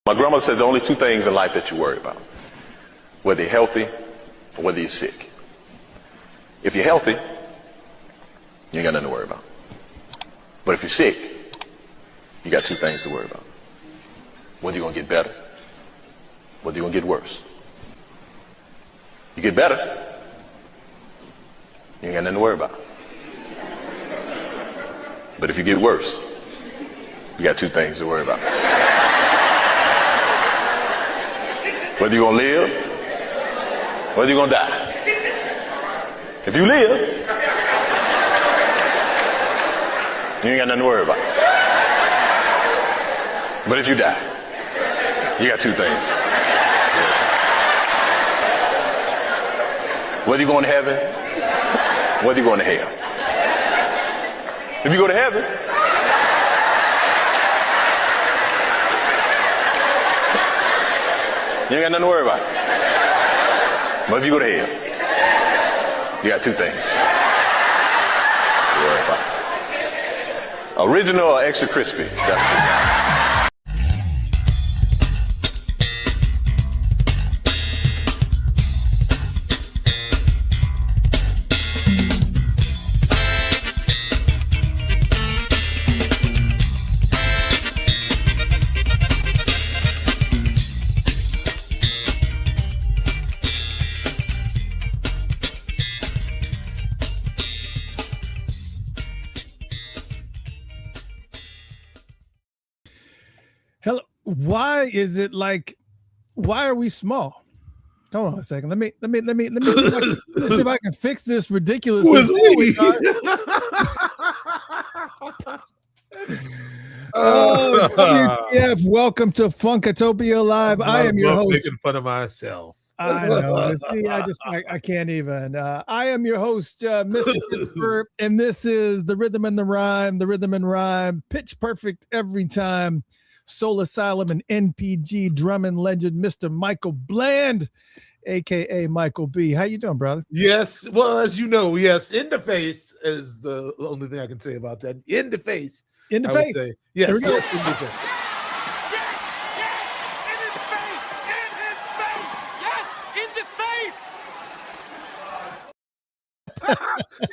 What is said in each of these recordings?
My grandmother says there are only two things in life that you worry about, whether you're healthy or whether you're sick. If you're healthy, you ain't got nothing to worry about. But if you're sick, you got two things to worry about. Whether you're going to get better, whether you're going to get worse. You get better, you ain't got nothing to worry about. But if you get worse, you got two things to worry about. Whether you're going to live, whether you're going to die. If you live, you ain't got nothing to worry about. But if you die, you got two things. Whether you're going to heaven, whether you're going to hell. If you go to heaven, you ain't got nothing to worry about. But if you go to hell, you got two things to worry about. Original or extra crispy? That's what. Why is it like? Why are we small? Hold on a second. Let me see if I can fix this ridiculous. WTF, welcome to Funkatopia Live. I am your host. Making fun of myself. I know. See, I can't even. I am your host, Mr. Christopher, and this is the Rhythm and the Rhyme. The Rhythm and Rhyme, pitch perfect every time. Soul Asylum and NPG drumming legend, Mr. Michael Bland, aka Michael B. How you doing, brother? Yes, well, as you know, yes, in the face is the only thing I can say about that. In the face. In the I face. would say. Yes, there we go. Yes, in the face.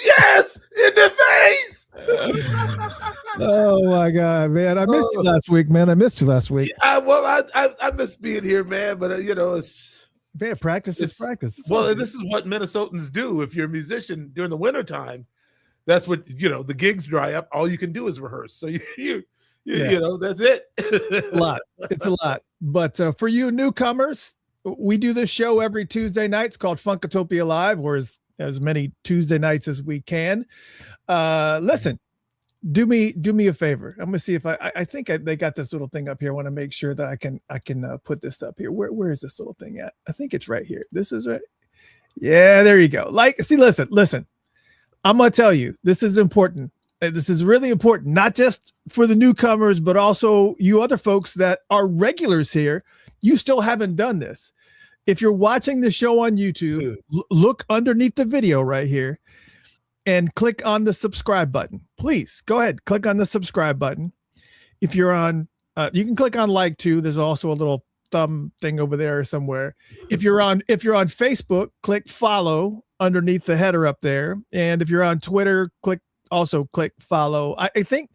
Yes, in the face. Oh my God, man! I missed you last week, man. I missed you last week. I miss being here, man. But it's man, practice is practice. This is what Minnesotans do. If you're a musician during the wintertime, that's what the gigs dry up. All you can do is rehearse. So you that's it. It's a lot. It's a lot. But for you newcomers, we do this show every Tuesday night. It's called Funkatopia Live, or as many Tuesday nights as we can. Listen, do me a favor. I'm gonna see if I think they got this little thing up here. I want to make sure that I can put this up here. Where is this little thing at? I think it's right here. This is right. Yeah, there you go. Listen. I'm gonna tell you, this is important. This is really important, not just for the newcomers, but also you other folks that are regulars here. You still haven't done this. If you're watching the show on YouTube, look underneath the video right here and click on the subscribe button. Please go ahead, click on the subscribe button. If you're on, you can click on like too. There's also a little thumb thing over there somewhere. If you're on Facebook, click follow underneath the header up there. And if you're on Twitter, click follow. I think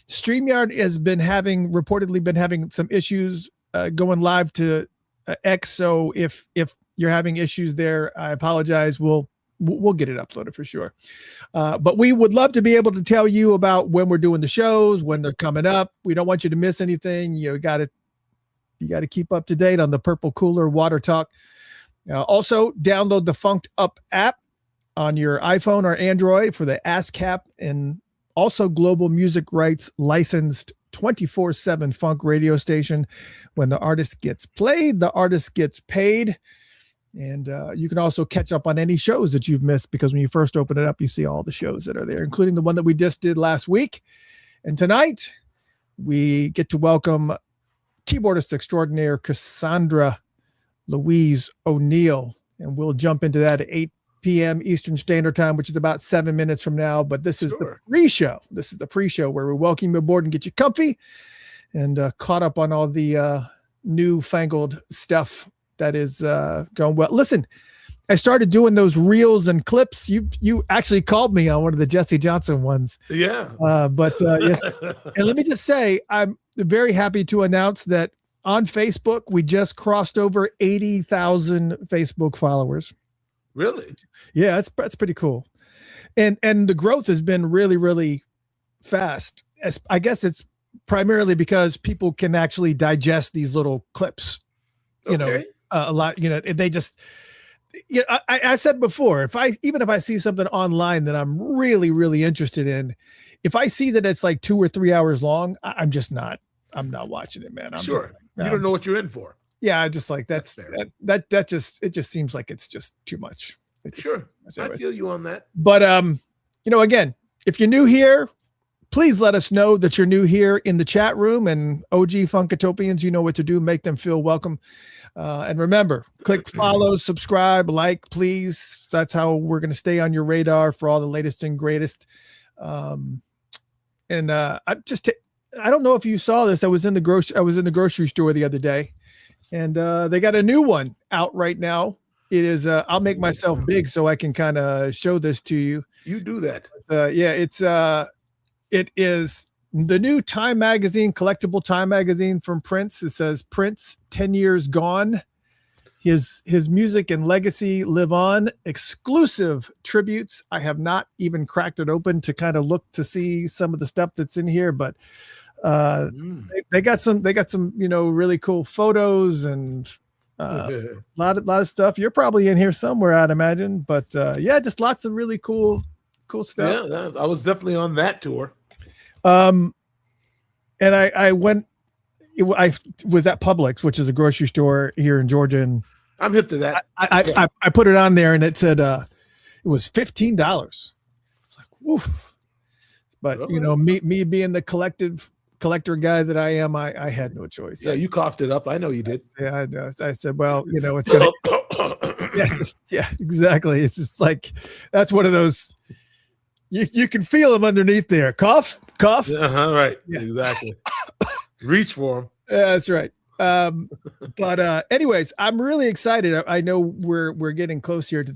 StreamYard has reportedly been having some issues going live to X. So if you're having issues there, I apologize. We'll get it uploaded for sure. But we would love to be able to tell you about when we're doing the shows, when they're coming up. We don't want you to miss anything. You got to keep up to date on the Purple Cooler Water Talk. Also, download the Funked Up app on your iPhone or Android for the ASCAP and also global music rights licensed 24/7 funk radio station. When the artist gets played, the artist gets paid. And you can also catch up on any shows that you've missed, because when you first open it up, you see all the shows that are there, including the one that we just did last week. And tonight we get to welcome keyboardist extraordinaire Cassandra Louise O'Neal. And we'll jump into that at 8 p.m. Eastern Standard Time, which is about 7 minutes from now. But this is the pre-show. This is the pre-show where we welcome you aboard and get you comfy and caught up on all the newfangled stuff that is going well. Listen, I started doing those reels and clips. You actually called me on one of the Jesse Johnson ones. Yeah. But yes. And let me just say, I'm very happy to announce that on Facebook, we just crossed over 80,000 Facebook followers. Really? Yeah, that's pretty cool. And the growth has been really, really fast. I guess it's primarily because people can actually digest these little clips, you know, a lot, you know, they just, I said before, if I see something online that I'm really, really interested in, if I see that it's like 2 or 3 hours long, I'm not watching it, man. I'm sure. Just, you don't know what you're in for. Yeah. I just like, it just seems like it's just too much. Sure. I feel you on that. But, you know, again, if you're new here, please let us know that you're new here in the chat room, and OG Funkatopians, you know what to do. Make them feel welcome. And remember, click follow, subscribe, like, please. That's how we're going to stay on your radar for all the latest and greatest. I don't know if you saw this. I was in the grocery store the other day, and they got a new one out right now. It is, I'll make myself big so I can kind of show this to you. You do that. It is the new Time magazine, collectible Time magazine from Prince. It says Prince 10 years gone. His music and legacy live on. Exclusive tributes. I have not even cracked it open to kind of look to see some of the stuff that's in here, but they got some, you know, really cool photos and a lot of stuff. You're probably in here somewhere, I'd imagine, but yeah, just lots of really cool stuff. Yeah, I was definitely on that tour. And I was at Publix, which is a grocery store here in Georgia, and I'm hip to that. I put it on there, and it said it was $15. It's like, woof. But you know, me being the collector guy that I am, I had no choice. Yeah, you coughed it up. I know you did. Yeah, I know. I said, well, you know, it's gonna. yeah, exactly. It's just like that's one of those. You can feel them underneath there. Cough. Right. Yeah. Exactly. Reach for them. Yeah, that's right. But anyways, I'm really excited. I know we're getting close here to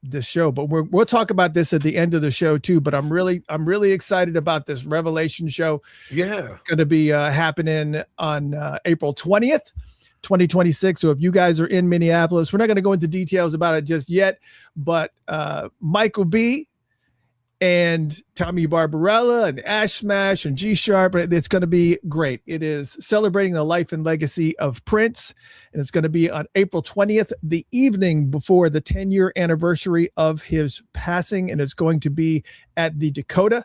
this show, but we'll talk about this at the end of the show too. But I'm really excited about this Revelation show. Yeah, it's going to be happening on April 20th. 2026. So if you guys are in Minneapolis, we're not going to go into details about it just yet, but Michael B and Tommy Barbarella and Ash Smash and G Sharp, it's going to be great. It is celebrating the life and legacy of Prince, and it's going to be on April 20th, the evening before the 10-year anniversary of his passing, and it's going to be at the Dakota,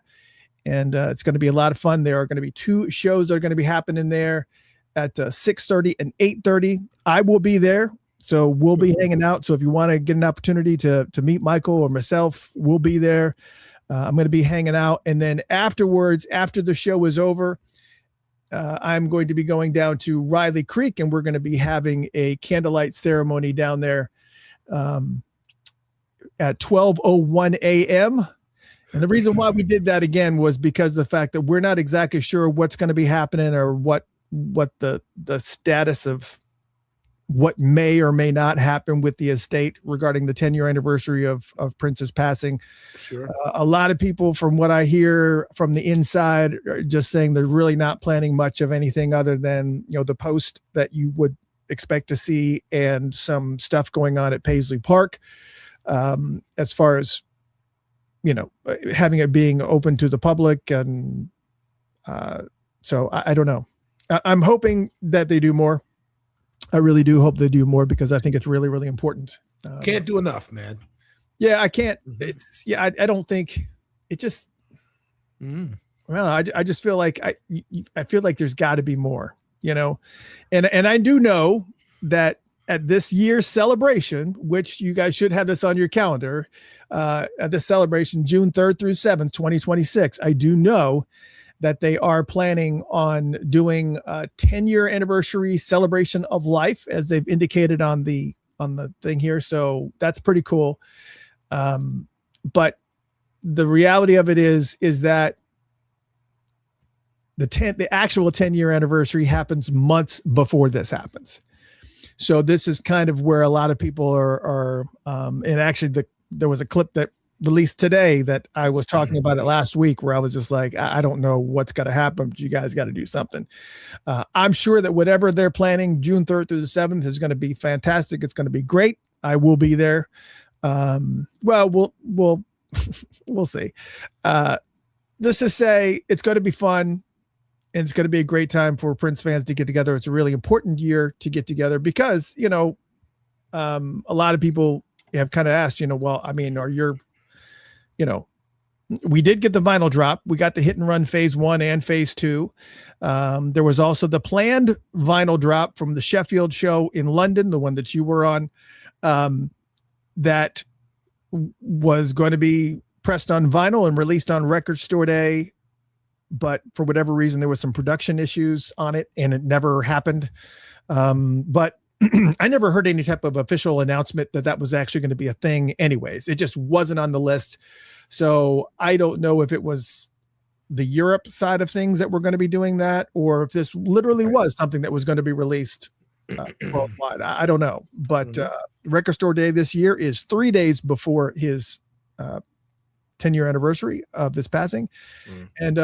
and it's going to be a lot of fun. There are going to be 2 shows that are going to be happening there at 6:30 and 8:30. I will be there, so we'll be hanging out. So if you want to get an opportunity to meet Michael or myself, we'll be there. I'm going to be hanging out, and then afterwards, after the show is over, I'm going to be going down to Riley Creek, and we're going to be having a candlelight ceremony down there at 12:01 a.m. And the reason why we did that again was because of the fact that we're not exactly sure what's going to be happening or what the status of what may or may not happen with the estate regarding the 10-year anniversary of Prince's passing. Sure. A lot of people, from what I hear from the inside, are just saying they're really not planning much of anything other than, you know, the post that you would expect to see and some stuff going on at Paisley Park. As far as, you know, having it being open to the public. And so I don't know. I'm hoping that they do more. I really do hope they do more because I think it's really, really important. Can't do enough, man. Yeah, I can't. It's I don't think it just. Well, I just feel like I feel like there's got to be more, you know, and I do know that at this year's celebration, which you guys should have this on your calendar, at the celebration June 3rd through 7th, 2026. I do know that they are planning on doing a 10-year anniversary celebration of life, as they've indicated on the thing here. So that's pretty cool. But the reality of it is that the actual 10-year anniversary happens months before this happens. So this is kind of where a lot of people are and actually there was a clip that released today that I was talking about it last week, where I was just like, I don't know what's got to happen, but you guys got to do something. I'm sure that whatever they're planning June 3rd through the 7th is going to be fantastic. It's going to be great. I will be there. Well, we'll see. Let's just say it's going to be fun. And it's going to be a great time for Prince fans to get together. It's a really important year to get together because, a lot of people have kind of asked, well, I mean, we did get the vinyl drop. We got the Hit and Run phase 1 and phase 2. There was also the planned vinyl drop from the Sheffield show in London, the one that you were on, that was going to be pressed on vinyl and released on Record Store Day. But for whatever reason, there was some production issues on it and it never happened. But I never heard any type of official announcement that was actually going to be a thing anyways. It just wasn't on the list. So I don't know if it was the Europe side of things that were going to be doing that, or if this literally was something that was going to be released worldwide. I don't know. But Record Store Day this year is 3 days before his 10-year anniversary of his passing. And,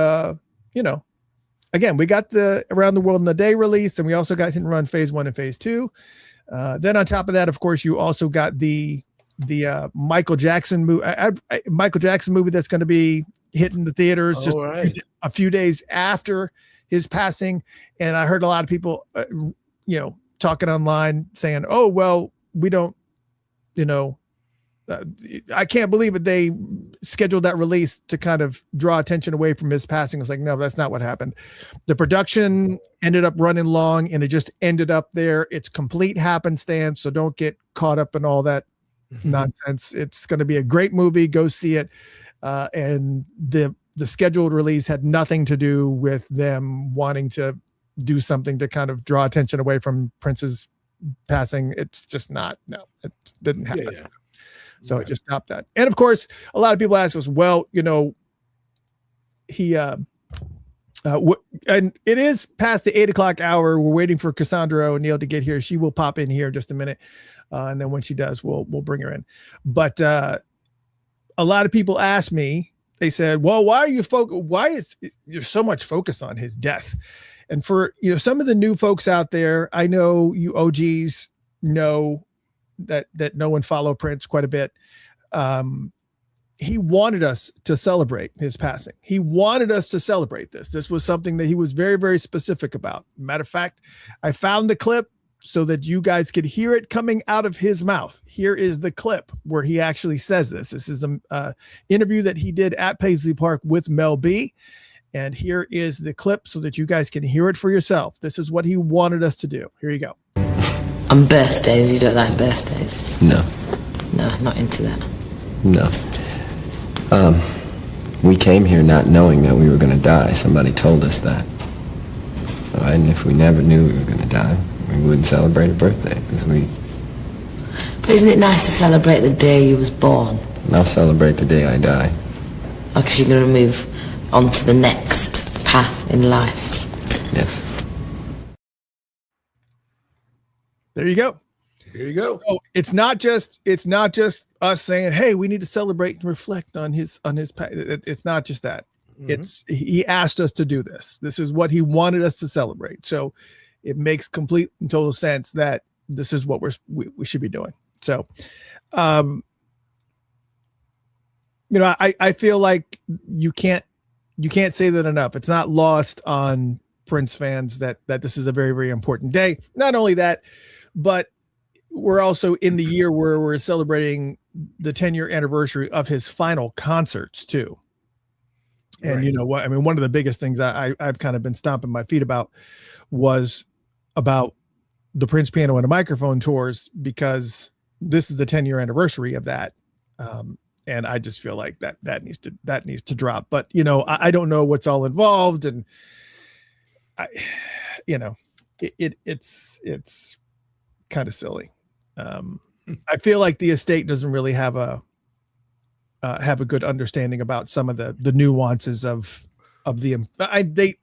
again, we got the Around the World in a Day release, and we also got Hit and Run phase 1 and phase 2. Then on top of that, of course, you also got the Michael Jackson movie, that's going to be hitting the theaters just a few days after his passing. And I heard a lot of people, talking online saying, oh, well, we don't, I can't believe it. They scheduled that release to kind of draw attention away from his passing. It's like, no, that's not what happened. The production ended up running long and it just ended up there. It's complete happenstance. So don't get caught up in all that nonsense. It's going to be a great movie. Go see it. And the scheduled release had nothing to do with them wanting to do something to kind of draw attention away from Prince's passing. It's just not, no, it didn't happen. Yeah. So it just stopped that. And of course, a lot of people ask us, well, he, and it is past the 8:00 hour. We're waiting for Cassandra O'Neal to get here. She will pop in here in just a minute. And then when she does, we'll bring her in. But a lot of people ask me, they said, well, why is there's so much focus on his death? And for, some of the new folks out there, I know you OGs know that know and follow Prince quite a bit. He wanted us to celebrate his passing. He wanted us to celebrate this. This was something that he was very, very specific about. Matter of fact, I found the clip so that you guys could hear it coming out of his mouth. Here is the clip where he actually says this. This is an interview that he did at Paisley Park with Mel B. And here is the clip so that you guys can hear it for yourself. This is what he wanted us to do. Here you go. On birthdays, you don't like birthdays? No. No, not into that. No. We came here not knowing that we were going to die. Somebody told us that. And if we never knew we were going to die, we wouldn't celebrate a birthday because But isn't it nice to celebrate the day you was born? I'll celebrate the day I die. Because you're going to move on to the next path in life. Yes. There you go. Here you go. So it's not just us saying, hey, we need to celebrate and reflect on his it's not just that. He asked us to do this. This is what he wanted us to celebrate. So it makes complete and total sense that this is what we should be doing. So I feel like you can't say that enough. It's not lost on Prince fans that this is a very, very important day. Not only that, but we're also in the year where we're celebrating the 10-year anniversary of his final concerts too. And Right. you know what? I mean, one of the biggest things I've kind of been stomping my feet about was about the Prince Piano and a Microphone tours, because this is the 10-year anniversary of that. And I just feel like that needs to drop. But I don't know what's all involved, and it's kind of silly. I feel like the estate doesn't really have a good understanding about some of the nuances of the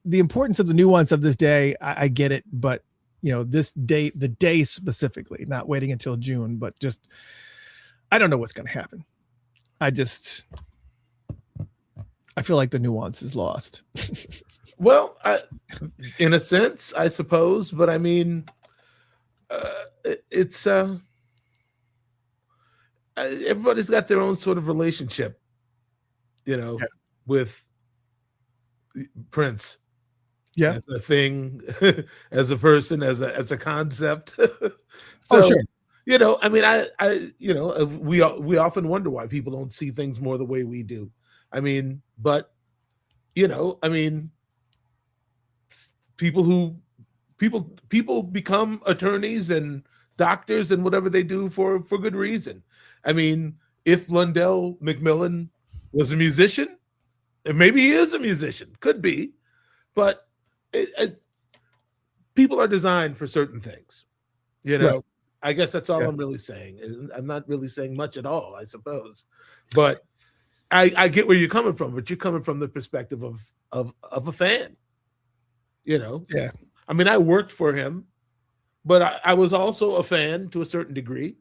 importance of the nuance of this day. I get it, but this day, the day specifically, not waiting until June, but just, I don't know what's going to happen. I feel like the nuance is lost. Well, in a sense, I suppose, but I mean, it's everybody's got their own sort of relationship, with Prince. Yeah, as a thing, as a person, as a concept. Oh, sure. I mean, we often wonder why people don't see things more the way we do. I mean, but I mean, people become attorneys and doctors and whatever they do for good reason. I mean, if Lundell McMillan was a musician, and maybe he is a musician, could be, but people are designed for certain things, Right. I guess that's all I'm really saying. I'm not really saying much at all, I suppose, but I get where you're coming from. But you're coming from the perspective of a fan, Yeah. I mean, I worked for him, but I was also a fan to a certain degree,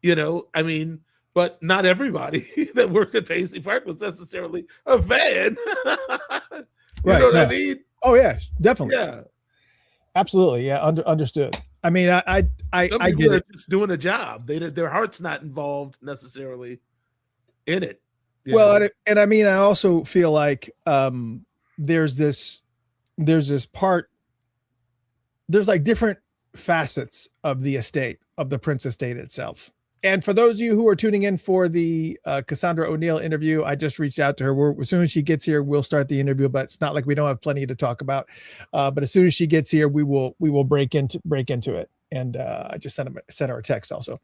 I mean, but not everybody that worked at Paisley Park was necessarily a fan. Right. Know what I mean? Oh yeah, definitely. Yeah. Absolutely. Yeah. Understood. I mean, I get it. Just doing a job. Their heart's not involved necessarily in it. Well, and I mean, I also feel like there's this part. There's like different facets of the estate, of the Prince estate itself. And for those of you who are tuning in for the Cassandra O'Neal interview, I just reached out to her. As soon as she gets here, we'll start the interview. But it's not like we don't have plenty to talk about. But as soon as she gets here, we will break into it. And I just sent her a text also.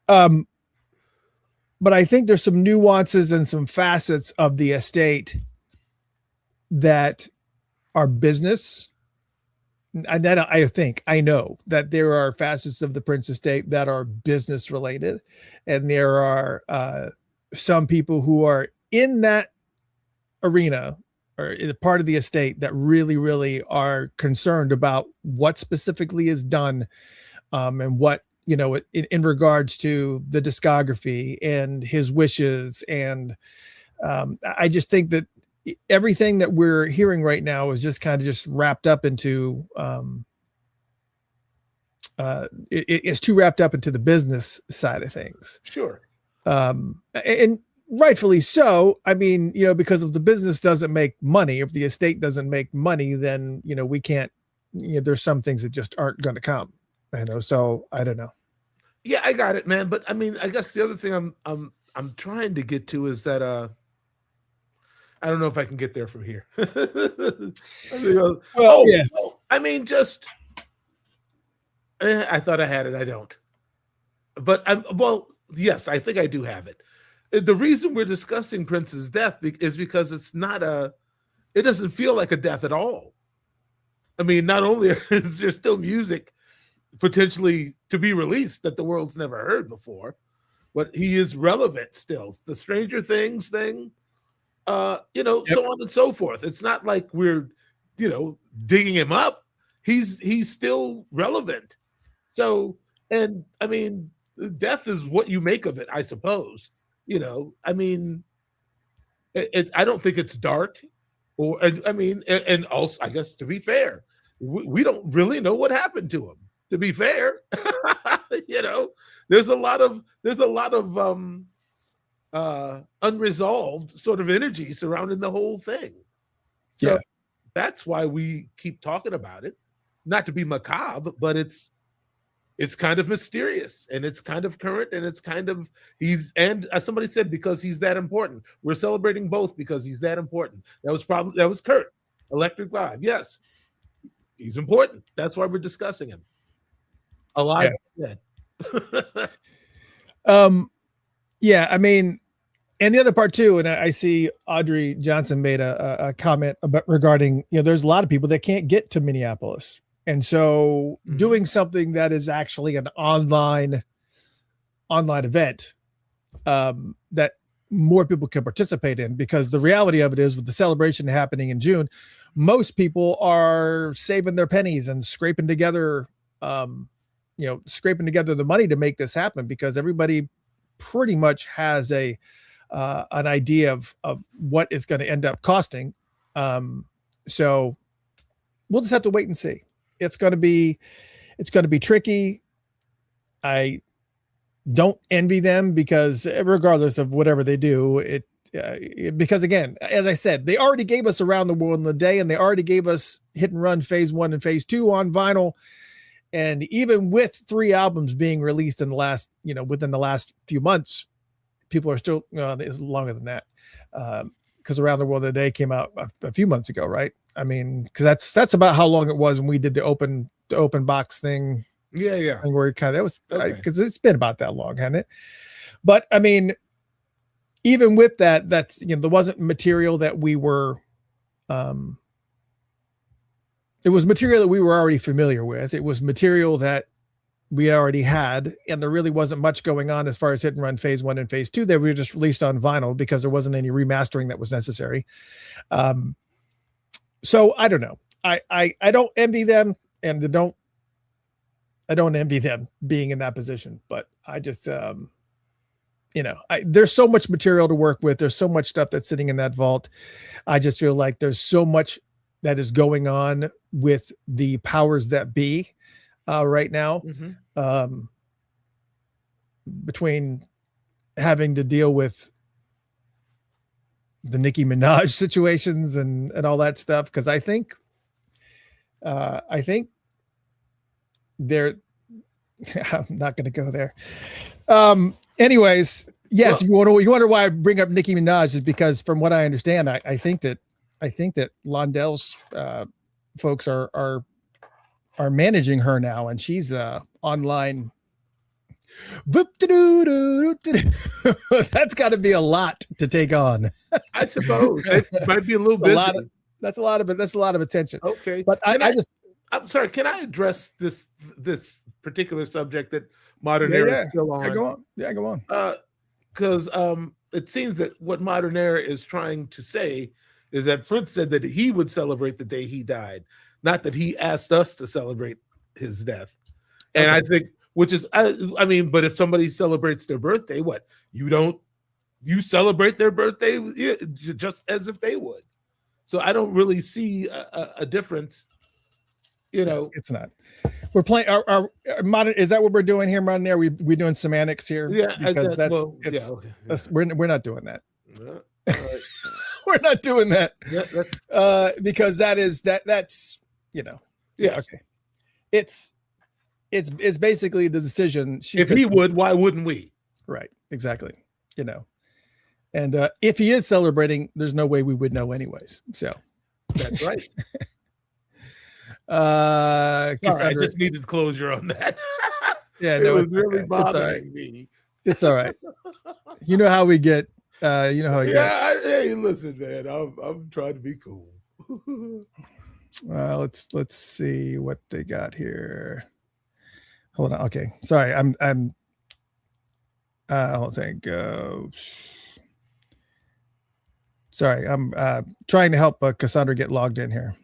But I think there's some nuances and some facets of the estate that are business. And then I know that there are facets of the Prince estate that are business related, and there are some people who are in that arena or in a part of the estate that really, really are concerned about what specifically is done, and what in regards to the discography and his wishes. And I just think that everything that we're hearing right now is just kind of just wrapped up into it's too wrapped up into the business side of things. Sure. And rightfully so. I mean, because if the business doesn't make money, if the estate doesn't make money, then we can't, there's some things that just aren't going to come. So I don't know. Yeah, I got it, man. But I mean, I guess the other thing I'm trying to get to is that I don't know if I can get there from here. Yeah. I mean, just I thought I had it. I don't. But yes, I think I do have it. The reason we're discussing Prince's death is because it doesn't feel like a death at all. I mean, not only is there still music potentially to be released that the world's never heard before, but he is relevant still. The Stranger Things thing. Yep. So on and so forth. It's not like we're, digging him up. He's still relevant. So, and I mean, death is what you make of it, I suppose. I mean, I don't think it's dark, and also, I guess, to be fair, we don't really know what happened to him. To be fair, there's a lot of unresolved sort of energy surrounding the whole thing. So that's why we keep talking about it, not to be macabre, but it's kind of mysterious, and it's kind of current, and it's kind of and as somebody said, because he's that important. We're celebrating both because he's that important. That was Kurt, Electric Vibe. Yes, he's important. That's why we're discussing him. Alive. Yeah. Yeah, I mean, and the other part too, and I see Audrey Johnson made a comment regarding, there's a lot of people that can't get to Minneapolis. And so doing something that is actually an online event, that more people can participate in, because the reality of it is, with the celebration happening in June, most people are saving their pennies and scraping together the money to make this happen, because everybody pretty much has an idea of what it's going to end up costing. So we'll just have to wait and see. It's going to be tricky. I don't envy them, because regardless of whatever they do, because again, as I said, they already gave us Around the World in a Day, and they already gave us Hit and Run Phase 1 and Phase 2 on vinyl. And even with 3 albums being released in the last, within the last few months, people are still longer than that. Because Around the World in a Day came out a few months ago, right? I mean, because that's about how long it was when we did the open box thing. Yeah. And where it was, Okay. because it's been about that long, hasn't it? But I mean, even with that, that's, there wasn't material that we were, it was material that we were already familiar with. It was material that we already had, and there really wasn't much going on as far as Hit and Run Phase 1 and Phase 2 that we were just released on vinyl, because there wasn't any remastering that was necessary. So I don't know. I don't envy them, and I don't envy them being in that position, but I just, there's so much material to work with. There's so much stuff that's sitting in that vault. I just feel like there's so much that is going on with the powers that be right now. Mm-hmm. Between having to deal with the Nicki Minaj situations and all that stuff. Because I think they're, I'm not going to go there. Anyways, yes, well, you wonder why I bring up Nicki Minaj, is because from what I understand, I think that Londell's folks are managing her now, and she's online. That's got to be a lot to take on. I suppose it might be a little busy. That's a lot of attention. Okay, but I'm sorry. Can I address this particular subject that Modern Era is still on? Go on. Because it seems that what Modern Era is trying to say is that Prince said that he would celebrate the day he died, not that he asked us to celebrate his death. And I think, which is, I mean, but if somebody celebrates their birthday, what? You celebrate their birthday just as if they would. So I don't really see a difference. It's not. We're playing our modern. Is that what we're doing here, Modern Era? We doing semantics here? Yeah, because we're not doing that. Right. We're not doing that. Because that's Yeah. Okay. It's basically the decision. If he would, why wouldn't we? Right. Exactly. And if he is celebrating, there's no way we would know anyways. So that's right. Cassandra, I just needed closure on that. Yeah, it was really bothering me. It's all right. You know how we get. You know how we get. Hey, listen, man. I'm trying to be cool. Let's see what they got here. Hold on. Okay, sorry. I'm. Hold on. Go. Sorry, I'm trying to help Cassandra get logged in here.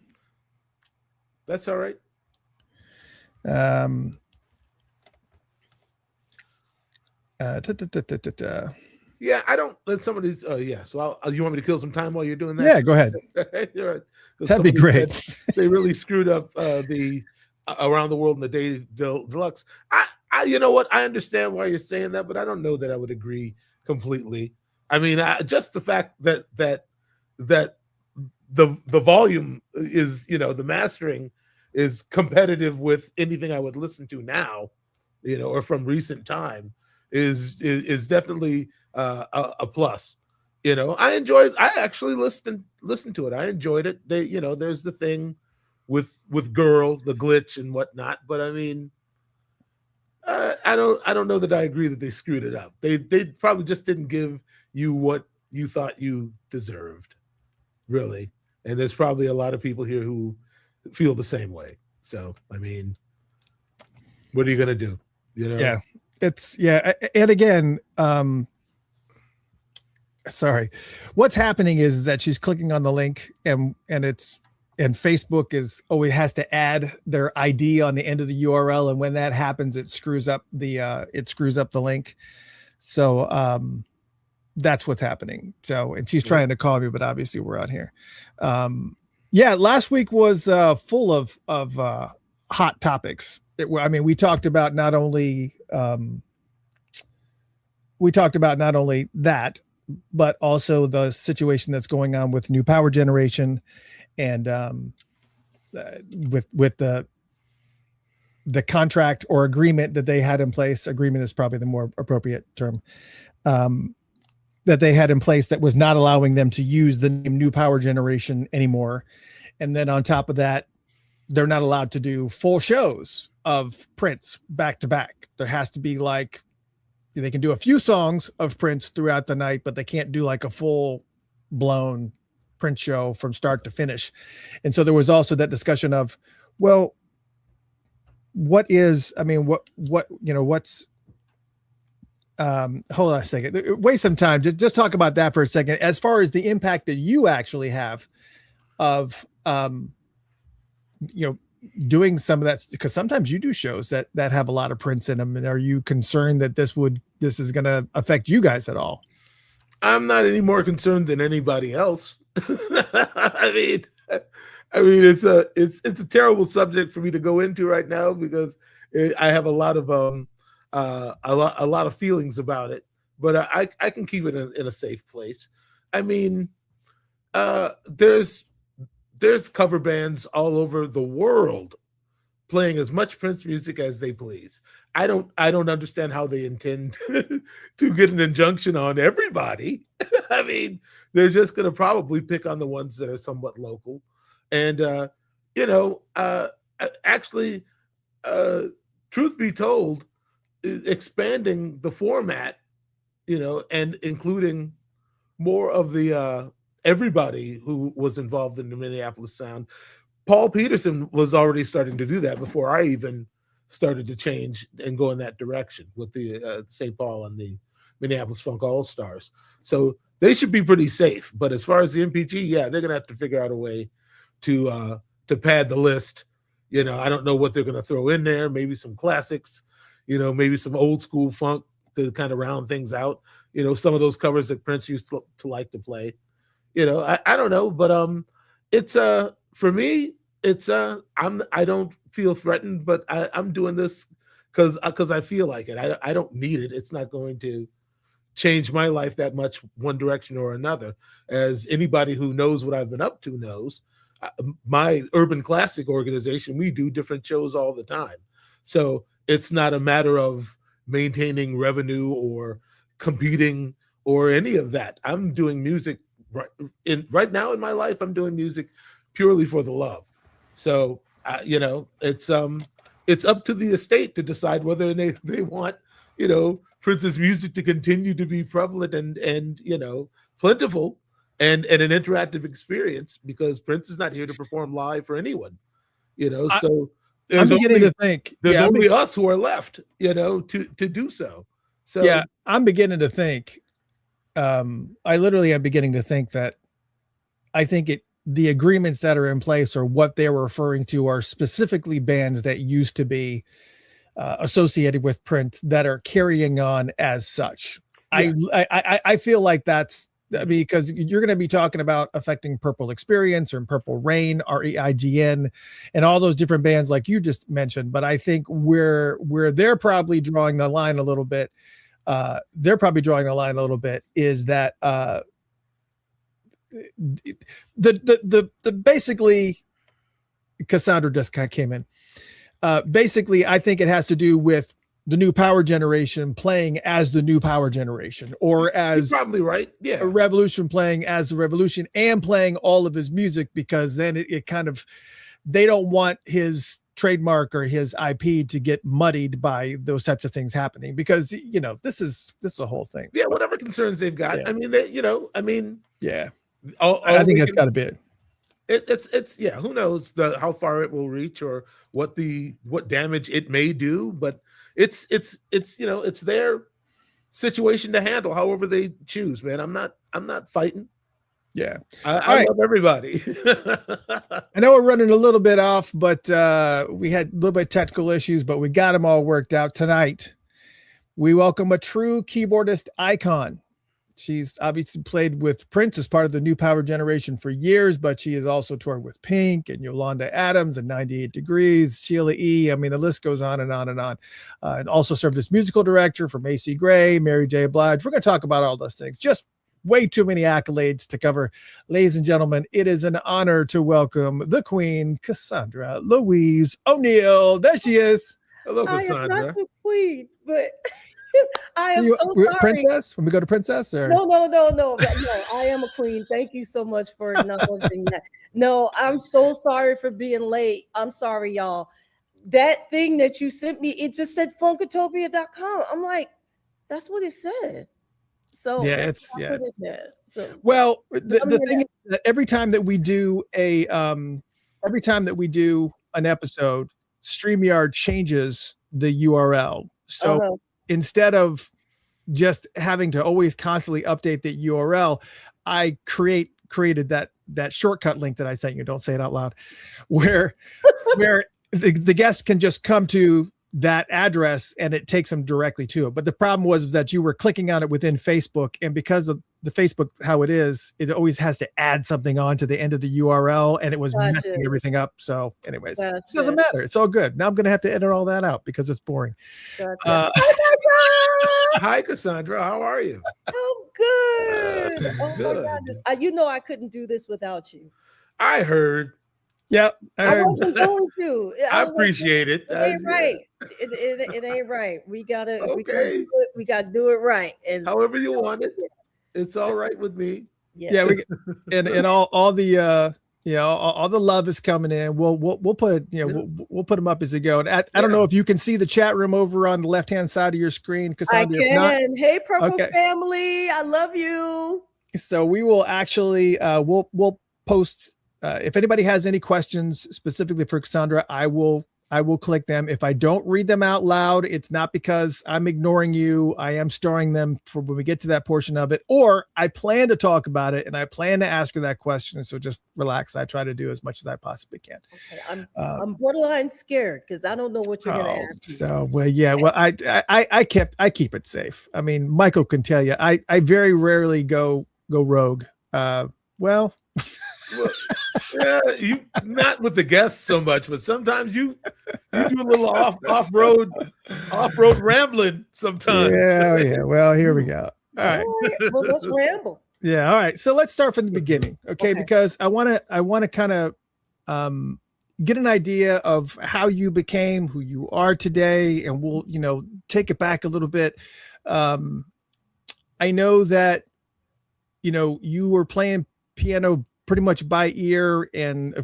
That's all right. Yeah, I don't let somebody's. So you want me to kill some time while you're doing that? Yeah, go ahead. You're right. That'd be great. They really screwed up the Around the World in the Day Deluxe. I you know what? I understand why you're saying that, but I don't know that I would agree completely. I mean, just the fact that the volume is, the mastering is competitive with anything I would listen to now, or from recent time is definitely a plus. I actually listened to it. I enjoyed it. There's the thing with Girl, the glitch and whatnot, but I mean, I don't know that I agree that they screwed it up. They probably just didn't give you what you thought you deserved, really. And there's probably a lot of people here who feel the same way. So, I mean, what are you going to do? Yeah, and again, sorry. What's happening is that she's clicking on the link and Facebook always has to add their ID on the end of the URL. And when that happens, it screws up the link. So, that's what's happening. So, and she's trying to call me, but obviously we're on here. Last week was full of hot topics. We talked about not only that, but also the situation that's going on with new power generation, and with the contract or agreement that they had in place. Agreement is probably the more appropriate term. That they had in place that was not allowing them to use the name new power generation anymore. And then on top of that, they're not allowed to do full shows of Prince back to back. There has to be they can do a few songs of Prince throughout the night, but they can't do like a full blown Prince show from start to finish. And so there was also that discussion of, well, what's hold on a second. Waste some time. Just talk about that for a second. As far as the impact that you actually have of, doing some of that, because sometimes you do shows that have a lot of Prince in them. And are you concerned that this is going to affect you guys at all? I'm not any more concerned than anybody else. I mean, it's a terrible subject for me to go into right now because I have a lot of feelings about it, but I can keep it in a safe place. I mean, there's cover bands all over the world playing as much Prince music as they please. I don't understand how they intend to get an injunction on everybody. I mean, they're just going to probably pick on the ones that are somewhat local. And, actually, truth be told, expanding the format, and including more of the everybody who was involved in the Minneapolis sound. Paul Peterson was already starting to do that before I even started to change and go in that direction with the St. Paul and the Minneapolis Funk All-Stars. So they should be pretty safe. But as far as the MPG, yeah, they're going to have to figure out a way to pad the list. I don't know what they're going to throw in there. Maybe some classics, maybe some old school funk to kind of round things out. Some of those covers that Prince used to like to play. I don't know, but it's for me, it's I don't feel threatened, but I'm doing this because I feel like it. I don't need it. It's not going to change my life that much one direction or another. As anybody who knows what I've been up to knows, my Urban Classic organization, we do different shows all the time. So it's not a matter of maintaining revenue or competing or any of that. I'm doing music right now in my life. I'm doing music purely for the love. So, it's up to the estate to decide whether they want, Prince's music to continue to be prevalent and plentiful and an interactive experience, because Prince is not here to perform live for anyone, so I'm beginning to think there's only us who are left, to do so. So yeah, I'm beginning to think, I literally am beginning to think that I think the agreements that are in place or what they're referring to are specifically bands that used to be associated with Prince that are carrying on as such. Yeah. I feel like that's because you're going to be talking about affecting Purple Experience or Purple Rain, REIGN, and all those different bands like you just mentioned. But I think where they're probably drawing the line a little bit, is that the basically Cassandra just kind of came in. Basically, I think it has to do with the new power generation playing as the new power generation, or as you're probably right. Yeah. A Revolution playing as the Revolution and playing all of his music, because then it kind of, they don't want his trademark or his IP to get muddied by those types of things happening, because this is a whole thing. Yeah, whatever concerns they've got. Yeah. Yeah. I think that's got to be it. It's yeah. Who knows how far it will reach or what damage it may do, but it's their situation to handle however they choose, man. I'm not fighting. Yeah. I love everybody. I know we're running a little bit off, but we had a little bit of technical issues, but we got them all worked out tonight. We welcome a true keyboardist icon. She's obviously played with Prince as part of the New Power generation for years, but she has also toured with Pink and Yolanda Adams and 98 Degrees, Sheila E. I mean, the list goes on and on and on. And also served as musical director for Macy Gray, Mary J. Blige. We're going to talk about all those things. Just way too many accolades to cover. Ladies and gentlemen, it is an honor to welcome the Queen, Cassandra Louise O'Neal. There she is. Hello, Cassandra. I am not the queen, but I am so sorry. Princess? When we go to Princess? Or? No. I am a queen. Thank you so much for acknowledging that. No, I'm so sorry for being late. I'm sorry, y'all. That thing that you sent me, it just said funkatopia.com. I'm like, that's what it says. So yeah, So, well, the thing is that every time that we do an episode, StreamYard changes the URL. So instead of just having to always constantly update the URL, I created that shortcut link that I sent you. Don't say it out loud, where the guests can just come to that address and it takes them directly to it. But the problem was that you were clicking on it within Facebook, and because of the Facebook, how it is, it always has to add something on to the end of the URL, and it was messing everything up. So anyways, it doesn't matter. It's all good. Now I'm going to have to edit all that out because it's boring. Hi, Cassandra. How are you? I'm good. Oh my goodness. I couldn't do this without you. I heard. Yep. I wasn't going to. I appreciate it. It ain't right. It ain't right. We gotta do it right. And however you want it, it's all right with me. Yeah. And all the all the love is coming in. We'll put we'll put them up as they go. And I don't know if you can see the chat room over on the left hand side of your screen, Cassandra. I can. Hey, Purple family, I love you. So we will actually we'll post. If anybody has any questions specifically for Cassandra, I will click them. If I don't read them out loud, it's not because I'm ignoring you. I am storing them for when we get to that portion of it, or I plan to talk about it and I plan to ask her that question. So just relax. I try to do as much as I possibly can. Okay, I'm borderline scared because I don't know what you're going to ask me. So I keep it safe. I mean, Michael can tell you, I very rarely go rogue. Yeah, you not with the guests so much, but sometimes you do a little off-road rambling sometimes. Yeah. Well, here we go. All right. Well, let's ramble. Yeah. All right. So let's start from the beginning, okay? Because I want to kind of get an idea of how you became who you are today, and we'll take it back a little bit. I know that you were playing piano pretty much by ear, and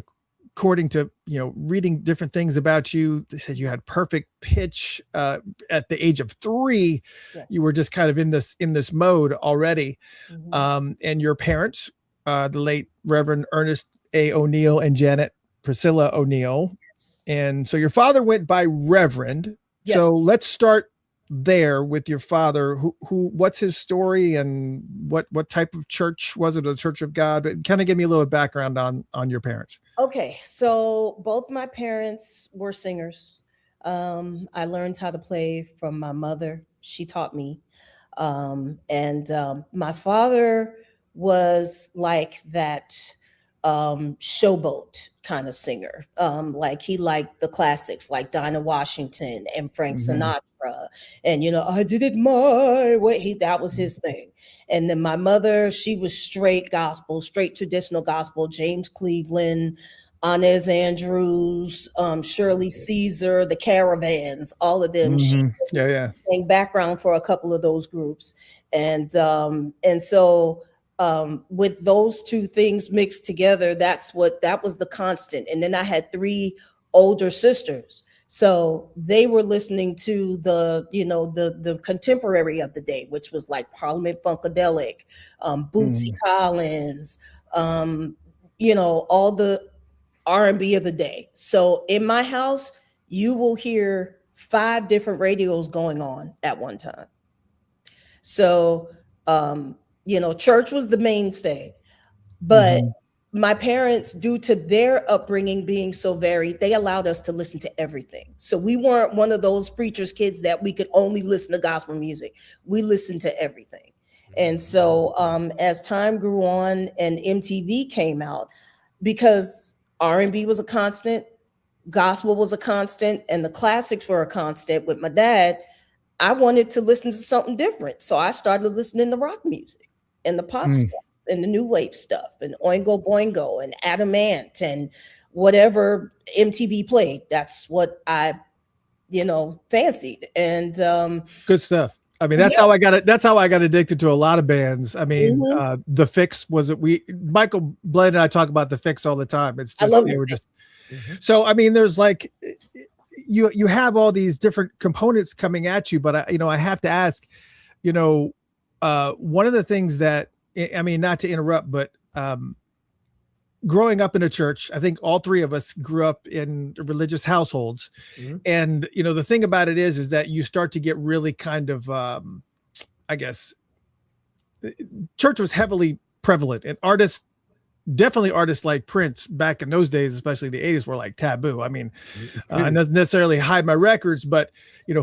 according to reading different things about you, they said you had perfect pitch at the age of 3. Yes. You were just kind of in this mode already. Mm-hmm. And your parents, the late Reverend Ernest A. O'Neal and Janet Priscilla O'Neal. Yes. And so your father went by Reverend. Yes. So let's start there with your father. What's his story, and what type of church was it? A Church of God? But kind of give me a little background on your parents. Okay, so both my parents were singers. I learned how to play from my mother. She taught me, and my father was like that showboat kind of singer. Like he liked the classics like Dinah Washington and Frank Sinatra. And I did it my way. That was his thing. And then my mother, she was straight gospel, straight traditional gospel. James Cleveland, Inez Andrews, Shirley Caesar, the Caravans, all of them. She sang background for a couple of those groups. And so with those two things mixed together, that was the constant. And then I had 3 older sisters. So they were listening to the contemporary of the day, which was like Parliament Funkadelic, Bootsy Collins, all the R&B of the day. So in my house, you will hear 5 different radios going on at one time. So, church was the mainstay, but my parents, due to their upbringing being so varied, they allowed us to listen to everything. So we weren't one of those preachers' kids that we could only listen to gospel music. We listened to everything. And so as time grew on and MTV came out, because R&B was a constant, gospel was a constant, and the classics were a constant with my dad, I wanted to listen to something different. So I started listening to rock music and the pop stuff and the new wave stuff and Oingo Boingo and Adam Ant and whatever MTV played. That's what I, fancied. And good stuff. I mean, that's how I got it. That's how I got addicted to a lot of bands. I mean, The Fix Michael Bled and I talk about The Fix all the time. It's just, they were just, so, I mean, there's like, you have all these different components coming at you, but I have to ask, one of the things that, I mean, not to interrupt, but growing up in a church, I think all three of us grew up in religious households. And, the thing about it is that you start to get really kind of, I guess, church was heavily prevalent, and definitely artists like Prince back in those days, especially the 80s, were like taboo. I mean, doesn't necessarily hide my records, but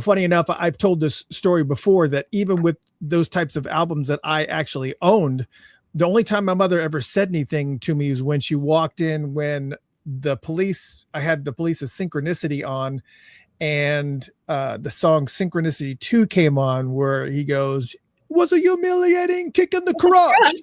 funny enough, I've told this story before that even with those types of albums that I actually owned, the only time my mother ever said anything to me is when she walked in when I had the Police's Synchronicity on, and the song Synchronicity 2 came on, where he goes, "Was a humiliating kick in the crotch."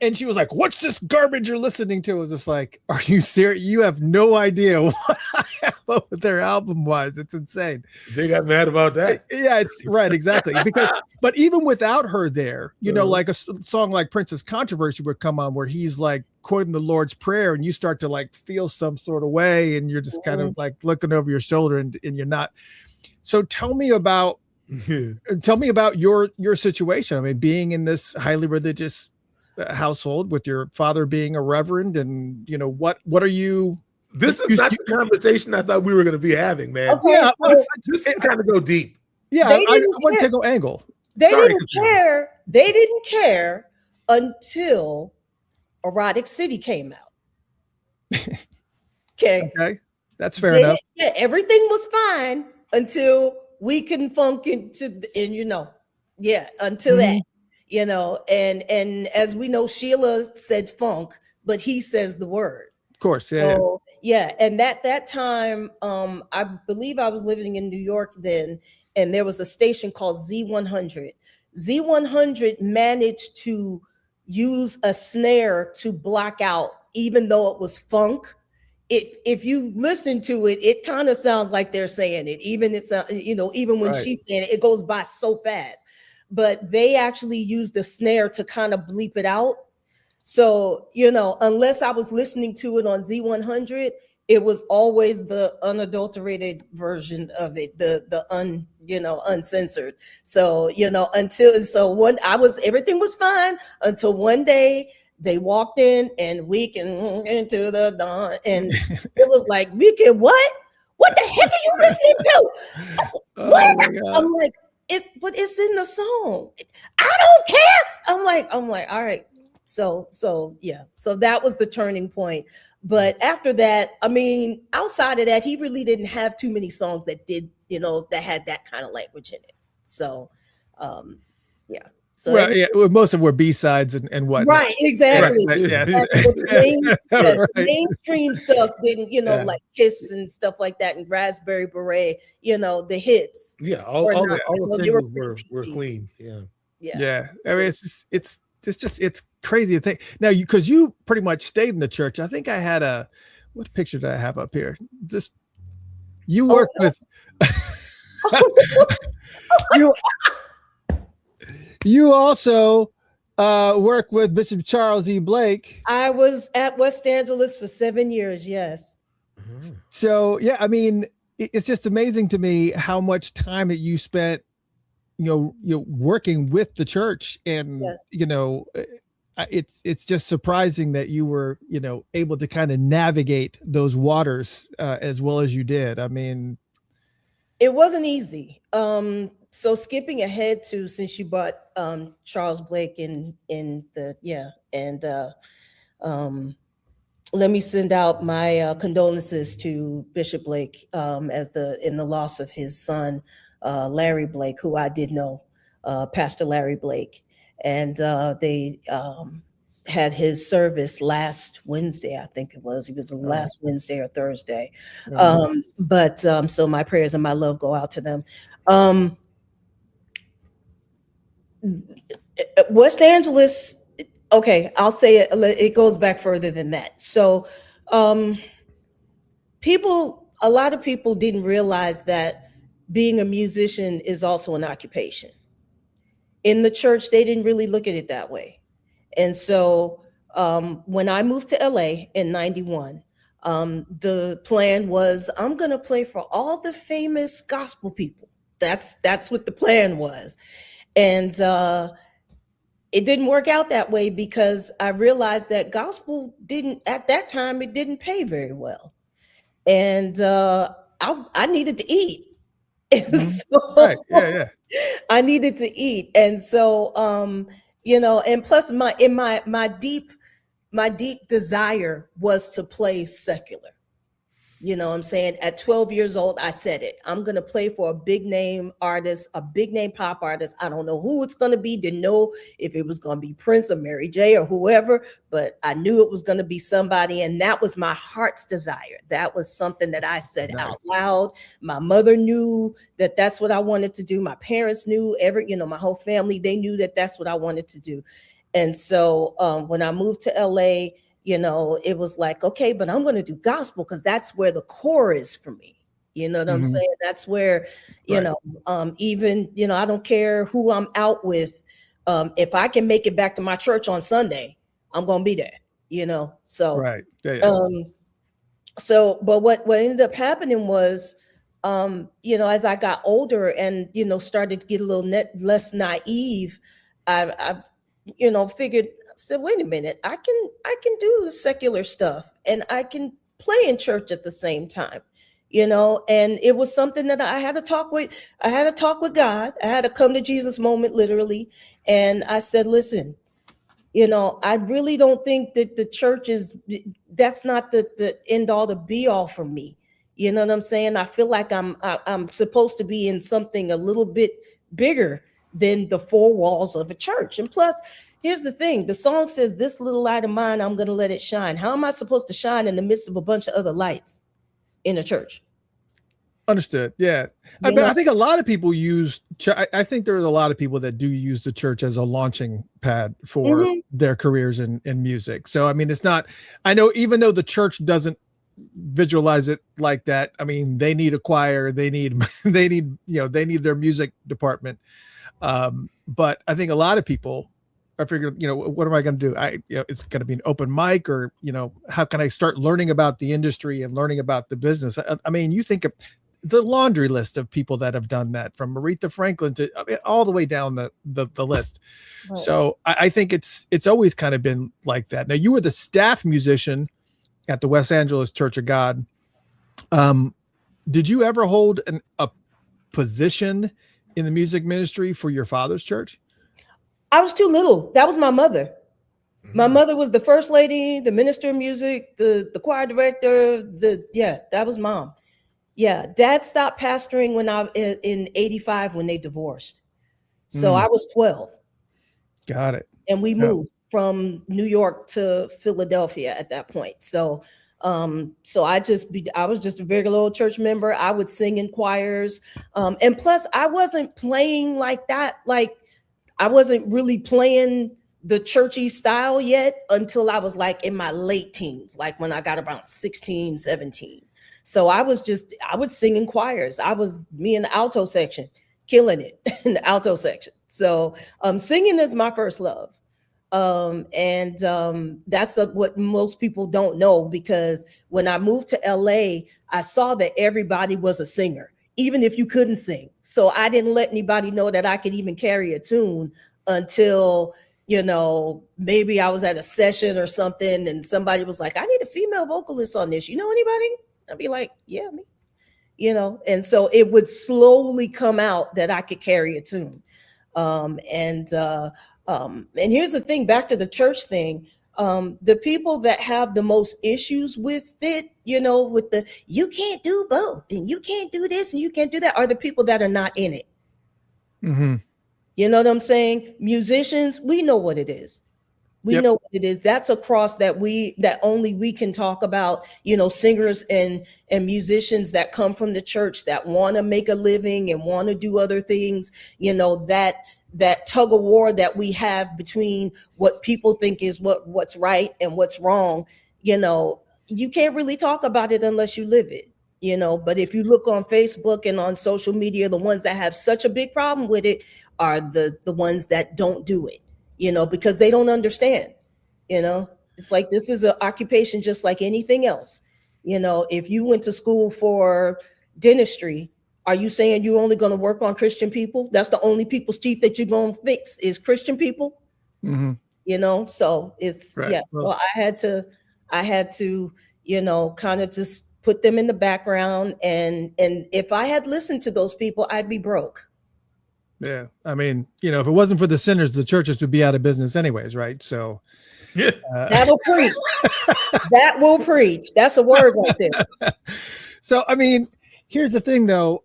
And she was like, "What's this garbage you're listening to?" I was just like, "Are you serious? You have no idea what I have over there album wise. It's insane." They got mad about that. Yeah, it's right. Exactly. But even without her there, like a song like Prince's Controversy would come on, where he's like quoting the Lord's Prayer, and you start to like feel some sort of way, and you're just kind of like looking over your shoulder, and you're not. So tell me about your situation. I mean, being in this highly religious household with your father being a reverend, and what are you? This is not the conversation I thought we were going to be having, man. Okay, yeah, so just kind of go deep. Yeah, I want to take an angle. They didn't care. They didn't care until Erotic City came out. Okay, that's fair enough. Yeah, everything was fine until We Can Funk until that. And as we know, Sheila said funk, but he says the word. Of course, yeah. And at that time, I believe I was living in New York then, and there was a station called Z100. Z100 managed to use a snare to block out, even though it was funk. If you listen to it, it kind of sounds like they're saying it. Even when she's saying it, it goes by so fast. But they actually used the snare to kind of bleep it out. So, unless I was listening to it on Z100, it was always the unadulterated version of it, uncensored. So, everything was fine until one day they walked in and We Can Into the Dawn, and it was like, "We can what? What the heck are you listening to?" What? I'm like, but it's in the song. I don't care. I'm like, all right. So that was the turning point. But after that, I mean, outside of that, he really didn't have too many songs that did, that had that kind of language in it. So, yeah. So most of them were B-sides and what. Right, exactly. Right, yeah. The mainstream stuff didn't, like Kiss and stuff like that, and Raspberry Beret, the hits. Yeah, all the singles were clean. Yeah. I mean, it's crazy to think now, because you pretty much stayed in the church. I think I had what picture did I have up here? You work with you also work with Bishop Charles E. Blake. I was at West Angeles for 7 years. Yes. So yeah, I mean, it's just amazing to me how much time that you spent, working with the church, and it's just surprising that you were, able to kind of navigate those waters as well as you did. I mean, it wasn't easy. So skipping ahead to, since you brought Charles Blake in the, and let me send out my condolences to Bishop Blake in the loss of his son, Larry Blake, who I did know, Pastor Larry Blake. And they had his service last Wednesday, I think it was. It was the last Wednesday or Thursday. So my prayers and my love go out to them. West Angeles, okay, I'll say it goes back further than that. So a lot of people didn't realize that being a musician is also an occupation. In the church, they didn't really look at it that way. And so when I moved to LA in 91, the plan was, I'm going to play for all the famous gospel people. That's what the plan was. And it didn't work out that way, because I realized that gospel at that time, it didn't pay very well. And I needed to eat. And so, Right. Yeah. I needed to eat. And so, and plus my deep desire was to play secular. You know what I'm saying? At 12 years old, I said it. I'm going to play for a big name artist, a big name pop artist. I don't know who it's going to be. Didn't know if it was going to be Prince or Mary J or whoever, but I knew it was going to be somebody. And that was my heart's desire. That was something that I said out loud. My mother knew that that's what I wanted to do. My parents knew, my whole family, they knew that that's what I wanted to do. And so when I moved to LA, it was like, okay, but I'm going to do gospel because that's where the core is for me. You know what I'm saying? That's where, even, I don't care who I'm out with. If I can make it back to my church on Sunday, I'm going to be there, so. Right. Yeah. But what ended up happening was, as I got older and, started to get a little less naive, I figured, I said, wait a minute, I can do the secular stuff and I can play in church at the same time, and it was something that I had to talk with God. I had a come to Jesus moment, literally. And I said, listen, I really don't think that the church that's not the end all to be all for me. You know what I'm saying? I feel like I'm supposed to be in something a little bit bigger than the four walls of a church. And plus, here's the thing. The song says, this little light of mine, I'm going to let it shine. How am I supposed to shine in the midst of a bunch of other lights in a church? Understood. Yeah. I think a lot of people I think there's a lot of people that do use the church as a launching pad for their careers in music. So, I mean, it's not, I know, even though the church doesn't visualize it like that, I mean, they need a choir, they need their music department. But I think a lot of people are figuring, what am I going to do? It's going to be an open mic, or, how can I start learning about the industry and learning about the business? I mean, you think of the laundry list of people that have done that, from Aretha Franklin to all the way down the list. Right. So I think it's always kind of been like that. Now, you were the staff musician at the West Angeles Church of God. Did you ever hold a position in the music ministry for your father's church? I was too little. That was my mother. My mother was the first lady, the minister of music, the choir director. That was mom. Yeah, dad stopped pastoring when in 85 when they divorced. So I was 12. Got it. And we moved from New York to Philadelphia at that point. So I was just a regular old church member. I would sing in choirs. And plus I wasn't playing like that. Like, I wasn't really playing the churchy style yet until I was like in my late teens, like when I got about 16, 17. So I would sing in choirs. Me in the alto section, killing it in the alto section. So singing is my first love. That's what most people don't know, because when I moved to LA, I saw that everybody was a singer, even if you couldn't sing. So I didn't let anybody know that I could even carry a tune until, maybe I was at a session or something and somebody was like, I need a female vocalist on this. You know anybody? I'd be like, yeah, me. and so it would slowly come out that I could carry a tune. And here's the thing, back to the church thing. The people that have the most issues with it, with the, you can't do both and you can't do this and you can't do that, are the people that are not in it. Mm-hmm. You know what I'm saying? Musicians, we know what it is. We know what it is. That's a cross that only we can talk about, singers and musicians that come from the church that want to make a living and want to do other things, that tug of war that we have between what people think is what's right and what's wrong. You can't really talk about it unless you live it. But if you look on Facebook and on social media, the ones that have such a big problem with it are the ones that don't do it, because they don't understand. It's like, this is an occupation just like anything else. If you went to school for dentistry, are you saying you're only going to work on Christian people? That's the only people's teeth that you're going to fix is Christian people. Mm-hmm. So it's, right. yes. Well, I had to, kind of just put them in the background. And if I had listened to those people, I'd be broke. Yeah. I mean, if it wasn't for the sinners, the churches would be out of business anyways. Right. So that'll preach. That will preach. That's a word right there. So, I mean, here's the thing though.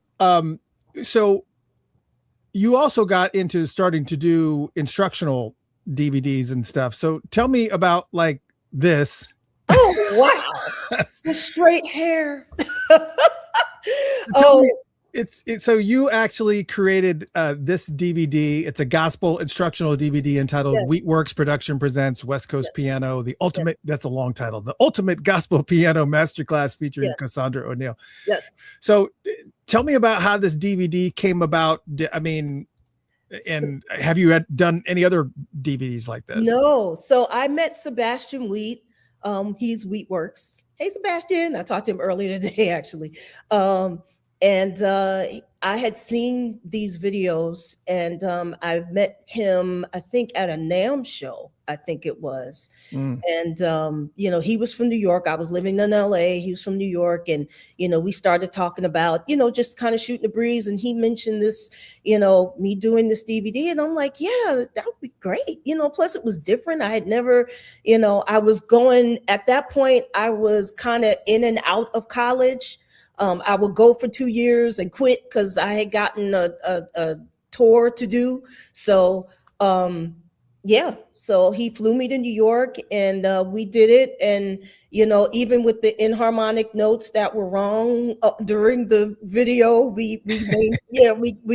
So you also got into starting to do instructional DVDs and stuff. So tell me about like this. Oh, wow. The straight hair. Tell me, it's so you actually created this DVD. It's a gospel instructional DVD entitled Wheatworks Production Presents West Coast Piano, the ultimate, that's a long title, the ultimate gospel piano masterclass featuring Cassandra O'Neal. Yes. So tell me about how this DVD came about. I mean, and have you done any other DVDs like this? No. So I met Sebastian Wheat. He's Wheatworks. Hey, Sebastian. I talked to him earlier today, actually. And I had seen these videos, and I met him, I think, at a NAMM show, I think it was. And, he was from New York. I was living in LA. He was from New York. And, we started talking about, just kind of shooting the breeze. And he mentioned this, me doing this DVD. And I'm like, yeah, that would be great. Plus it was different. I had never, I was going, at that point, I was kind of in and out of college. I would go for 2 years and quit because I had gotten a tour to do. So, so he flew me to New York and we did it. And, even with the inharmonic notes that were wrong during the video, we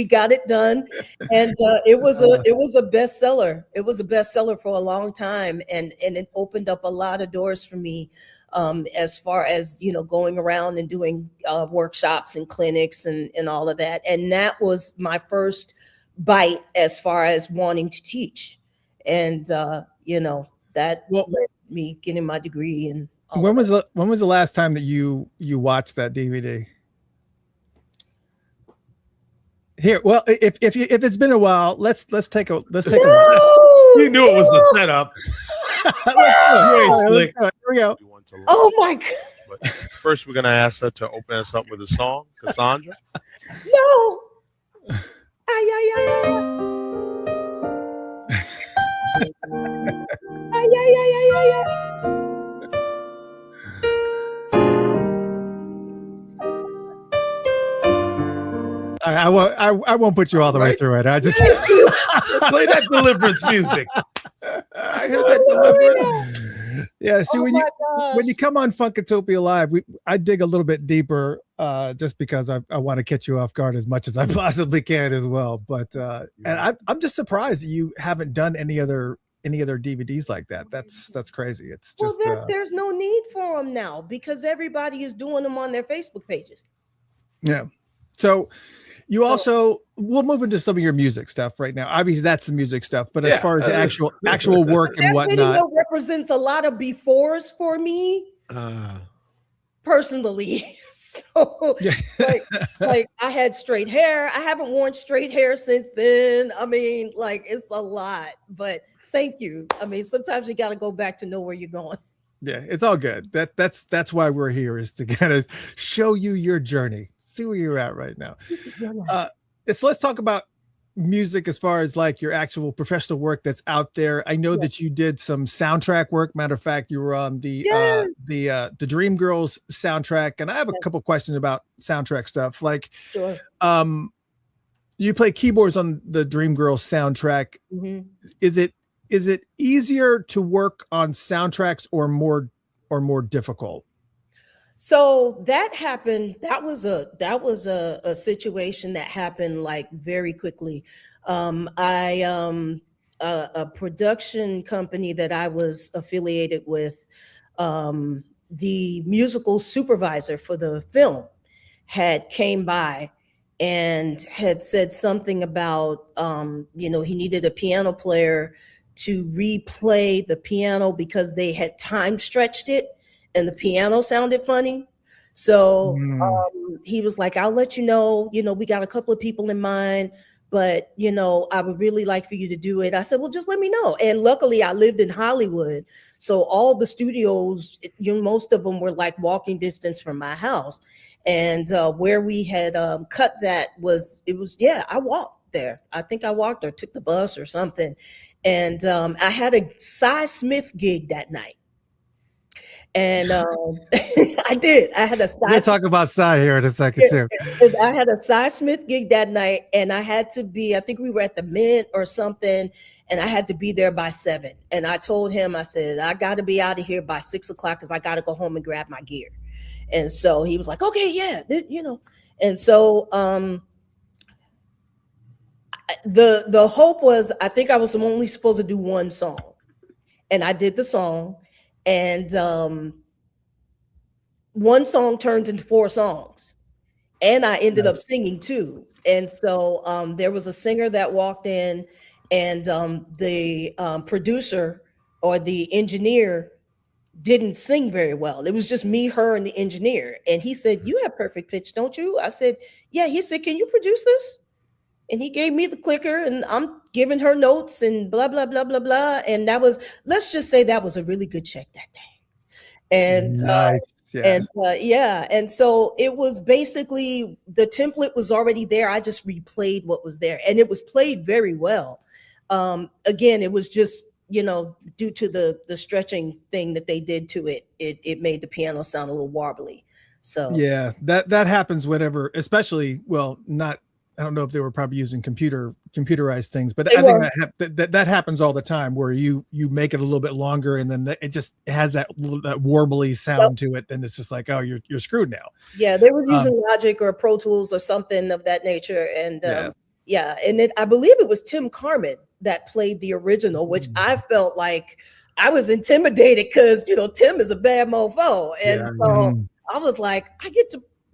got it done. And it was a bestseller. It was a bestseller for a long time. And it opened up a lot of doors for me. As far as, going around and doing workshops and clinics and all of that. And that was my first bite as far as wanting to teach. And, that led me getting my degree. And when was the last time that you watched that DVD? Here, well, if it's been a while, let's take a look. You knew it was the setup. Here we go. Oh my God. But first, we're going to ask her to open us up with a song. Cassandra? No. Ay, ay, ay, ay. Ay, ay, ay, ay, ay, ay. I won't put you all the way through it. I just play that deliverance music. I heard that deliverance. Yeah, see, when you come on Funkatopia Live, I dig a little bit deeper, just because I want to catch you off guard as much as I possibly can as well. But and I'm just surprised that you haven't done any other DVDs like that. That's crazy. It's just there's no need for them now because everybody is doing them on their Facebook pages. Yeah. So you also, we'll move into some of your music stuff right now. Obviously, that's the music stuff. But as far as actual work and whatnot, that video represents a lot of befores for me, personally. So, like I had straight hair. I haven't worn straight hair since then. I mean, like it's a lot. But thank you. I mean, sometimes you got to go back to know where you're going. Yeah, it's all good. That's why we're here, is to kind of show you your journey. see where you're at right now. So let's talk about music as far as like your actual professional work that's out there. I know that you did some soundtrack work. Matter of fact, you were on the Dreamgirls soundtrack, and I have a couple questions about soundtrack stuff. Like, you play keyboards on the Dreamgirls soundtrack. Mhm. Is it easier to work on soundtracks or more difficult? So that happened. That was a situation that happened like very quickly. A production company that I was affiliated with, the musical supervisor for the film had came by and had said something about he needed a piano player to replay the piano because they had time stretched it and the piano sounded funny. So he was like, I'll let you know, we got a couple of people in mind, but, I would really like for you to do it. I said, well, just let me know. And luckily I lived in Hollywood. So all the studios, most of them were like walking distance from my house. And where we had cut that I walked there. I think I walked or took the bus or something. And I had a Cy Smith gig that night. And I did. I had a We'll talk about Cy here in a second too. I had a Cy Smith gig that night, and I had to be, I think we were at the Mint or something, and I had to be there by 7. And I told him, I said, I got to be out of here by 6 o'clock because I got to go home and grab my gear. And so he was like, okay, yeah, And so the hope was, I think I was only supposed to do one song, and I did the song. And one song turned into 4 songs, and I ended up singing 2. And so there was a singer that walked in, and the producer or the engineer didn't sing very well. It was just me, her, and the engineer. And he said, you have perfect pitch, don't you? I said, yeah. He said, can you produce this? And he gave me the clicker, and I'm giving her notes and blah, blah, blah, blah, blah. And let's just say that was a really good check that day. And nice. And so it was basically, the template was already there. I just replayed what was there, and it was played very well. Again, it was just, due to the stretching thing that they did to it, it made the piano sound a little warbly. So yeah, that happens whenever, especially, I don't know if they were probably using computerized things, but I think that happens all the time where you make it a little bit longer, and then it has that warbly sound to it. Then it's just like, oh, you're screwed now. Yeah, they were using Logic or Pro Tools or something of that nature. And and then I believe it was Tim Carmen that played the original, which I felt like I was intimidated because, Tim is a bad mofo. And so I was like,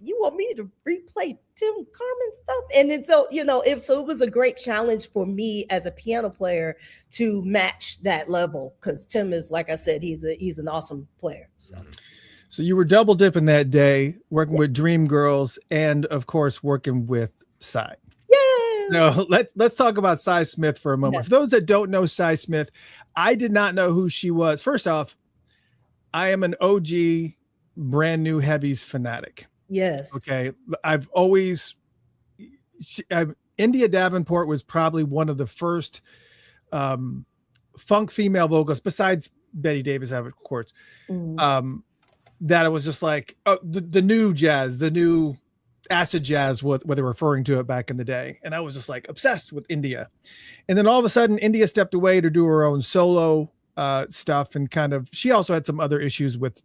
you want me to replay Tim Carmen stuff? And then so, it was a great challenge for me as a piano player to match that level, because Tim is, like I said, he's an awesome player. So you were double dipping that day, working with Dreamgirls and of course working with Cy. Yeah. So let's talk about Cy Smith for a moment. For those that don't know Cy Smith, I did not know who she was. First off, I am an OG brand new heavies fanatic. Yes. Okay. India Davenport was probably one of the first funk female vocalists, besides Betty Davis, of course, that it was just like the new jazz, the new acid jazz, what they were referring to it back in the day. And I was just like obsessed with India. And then all of a sudden, India stepped away to do her own solo stuff, and she also had some other issues with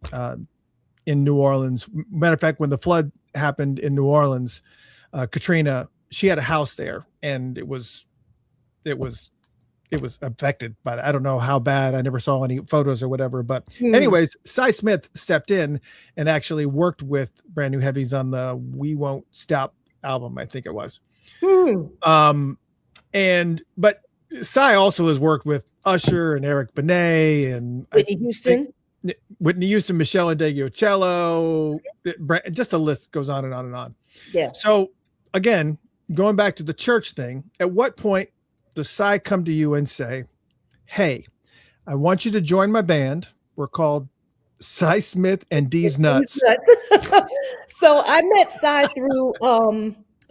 in New Orleans. Matter of fact, when the flood happened in New Orleans, Katrina, she had a house there, and it was affected by that. I don't know how bad. I never saw any photos or whatever, but anyways, Cy Smith stepped in and actually worked with Brand New Heavies on the We Won't Stop album, I think it was. But Cy also has worked with Usher and Eric Benet and Whitney Houston, Michelle Adeggio-Cello, just a list goes on and on and on. Yeah. So again, going back to the church thing, at what point does Cy come to you and say, hey, I want you to join my band. We're called Cy Smith and D's Nuts. So I met Cy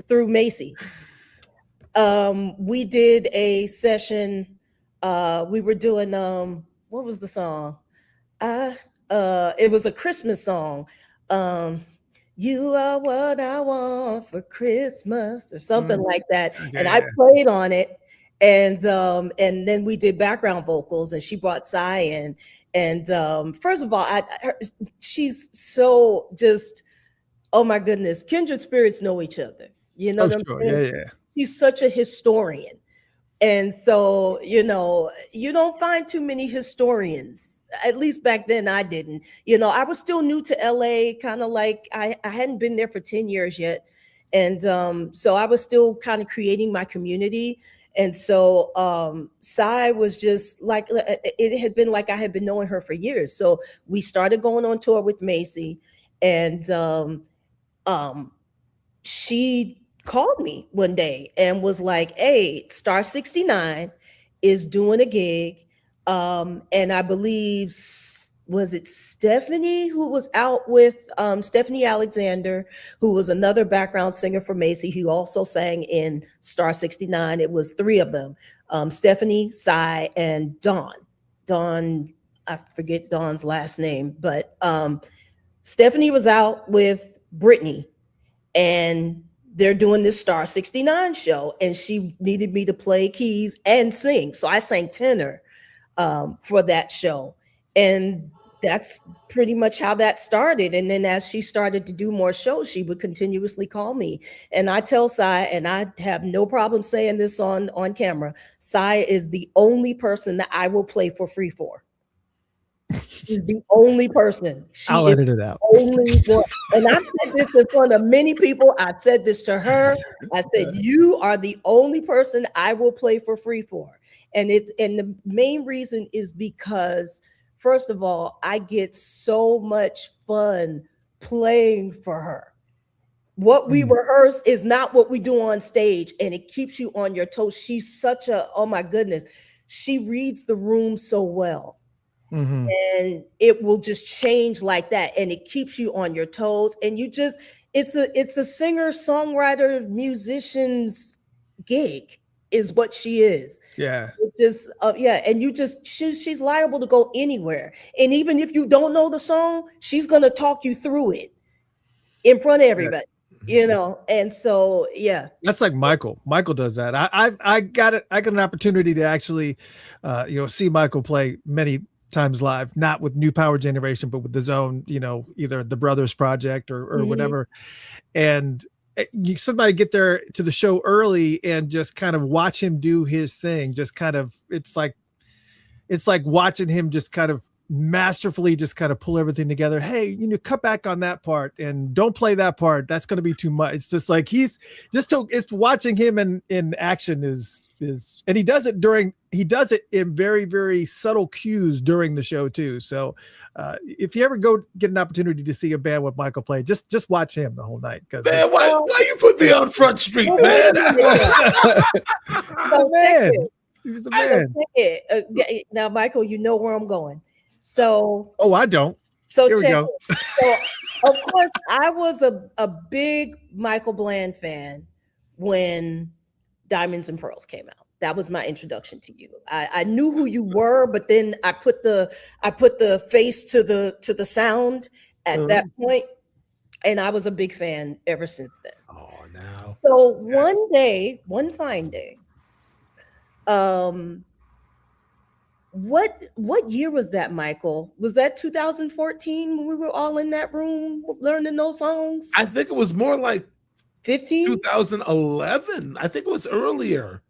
through Macy. We did a session. We were doing what was the song? It was a Christmas song. You are what I want for Christmas, or something like that. Yeah. And I played on it, and then we did background vocals, and she brought Cy in. And first of all, she's so just, oh my goodness, kindred spirits know each other. You know what I'm saying? Yeah. She's such a historian. And so, you don't find too many historians. At least back then I didn't. I was still new to LA, kind of like I hadn't been there for 10 years yet. And so I was still kind of creating my community. And so Cy was just like, it had been like I had been knowing her for years. So we started going on tour with Macy, and she called me one day and was like, hey, Star 69 is doing a gig. And I believe, was it Stephanie who was out with Stephanie Alexander, who was another background singer for Macy, who also sang in Star 69. It was three of them, Stephanie, Cy, and Dawn. Dawn, I forget Dawn's last name, but Stephanie was out with Brittany, and they're doing this Star 69 show, and she needed me to play keys and sing. So I sang tenor for that show. And that's pretty much how that started. And then as she started to do more shows, she would continuously call me. And I tell Cy, and I have no problem saying this on camera, Cy is the only person that I will play for free for. She's the only person. I'll edit it out. Only one. And I've said this in front of many people. I've said this to her. I said, you are the only person I will play for free for. And the main reason is because, first of all, I get so much fun playing for her. What we rehearse is not what we do on stage, and it keeps you on your toes. She's such a, oh my goodness, she reads the room so well. Mm-hmm. And it will just change like that, and it keeps you on your toes. And you just, it's a singer, songwriter, musician's gig is what she is. Yeah. It just and you just, she's liable to go anywhere. And even if you don't know the song, she's gonna talk you through it in front of everybody. Yeah. And so that's like Michael. Michael does that. I got an opportunity to actually see Michael play many times live, not with New Power Generation, but with his own, either the Brothers Project or whatever. And somebody get there to the show early and just kind of watch him do his thing. Just kind of, it's like watching him just kind of masterfully just kind of pull everything together. Hey, cut back on that part and don't play that part. That's going to be too much. It's just like it's watching him in action is, and he does it in very, very subtle cues during the show too. So if you ever go get an opportunity to see a band with Michael play, just watch him the whole night. Because man, why you put me on Front Street, man? He's the man. Now, Michael, you know where I'm going. So I don't. So here we go. So of course, I was a big Michael Bland fan when Diamonds and Pearls came out. That was my introduction to you. I knew who you were, but then I put the face to the sound at that point, and I was a big fan ever since then. Oh, now. So one fine day, what year was that, Michael? Was that 2014 when we were all in that room learning those songs? I think it was more like 15? 2011. I think it was earlier.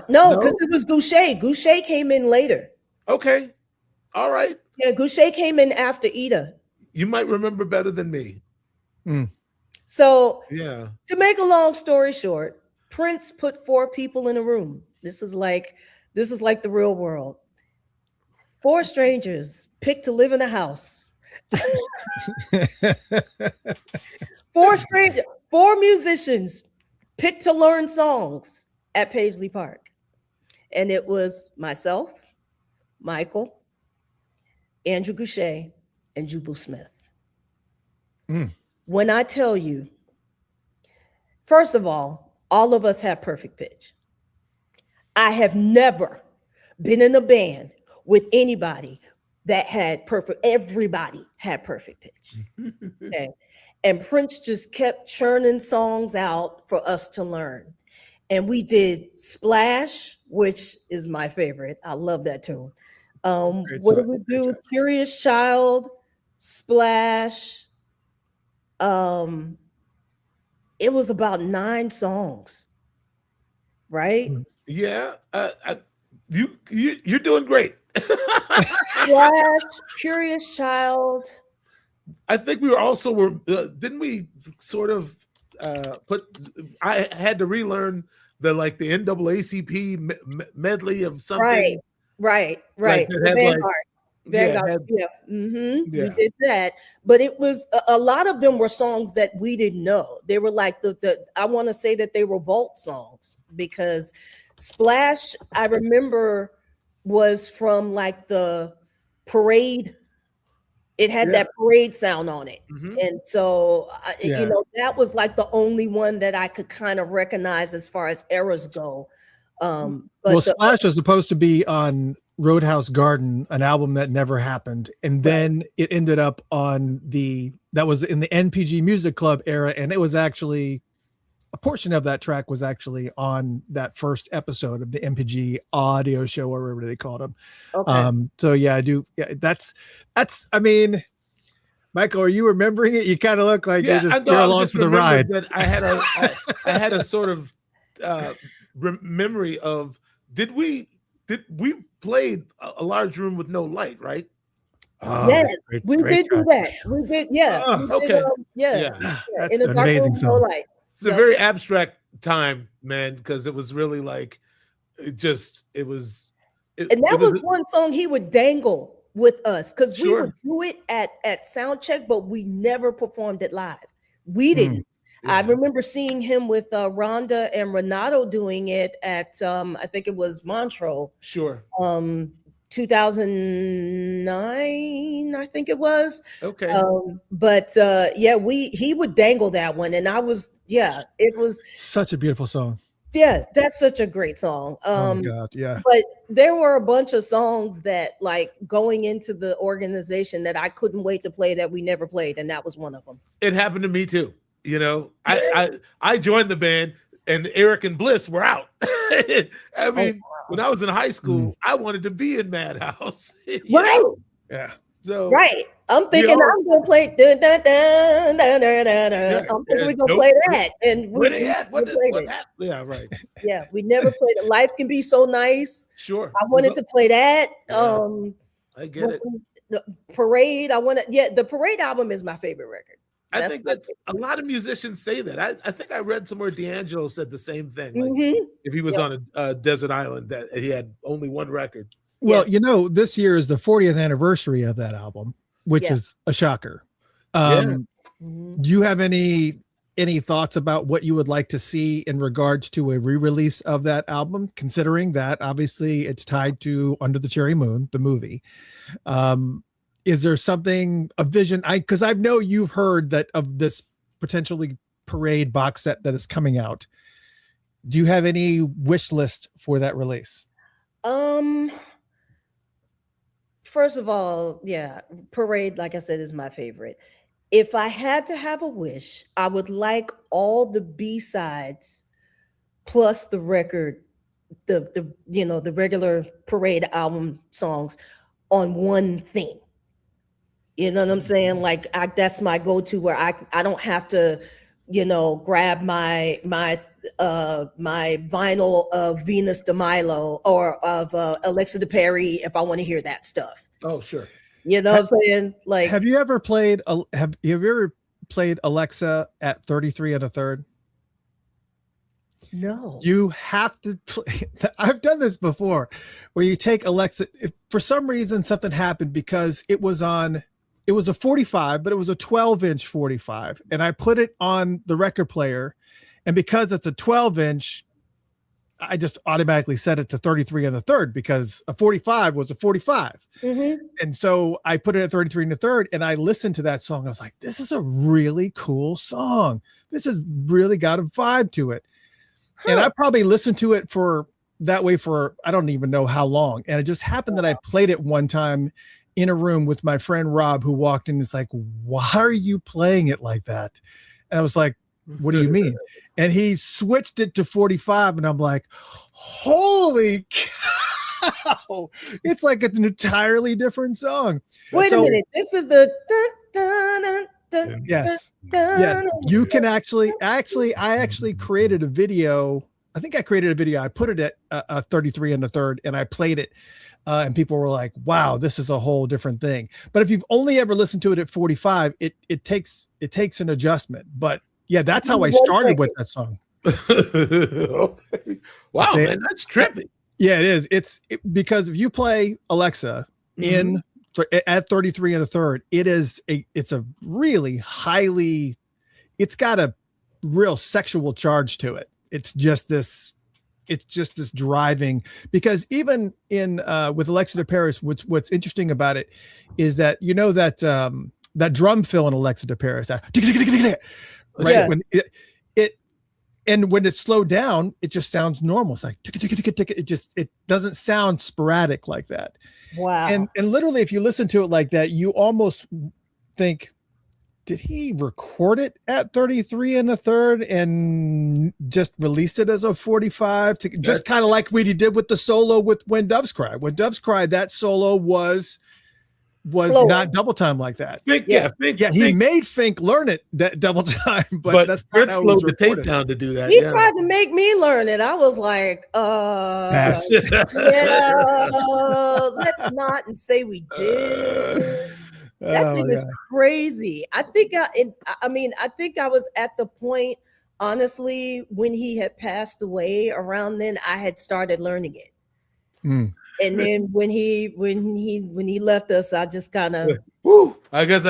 No, because it was Goucher. Goucher came in later. Okay. All right. Yeah, Goucher came in after Ida. You might remember better than me. So yeah. To make a long story short, Prince put 4 people in a room. This is like the real world. 4 strangers picked to live in a house. 4 musicians picked to learn songs at Paisley Park. And it was myself, Michael, Andrew Goucher, and Jubal Smith. Mm. When I tell you, first of all of us have perfect pitch. I have never been in a band with anybody that had perfect, everybody had perfect pitch. Okay. And Prince just kept churning songs out for us to learn. And we did Splash, which is my favorite. I love that tune. What did we do? Curious Child, Splash. It was about 9 songs, right? Yeah, you're doing great. Splash, Curious Child. I think we were didn't we sort of I had to relearn the NAACP medley of something. Right. Like it had Vanguard. We did that, but it was a lot of them were songs that we didn't know. They were like the I want to say that they were vault songs, because Splash, I remember, was from like the Parade. It had that Parade sound on it. And so, that was like the only one that I could kind of recognize as far as eras go. But Splash was supposed to be on Roadhouse Garden, an album that never happened. And then it ended up on that was in the NPG Music Club era. And it was actually, a portion of that track was actually on that first episode of the MPG audio show, or whatever they called them. Okay. So yeah, I do. Yeah, that's, I mean, Michael, are you remembering it? You kind of look like you're along for the ride. That I had a sort of memory of, did we played a large room with no light, right? Yes, we did do that. We did, yeah. Okay. That's in a an dark amazing room, no song. light. It's a very abstract time, man, because it was really like, and that was one song he would dangle with us, because we Sure. would do it at sound check, but we never performed it live. We didn't. I remember seeing him with Rhonda and Renato doing it at I think it was Montreux. Sure. 2009, I think it was. Okay. He would dangle that one, and it was Such a beautiful song. yeah, that's such a great song. Oh my God, yeah. But there were a bunch of songs that, like, going into the organization, that I couldn't wait to play, that we never played, and that was one of them. It happened to me too. I joined the band, and Eric and Bliss were out. I mean, when I was in high school, I wanted to be in Madhouse. Right. Yeah. So Right. I'm thinking I'm gonna play. I'm thinking we're gonna play that, and where they at? we played it. Yeah, right. Yeah, we never played it. Life Can Be So Nice. Sure. I wanted to play that. I get it. The Parade. The Parade album is my favorite record. I think that a lot of musicians say that. I think I read somewhere D'Angelo said the same thing. Like if he was on a desert island, that he had only one record. Well, this year is the 40th anniversary of that album, which is a shocker. Do you have any thoughts about what you would like to see in regards to a re-release of that album, considering that obviously it's tied to Under the Cherry Moon, the movie? Is there something, a vision? Because I know you've heard that of this potentially Parade box set that is coming out. Do you have any wish list for that release? First of all, Parade, like I said, is my favorite. If I had to have a wish, I would like all the B-sides plus the record, the regular Parade album songs on one thing. You know what I'm saying? Like, that's my go-to, where I don't have to, grab my vinyl of Venus de Milo or of Alexa de Perry if I want to hear that stuff. Oh, sure. You know what I'm saying? Like, have you ever played Alexa at 33 1/3? No. You have to play. I've done this before, where you take Alexa. If for some reason something happened, because it was a 45, but it was a 12-inch 45, and I put it on the record player, and because it's a 12-inch, I just automatically set it to 33 and a third because a 45 was a 45. Mm-hmm. And so I put it at 33 and a third, and I listened to that song. I was like, this is a really cool song. This has really got a vibe to it. And I probably listened to it for that way for, I don't even know how long. And it just happened that I played it one time in a room with my friend Rob, who walked in and was like, why are you playing it like that? And I was like, what do you mean? And he switched it to 45, and I'm like, holy cow, it's like an entirely different song. Wait a minute, this is the yes, you can actually I actually created a video. I think I created a video. I put it at a 33 and a third, and I played it, and people were like, wow, this is a whole different thing. But if you've only ever listened to it at 45, it takes an adjustment. But yeah, that's how I started with that song. Okay. Wow, man, that's trippy. Yeah, it is. Because if you play Alexa in at 33 and a third, it's a really highly, it's got a real sexual charge to it. It's just this driving, because even in with Alexa to Paris, what's interesting about it is that, you know, that that drum fill in Alexa to Paris, right? Yeah. When and when it's slowed down, it just sounds normal. It's like it doesn't sound sporadic like that. wow. And literally, if you listen to it like that, you almost think, did he record it at 33 and a third and just release it as a 45 to just kind of like what he did with the solo with When Doves Cry? When Doves Cry, that solo was Slower. not double time like that. He Made Fink learn it that double time, but that's not Fritz how it slowed was the tape recorded. down to do that. He tried to make me learn it. I was like, Pass. yeah, let's not and say we did. That thing is crazy. I think I think I was at the point, honestly, when he had passed away. Around then, I had started learning it. Mm. And then when he left us, I just kind of I guess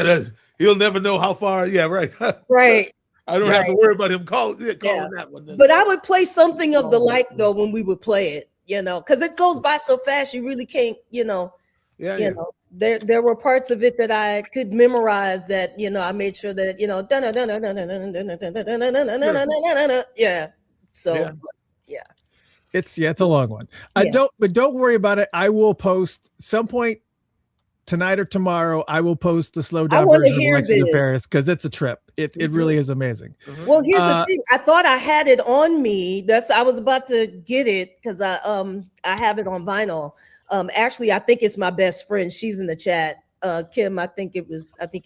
he'll never know how far. Yeah, right. right. I don't have to worry about him calling that one. Then. But I would play something of the like though when we would play it, you know, because it goes by so fast, you really can't, you know. You know, there were parts of it that I could memorize that, you know, I made sure that, you know, yeah. So yeah. It's a long one. But don't worry about it. I will post some point tonight or tomorrow. I will post the slow down version of Alexa to Paris because it's a trip. It really is amazing. Well, here's the thing. I thought I had it on me. I was about to get it because I have it on vinyl. Actually, I think it's my best friend. She's in the chat. Kim, I think you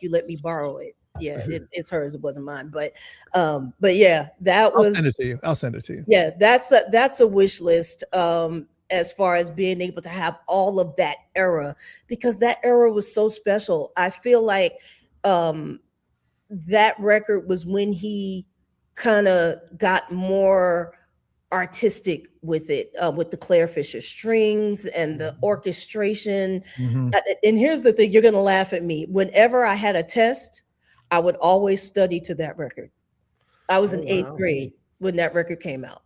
let me borrow it. Yeah, it's hers. It wasn't mine. But yeah, I'll send it to you. Yeah, that's a wish list. As far as being able to have all of that era, because that era was so special. I feel like that record was when he kind of got more artistic with it, with the Claire Fisher strings and the orchestration. And here's the thing, you're gonna laugh at me. Whenever I had a test, I would always study to that record. I was in 8th grade when that record came out.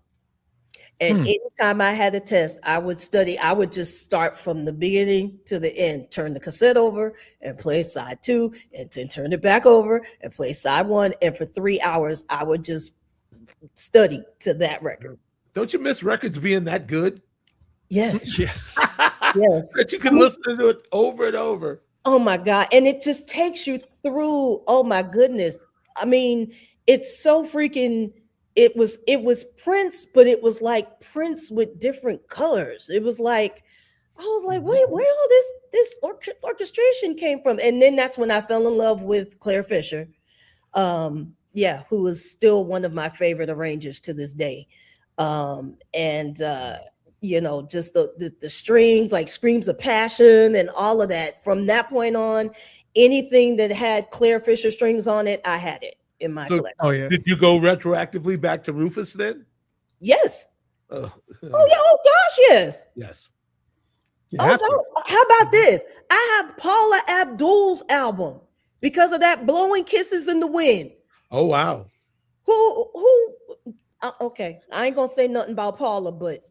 And anytime I had a test, I would study. I would just start from the beginning to the end, turn the cassette over and play side 2, and then turn it back over and play side 1. And for 3 hours, I would just study to that record. Don't you miss records being that good? Yes. Yes. Yes. That you can listen to it over and over. Oh my God. And it just takes you through. Oh my goodness. I mean, it's so freaking, it was Prince, but it was like Prince with different colors. It was like, I was like, wait, where all this orchestration came from? And then that's when I fell in love with Claire Fisher. Who is still one of my favorite arrangers to this day. You know, just the strings, like Screams of Passion and all of that. From that point on, anything that had Claire Fisher strings on it, I had it in my collection. Oh yeah. Did you go retroactively back to Rufus then? Yes. Oh gosh, yes. Yes. How about this? I have Paula Abdul's album because of that Blowing Kisses in the Wind. Oh wow. Who Okay, I ain't gonna say nothing about Paula, but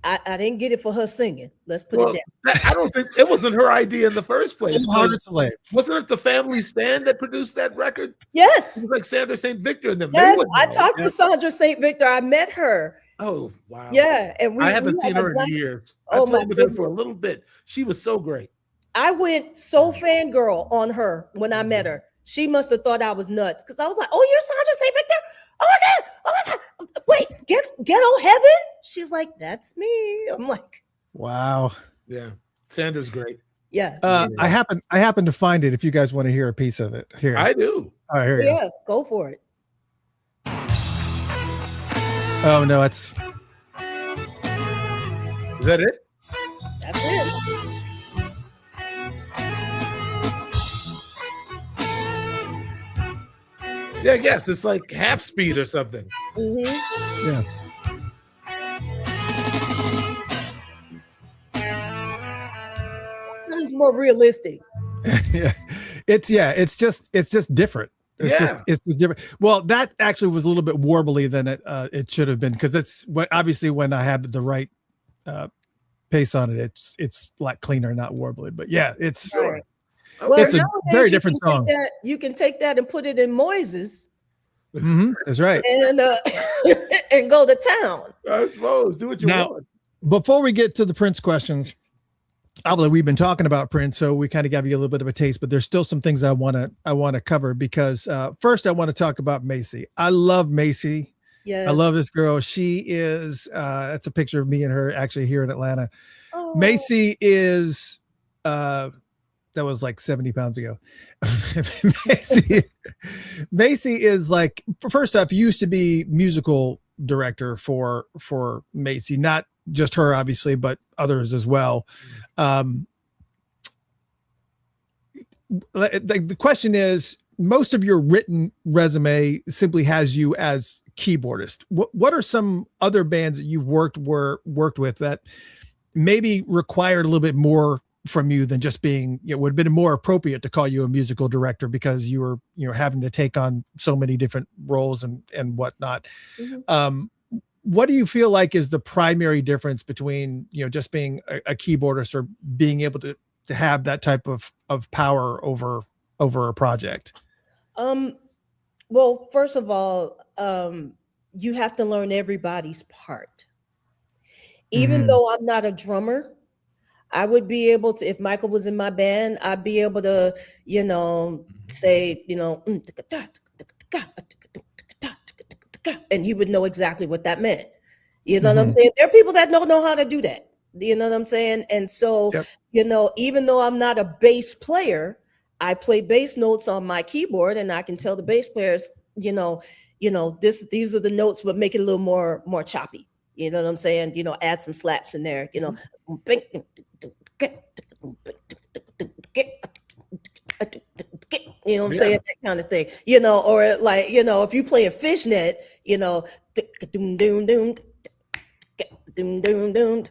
I didn't get it for her singing. Let's put it down. I don't think it wasn't her idea in the first place. Harder to lay. Wasn't it the Family Stand that produced that record? Yes. It was like Sandra St. Victor and them. Yes, I talked to Sandra St. Victor. I met her. Oh, wow. Yeah, and I haven't seen her in years. I played with her for a little bit. She was so great. I went so fangirl on her when I met her. She must have thought I was nuts because I was like, "Oh, you're Sandra St. Victor? Oh my god! Oh my god! Wait, Ghetto Heaven?" She's like, "That's me." I'm like, "Wow, yeah, Sandra's great." Yeah, I happen to find it. If you guys want to hear a piece of it, here I do. All right, here you go. Go for it. Oh no, it's. Is that it? That's it. Yeah, I guess it's like half speed or something. Mm-hmm. Yeah. That is more realistic. Yeah, it's just different. It's just different. Well, that actually was a little bit warbly than it should have been because it's obviously when I have the right pace on it, it's a lot cleaner, not warbly. But yeah, it's right. It's a very different song. You can take that and put it in Moises. Mm-hmm, that's right. And and go to town. I suppose. Do what you want. Before we get to the Prince questions, obviously we've been talking about Prince, so we kind of gave you a little bit of a taste, but there's still some things I want to cover because first I want to talk about Macy. I love Macy. Yes. I love this girl. She is that's a picture of me and her actually here in Atlanta. Oh. Macy is that was like 70 pounds ago. Macy is like, first off, used to be musical director for Macy, not just her obviously, but others as well. The question is, most of your written resume simply has you as keyboardist. What are some other bands that you've worked with that maybe required a little bit more from you than just being, it would have been more appropriate to call you a musical director because you were, having to take on so many different roles and whatnot. Mm-hmm. What do you feel like is the primary difference between, just being a keyboardist or being able to have that type of power over a project? Well, first of all, you have to learn everybody's part. Even though I'm not a drummer, I would be able to, if Michael was in my band, I'd be able to, say, and he would know exactly what that meant. You know what I'm saying? There are people that don't know how to do that. You know what I'm saying? And so, even though I'm not a bass player, I play bass notes on my keyboard and I can tell the bass players, these are the notes, but make it a little more choppy. You know what I'm saying? Add some slaps in there, You know what I'm saying? That kind of thing, or like, if you play a fishnet, doom, doom, doom, doom, doom, doom, doom,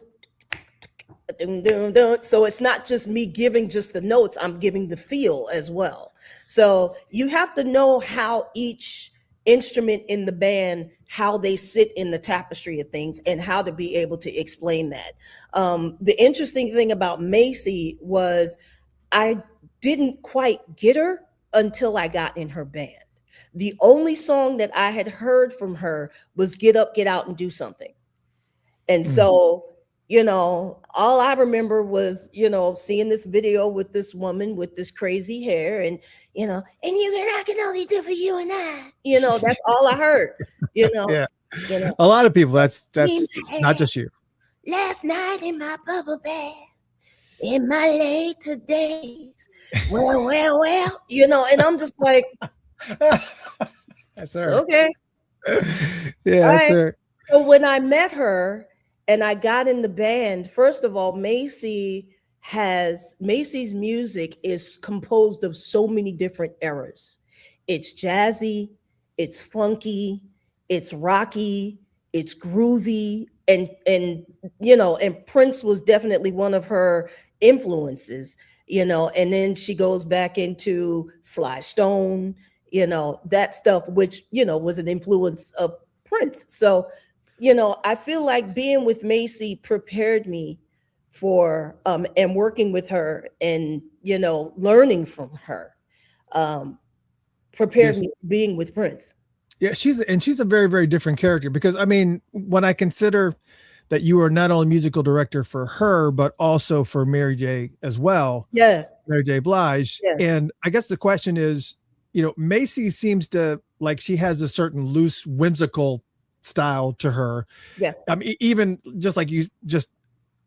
doom, doom. So it's not just me giving just the notes, I'm giving the feel as well. So you have to know how each instrument in the band, how they sit in the tapestry of things and how to be able to explain that. The interesting thing about Macy was I didn't quite get her until I got in her band. The only song that I had heard from her was Get Up, Get Out and Do Something. And so, all I remember was, seeing this video with this woman with this crazy hair and, and I can only do for you and I, that's all I heard, Yeah. A lot of people, that's not just you. Last night in my bubble bath, in my later days, well, and I'm just like, that's her. Okay. Yeah, that's her. So when I met her and I got in the band, first of all, Macy's music is composed of so many different eras. It's jazzy, it's funky, it's rocky, it's groovy, and Prince was definitely one of her influences, and then she goes back into Sly Stone, that stuff, which, was an influence of Prince. So, I feel like being with Macy prepared me for and working with her and learning from her prepared Yes. me for being with Prince. Yeah, she's a very, very different character, because I mean, when I consider that you are not only musical director for her, but also for Mary J as well. Yes. Mary J. Blige. Yes. And I guess the question is, Macy seems to, like, she has a certain loose, whimsical style to her. Yeah. I mean, even just like you just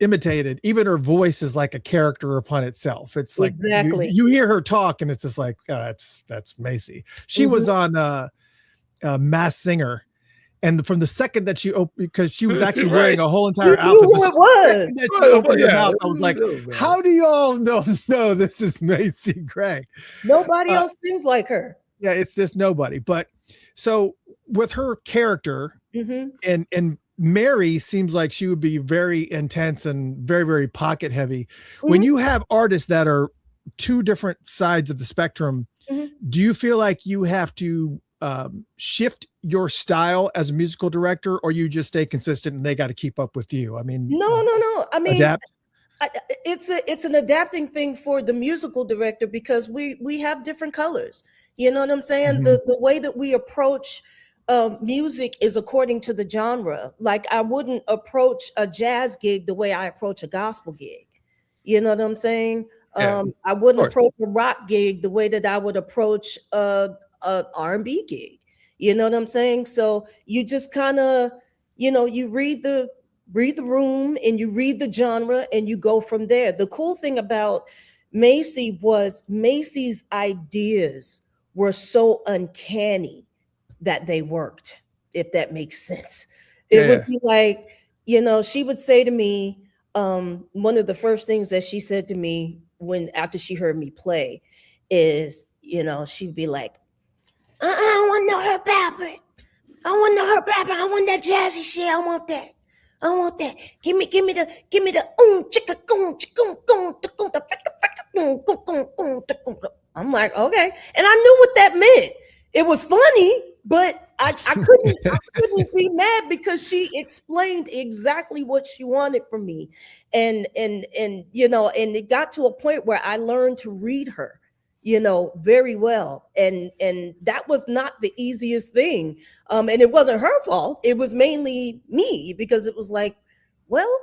imitated, even her voice is like a character upon itself. It's like Exactly. you hear her talk and it's just like, that's Macy. She was on Masked Singer. And from the second that she opened, because she was actually wearing a whole entire You knew outfit. who it was. That she opened her Yeah, mouth, I was like, how do you all know this is Macy Gray? Nobody else sings like her. Yeah, it's just nobody. But so with her character, and Mary seems like she would be very intense and very, very pocket heavy. When you have artists that are two different sides of the spectrum, do you feel like you have to shift your style as a musical director, or you just stay consistent and they got to keep up with you? I mean, No. I mean, adapt. It's an adapting thing for the musical director, because we have different colors. You know what I'm saying? The way that we approach music is according to the genre. Like, I wouldn't approach a jazz gig the way I approach a gospel gig. You know what I'm saying? Yeah, I wouldn't approach a rock gig the way that I would approach a R&B gig. You know what I'm saying? So you just kind of, you read the room and you read the genre and you go from there. The cool thing about Macy was Macy's ideas were so uncanny that they worked, if that makes sense. It would be like, she would say to me, one of the first things that she said to me after she heard me play is, she'd be like, I want no her Barbara. I want no her Barbara. I want that jazzy shit. I want that. Give me the chicka I'm like, okay. And I knew what that meant. It was funny, but I couldn't be mad, because she explained exactly what she wanted from me. And it got to a point where I learned to read her, very well. And that was not the easiest thing. And it wasn't her fault. It was mainly me, because it was like, well,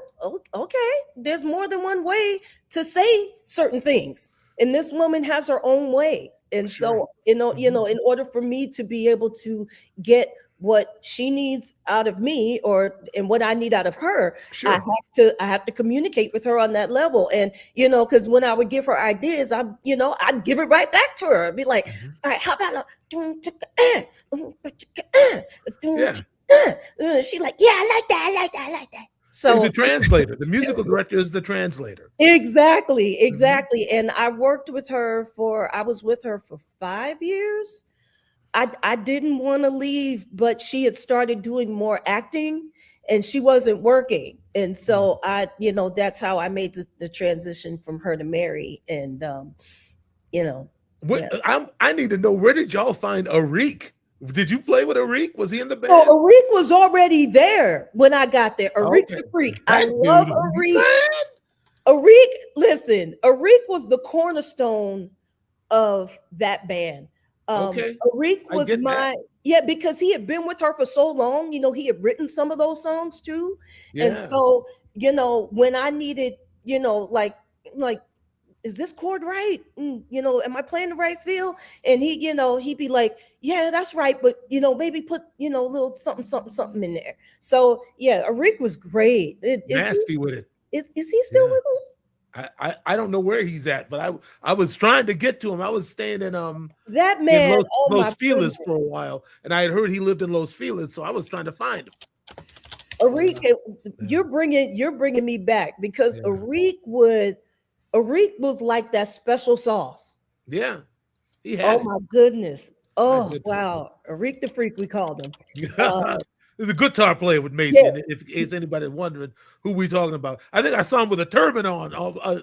okay, there's more than one way to say certain things. And this woman has her own way. And so, in order for me to be able to get what she needs out of me, and what I need out of her, I have to communicate with her on that level. And because when I would give her ideas, I'd give it right back to her. I'd be like, all right, how about she like, yeah, I like that. So the translator, the musical director is the translator. Exactly. And I worked with her I was with her for 5 years. I didn't want to leave, but she had started doing more acting and she wasn't working. And so that's how I made the transition from her to Mary. And, I need to know, where did y'all find Arik? Did you play with Arik? Was he in the band? Oh, Arik was already there when I got there. Arik the Freak. I love Arik. Arik, listen, Arik was the cornerstone of that band. Arik was because he had been with her for so long. He had written some of those songs too. Yeah. And so, when I needed, like, is this chord right? Am I playing the right feel? And he'd be like, yeah, that's right. But, maybe put, a little something in there. So yeah, Arik was great. Nasty with it. Is he still with us? I don't know where he's at, but I was trying to get to him. I was staying in that man Los Feliz for a while, and I had heard he lived in Los Feliz, so I was trying to find him. Arik, you're bringing me back, because Arik was like that special sauce. Yeah, he had. Oh my goodness! Oh wow, Arik the Freak, we called him. He's a guitar player with Macy. Yeah. If anybody wondering who we talking about, I think I saw him with a turban on.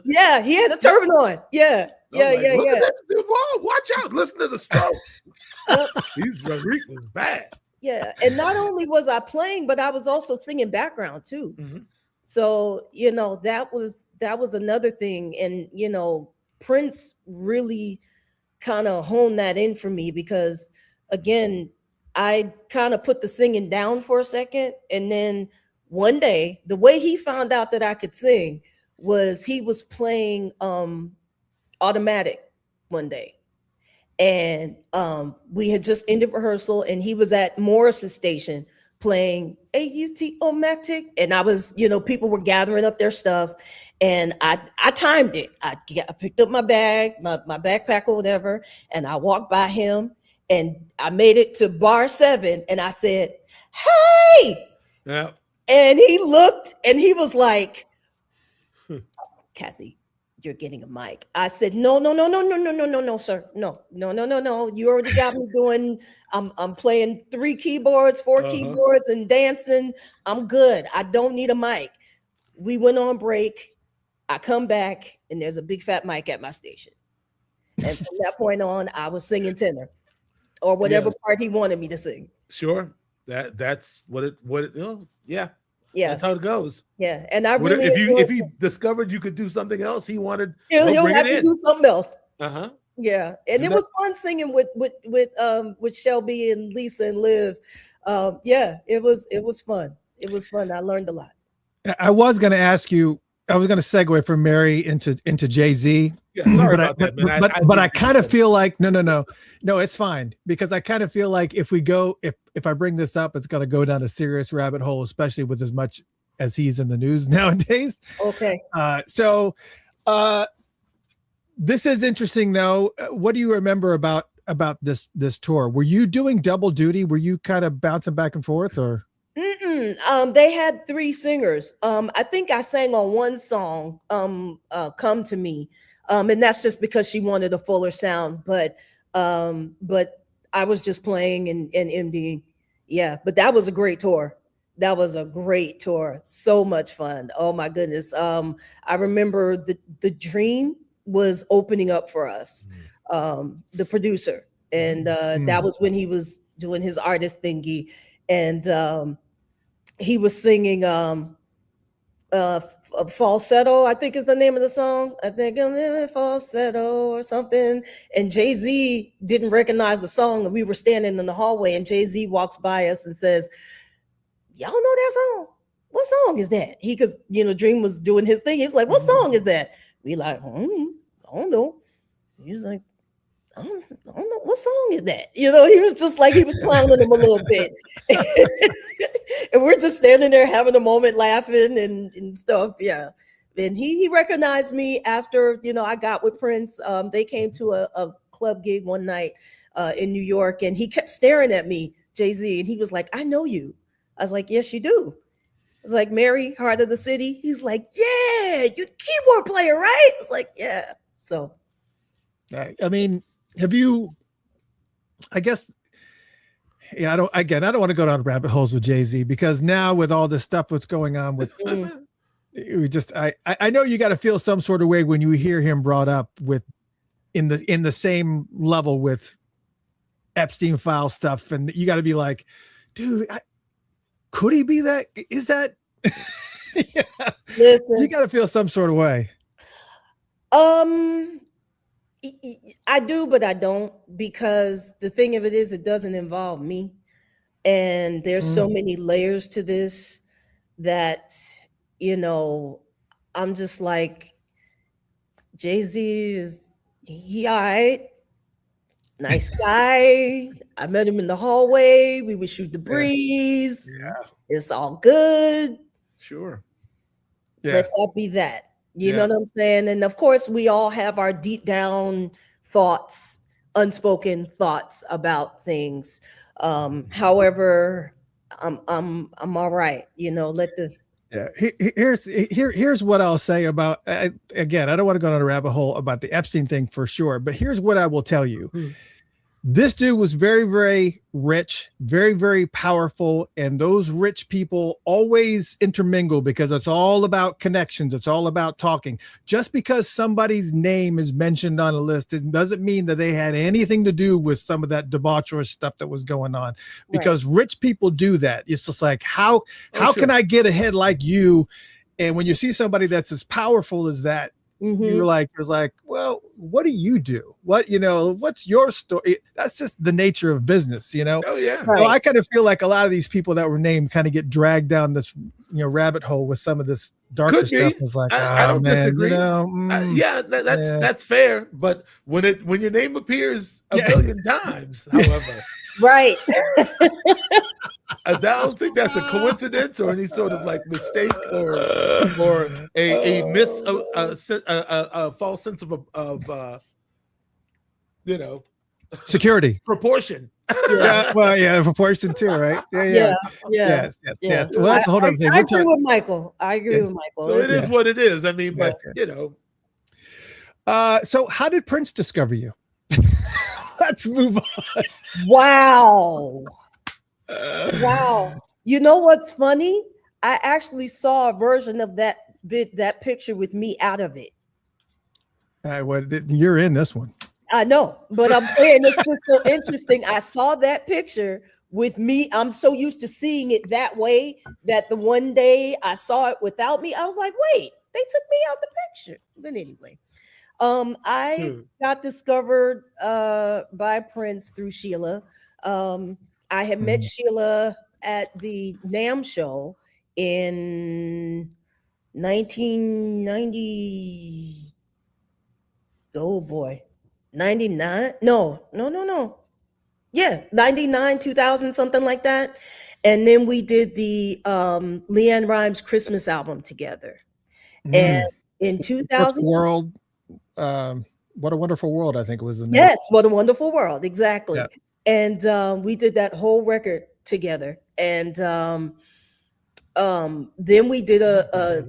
Yeah, he had a turban on. Yeah. Whoa, watch out! Listen to the stroke. Arik was bad. Yeah. And not only was I playing, but I was also singing background too. So, that was another thing. And, Prince really kind of honed that in for me because, again, I kind of put the singing down for a second. And then one day, the way he found out that I could sing was he was playing Automatic one day. And we had just ended rehearsal and he was at Morris's station playing AUT-O-Matic. And I was, people were gathering up their stuff and I timed it. I picked up my bag, my backpack or whatever, and I walked by him and I made it to bar 7 and I said, "Hey!" Yeah. And he looked and he was like, "Cassie, you're getting a mic." I said, no, sir. No. You already got me doing, I'm playing 3 keyboards, 4 keyboards and dancing. I'm good. I don't need a mic. We went on break. I come back and there's a big fat mic at my station. And from that point on, I was singing tenor or whatever part he wanted me to sing. Sure. That's what it yeah. Yeah, that's how it goes. Yeah, and I really if he discovered you could do something else, he wanted he'll have to do something else. Yeah, and it was fun singing with Shelby and Lisa and Liv. Yeah, it was fun. It was fun. I learned a lot. I was going to ask you. I was going to segue from Mary into Jay-Z. Yeah, sorry about that, man. But I kind of feel like no, it's fine because I kind of feel like if I bring this up, it's going to go down a serious rabbit hole, especially with as much as he's in the news nowadays. Okay. So this is interesting though. What do you remember about this tour? Were you doing double duty? Were you kind of bouncing back and forth or? They had 3 singers. I think I sang on one song, "Come to Me," and that's just because she wanted a fuller sound. But I was just playing and MDing. Yeah, but that was a great tour. That was a great tour. So much fun. Oh my goodness. I remember the Dream was opening up for us, the producer, and that was when he was doing his artist thingy, and he was singing Falsetto, I think is the name of the song. I think I'm in falsetto or something. And Jay-Z didn't recognize the song. And we were standing in the hallway and Jay-Z walks by us and says, "Y'all know that song? What song is that?" Because Dream was doing his thing. He was like, "What song is that?" We like, I don't know. He's like, I don't know. What song is that? He was just like, he was clowning him a little bit. And we're just standing there having a moment laughing and stuff. Yeah. And he recognized me after, I got with Prince. They came to a club gig one night in New York and he kept staring at me, Jay-Z. And he was like, "I know you." I was like, "Yes, you do." I was like, "Mary, Heart of the City." He's like, "Yeah, you keyboard player, right?" I was like, "Yeah." So. I mean, have you, I guess, yeah, I don't want to go down rabbit holes with Jay-Z because now with all this stuff, what's going on with, I know you got to feel some sort of way when you hear him brought up with in the same level with Epstein file stuff. And you got to be like, dude, could he be that? Is that, yeah. Listen, you got to feel some sort of way. I do, but I don't, because the thing of it is, it doesn't involve me. And there's so many layers to this that, I'm just like, Jay-Z he all right, nice guy. I met him in the hallway. We would shoot the breeze. Yeah. It's all good. Sure. Yeah. Let that be that. You know what I'm saying? And of course, we all have our deep down thoughts, unspoken thoughts about things. However, I'm all right. Let the. Yeah. Here's what I'll say about, again, I don't want to go down a rabbit hole about the Epstein thing for sure, but here's what I will tell you. This dude was very, very rich, very, very powerful. And those rich people always intermingle because it's all about connections. It's all about talking. Just because somebody's name is mentioned on a list, it doesn't mean that they had anything to do with some of that debaucherous stuff that was going on, because rich people do that. It's just like, how can I get ahead like you? And when you see somebody that's as powerful as that, you're like, well, what do you do? What's your story? That's just the nature of business, Oh yeah. So I kind of feel like a lot of these people that were named kind of get dragged down this, rabbit hole with some of this darker stuff. It's like, I don't disagree. That's fair. But when your name appears a billion times, however, right. I don't think that's a coincidence or any sort of like mistake or a false sense of security proportion. Proportion too, right? Yes. Well, that's a whole other thing. I agree with Michael. So it is what it is. I mean, but So how did Prince discover you? Let's move on. Wow. You know what's funny? I actually saw a version of that picture with me out of it. You're in this one. I know, but I'm saying it's just so interesting. I saw that picture with me. I'm so used to seeing it that way that the one day I saw it without me, I was like, wait, they took me out the picture. But anyway, I got discovered by Prince through Sheila. I had met Sheila at the NAMM show in 1990. Oh boy. 99? No. Yeah, 99, 2000, something like that. And then we did the Leanne Rimes Christmas album together. And in 2000, World, What a Wonderful World, I think it was the name. Yes, What a Wonderful World, exactly. Yeah. And we did that whole record together. And then we did a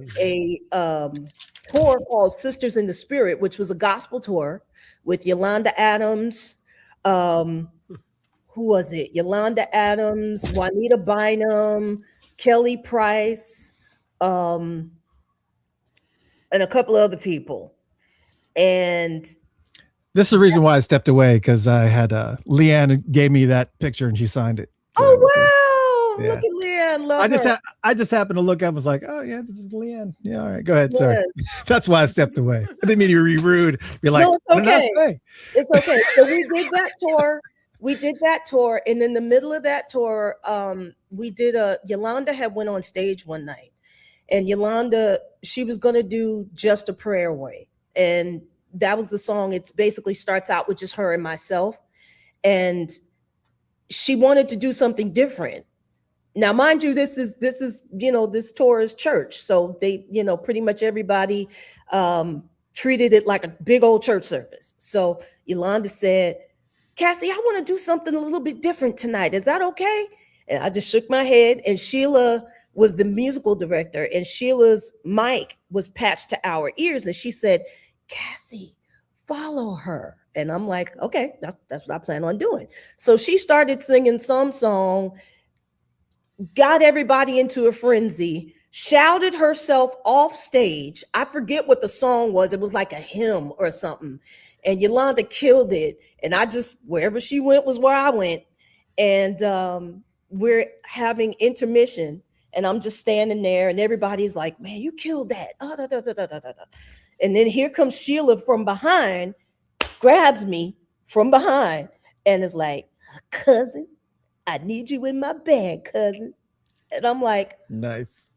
tour called Sisters in the Spirit, which was a gospel tour with Yolanda Adams. Who was it? Yolanda Adams, Juanita Bynum, Kelly Price, and a couple of other people. And this is the reason why I stepped away, because I had Leanne gave me that picture and she signed it. Oh, wow. Look at Leanne. Love her. I just happened to look up and was like, oh, yeah, this is Leanne. Yeah, all right, go ahead. Sorry. That's why I stepped away. I didn't mean to be rude. Be like, no, it's okay. It's okay. So we did that tour. And in the middle of that tour, we did Yolanda had went on stage one night. And Yolanda, she was going to do Just a Prayer Away. And that was the song. It basically starts out with just her and myself. And she wanted to do something different. Now, mind you, this is, this tour is church. So they, pretty much everybody treated it like a big old church service. So Yolanda said, Cassie, I want to do something a little bit different tonight. Is that okay? And I just shook my head, and Sheila was the musical director, and Sheila's mic was patched to our ears. And she said, Cassie, follow her. And I'm like, okay, that's what I plan on doing. So she started singing some song, got everybody into a frenzy, shouted herself off stage. I forget what the song was. It was like a hymn or something. And Yolanda killed it. And I just, wherever she went was where I went. And we're having intermission. And I'm just standing there, and everybody's like, man, you killed that. And then here comes Sheila from behind, grabs me from behind, and is like, cousin, I need you in my band, cousin. And I'm like, nice.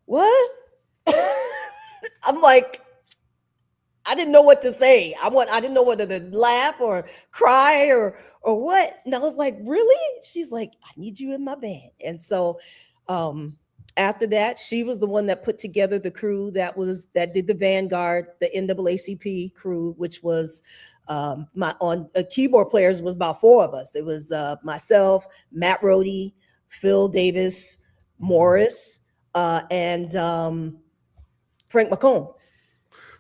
What? I'm like, I didn't know what to say. I didn't know whether to laugh or cry or what. And I was like, really? She's like, I need you in my band. And so after that, she was the one that put together the crew that did the Vanguard, the NAACP crew, which was keyboard players was about 4 of us. It was myself, Matt Rohde, Phil Davis, Morris, and Frank McComb.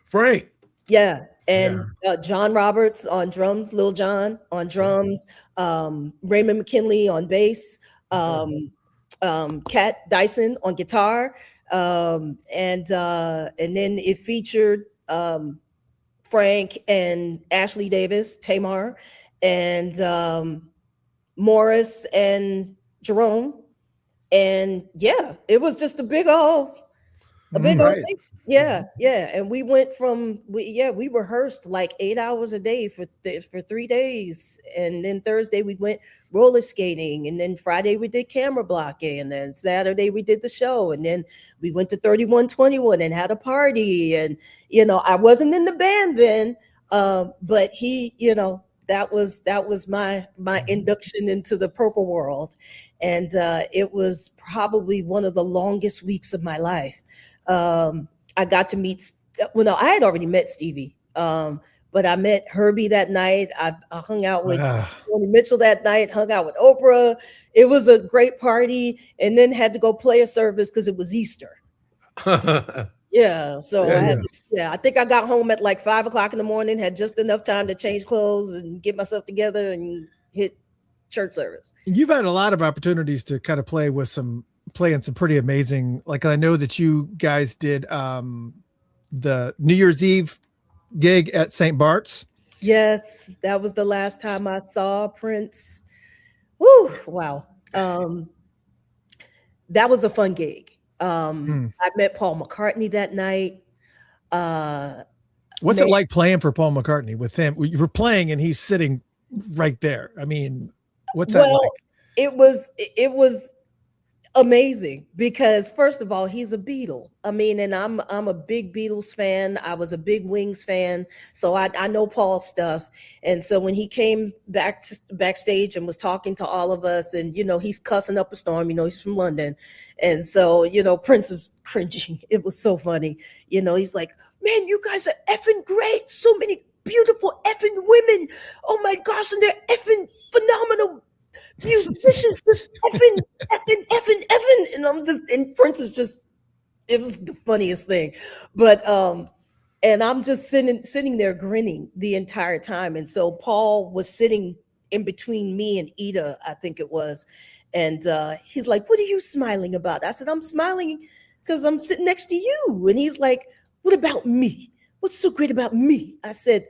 Frank. Yeah. And John Roberts on drums, Lil John on drums, Raymond McKinley on bass, Kat Dyson on guitar, and then it featured Frank and Ashley Davis, Tamar, and Morris and Jerome. And yeah, it was just a big old Right. thing. Yeah, yeah. And we went from we rehearsed like 8 hours a day for 3 days. And then Thursday we went roller skating, and then Friday we did camera blocking, and then Saturday we did the show, and then we went to 3121 and had a party. And I wasn't in the band then, but he, that was my induction into the purple world. And it was probably one of the longest weeks of my life. I got to meet, no, I had already met Stevie, but I met Herbie that night. I hung out with Joni Mitchell that night, hung out with Oprah. It was a great party, and then had to go play a service because it was Easter. Yeah, so I think I got home at like 5 o'clock in the morning, had just enough time to change clothes and get myself together and hit church service. You've had a lot of opportunities to kind of play in some pretty amazing, like I know that you guys did the New Year's Eve gig at St. Bart's. Yes, that was the last time I saw Prince. Woo, wow. That was a fun gig. I met Paul McCartney that night. What's it like playing for Paul McCartney with him? You were playing and he's sitting right there. I mean, what's that like? It was amazing because first of all, he's a Beatle. I mean, and I'm a big Beatles fan. I was a big Wings fan, so I know Paul's stuff. And so when he came backstage and was talking to all of us, and he's cussing up a storm. He's from London, and so Prince is cringing. It was so funny. He's like, "Man, you guys are effing great. So many beautiful effing women. Oh my gosh, and they're effing phenomenal musicians, just effing. And Prince is just, it was the funniest thing. But and I'm just sitting there grinning the entire time. And so Paul was sitting in between me and Ida, I think it was. And he's like, "What are you smiling about?" I said, "I'm smiling because I'm sitting next to you." And he's like, "What about me? What's so great about me?" I said,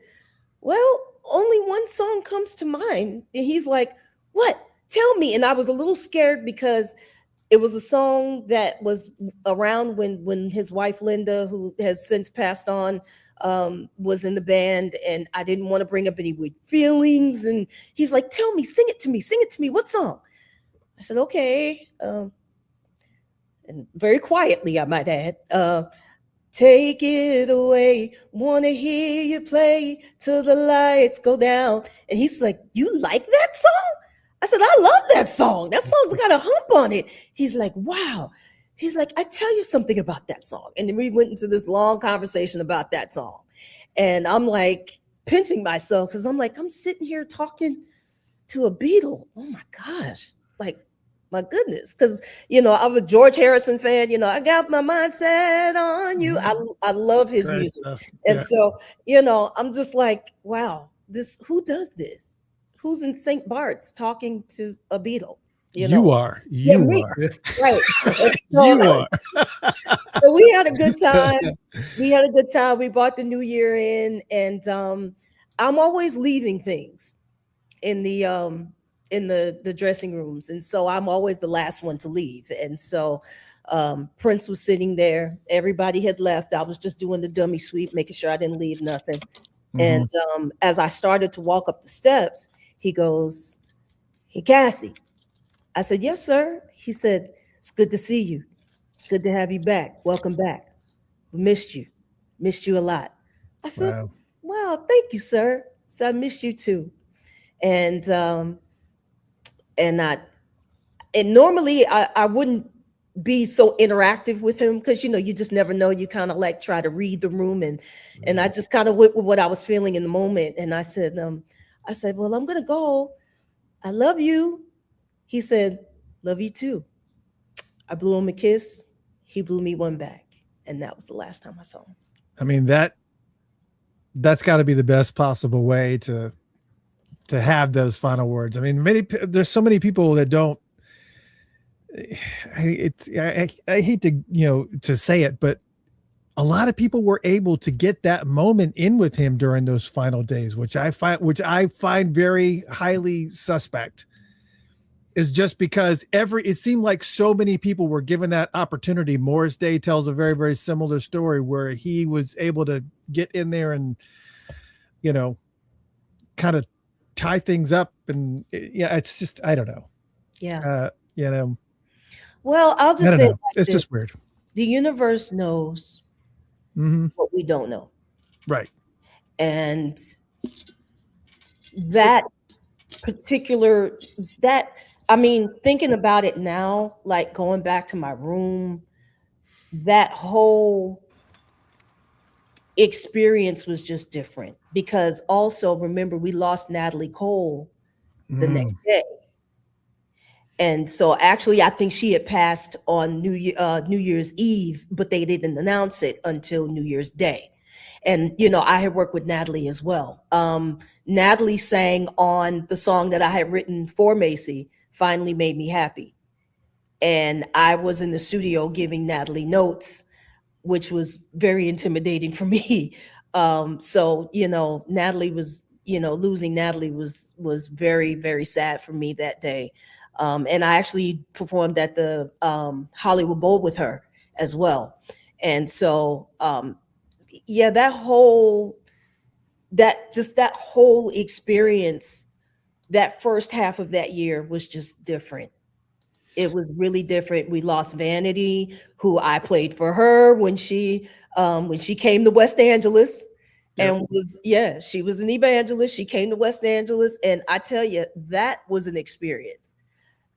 "Well, only one song comes to mind." And he's like, "What? Tell me." And I was a little scared because it was a song that was around when his wife, Linda, who has since passed on, was in the band. And I didn't want to bring up any weird feelings. And he's like, "Tell me, sing it to me. What song?" I said, "Okay." And very quietly, I might add, "Take it away, wanna hear you play till the lights go down." And he's like, "You like that song?" I said, "I love that song. That song's got a hump on it." He's like, "Wow." He's like, "I tell you something about that song." And then we went into this long conversation about that song. And I'm like pinching myself because I'm like, I'm sitting here talking to a Beatle. Oh my gosh. Like, my goodness. Because, I'm a George Harrison fan. I got my mindset on you. I love his music. And so, I'm just like, wow, who does this? Who's in St. Bart's talking to a Beatle? You are. Right. So, you are. So we had a good time. We brought the new year in, and I'm always leaving things in the dressing rooms, and so I'm always the last one to leave. And so Prince was sitting there. Everybody had left. I was just doing the dummy sweep, making sure I didn't leave nothing. And as I started to walk up the steps, he goes, "Hey, Cassie." I said, "Yes, sir." He said, "It's good to see you. Good to have you back. Welcome back. We missed you a lot." I said, "Wow, thank you, sir." So I missed you too. And normally I wouldn't be so interactive with him because you just never know. You kind of like try to read the room, and I just kind of went with what I was feeling in the moment. And I said, "Well, I'm gonna go. I love you." He said, "Love you too." I blew him a kiss. He blew me one back, and that was the last time I saw him. I mean, that that's got to be the best possible way to have those final words. I mean, there's so many people that don't. I hate to to say it, but a lot of people were able to get that moment in with him during those final days, which I find very highly suspect. Is just because it seemed like so many people were given that opportunity. Morris Day tells a very, very similar story where he was able to get in there and, kind of tie things up. And it's just, I don't know. Yeah. Well, I'll just say it's just weird. The universe knows what we don't know. Right. And that particular, thinking about it now, like going back to my room, that whole experience was just different because also remember we lost Natalie Cole the next day. And so actually I think she had passed on New Year's Eve, but they didn't announce it until New Year's Day. And, I had worked with Natalie as well. Natalie sang on the song that I had written for Macy, Finally Made Me Happy. And I was in the studio giving Natalie notes, which was very intimidating for me. So, Natalie was, losing Natalie was very, very sad for me that day. And I actually performed at the Hollywood Bowl with her as well. And so, that whole experience, that first half of that year was just different. It was really different. We lost Vanity, who I played for her when she came to West Angeles. Yep. And she was an evangelist. She came to West Angeles. And I tell you, that was an experience.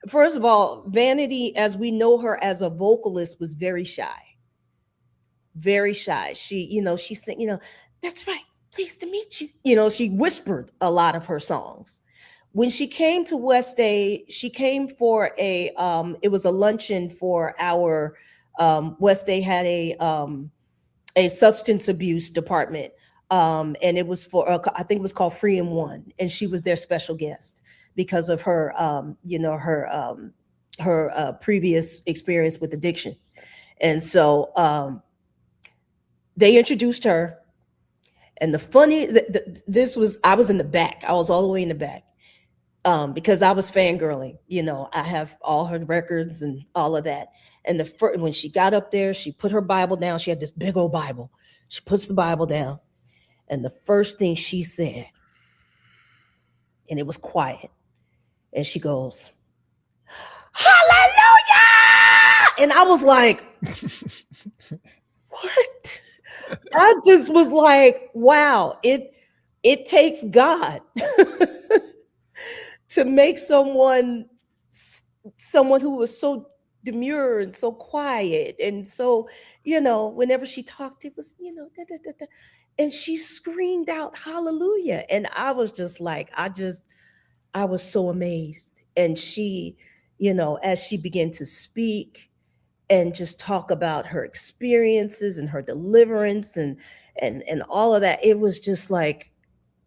First of all, Vanity, as we know her as a vocalist, was very shy. Very shy. She, she sang, that's right, pleased to meet you. She whispered a lot of her songs. When she came to West A, she came for it was a luncheon for our, West A had a substance abuse department. And it was for, I think it was called Free in One. And she was their special guest because of her, her previous experience with addiction. And so they introduced her. And the funny, I was in the back. I was all the way in the back because I was fangirling. I have all her records and all of that. And when she got up there, she put her Bible down. She had this big old Bible. She puts the Bible down. And the first thing she said, and it was quiet, and she goes, "Hallelujah!" And I was like, what? I just was like, wow, it takes God to make someone who was so demure and so quiet. And so, whenever she talked, it was, da, da, da, da. And she screamed out hallelujah. And I was just like, I was so amazed. And she, as she began to speak and just talk about her experiences and her deliverance and all of that, it was just like,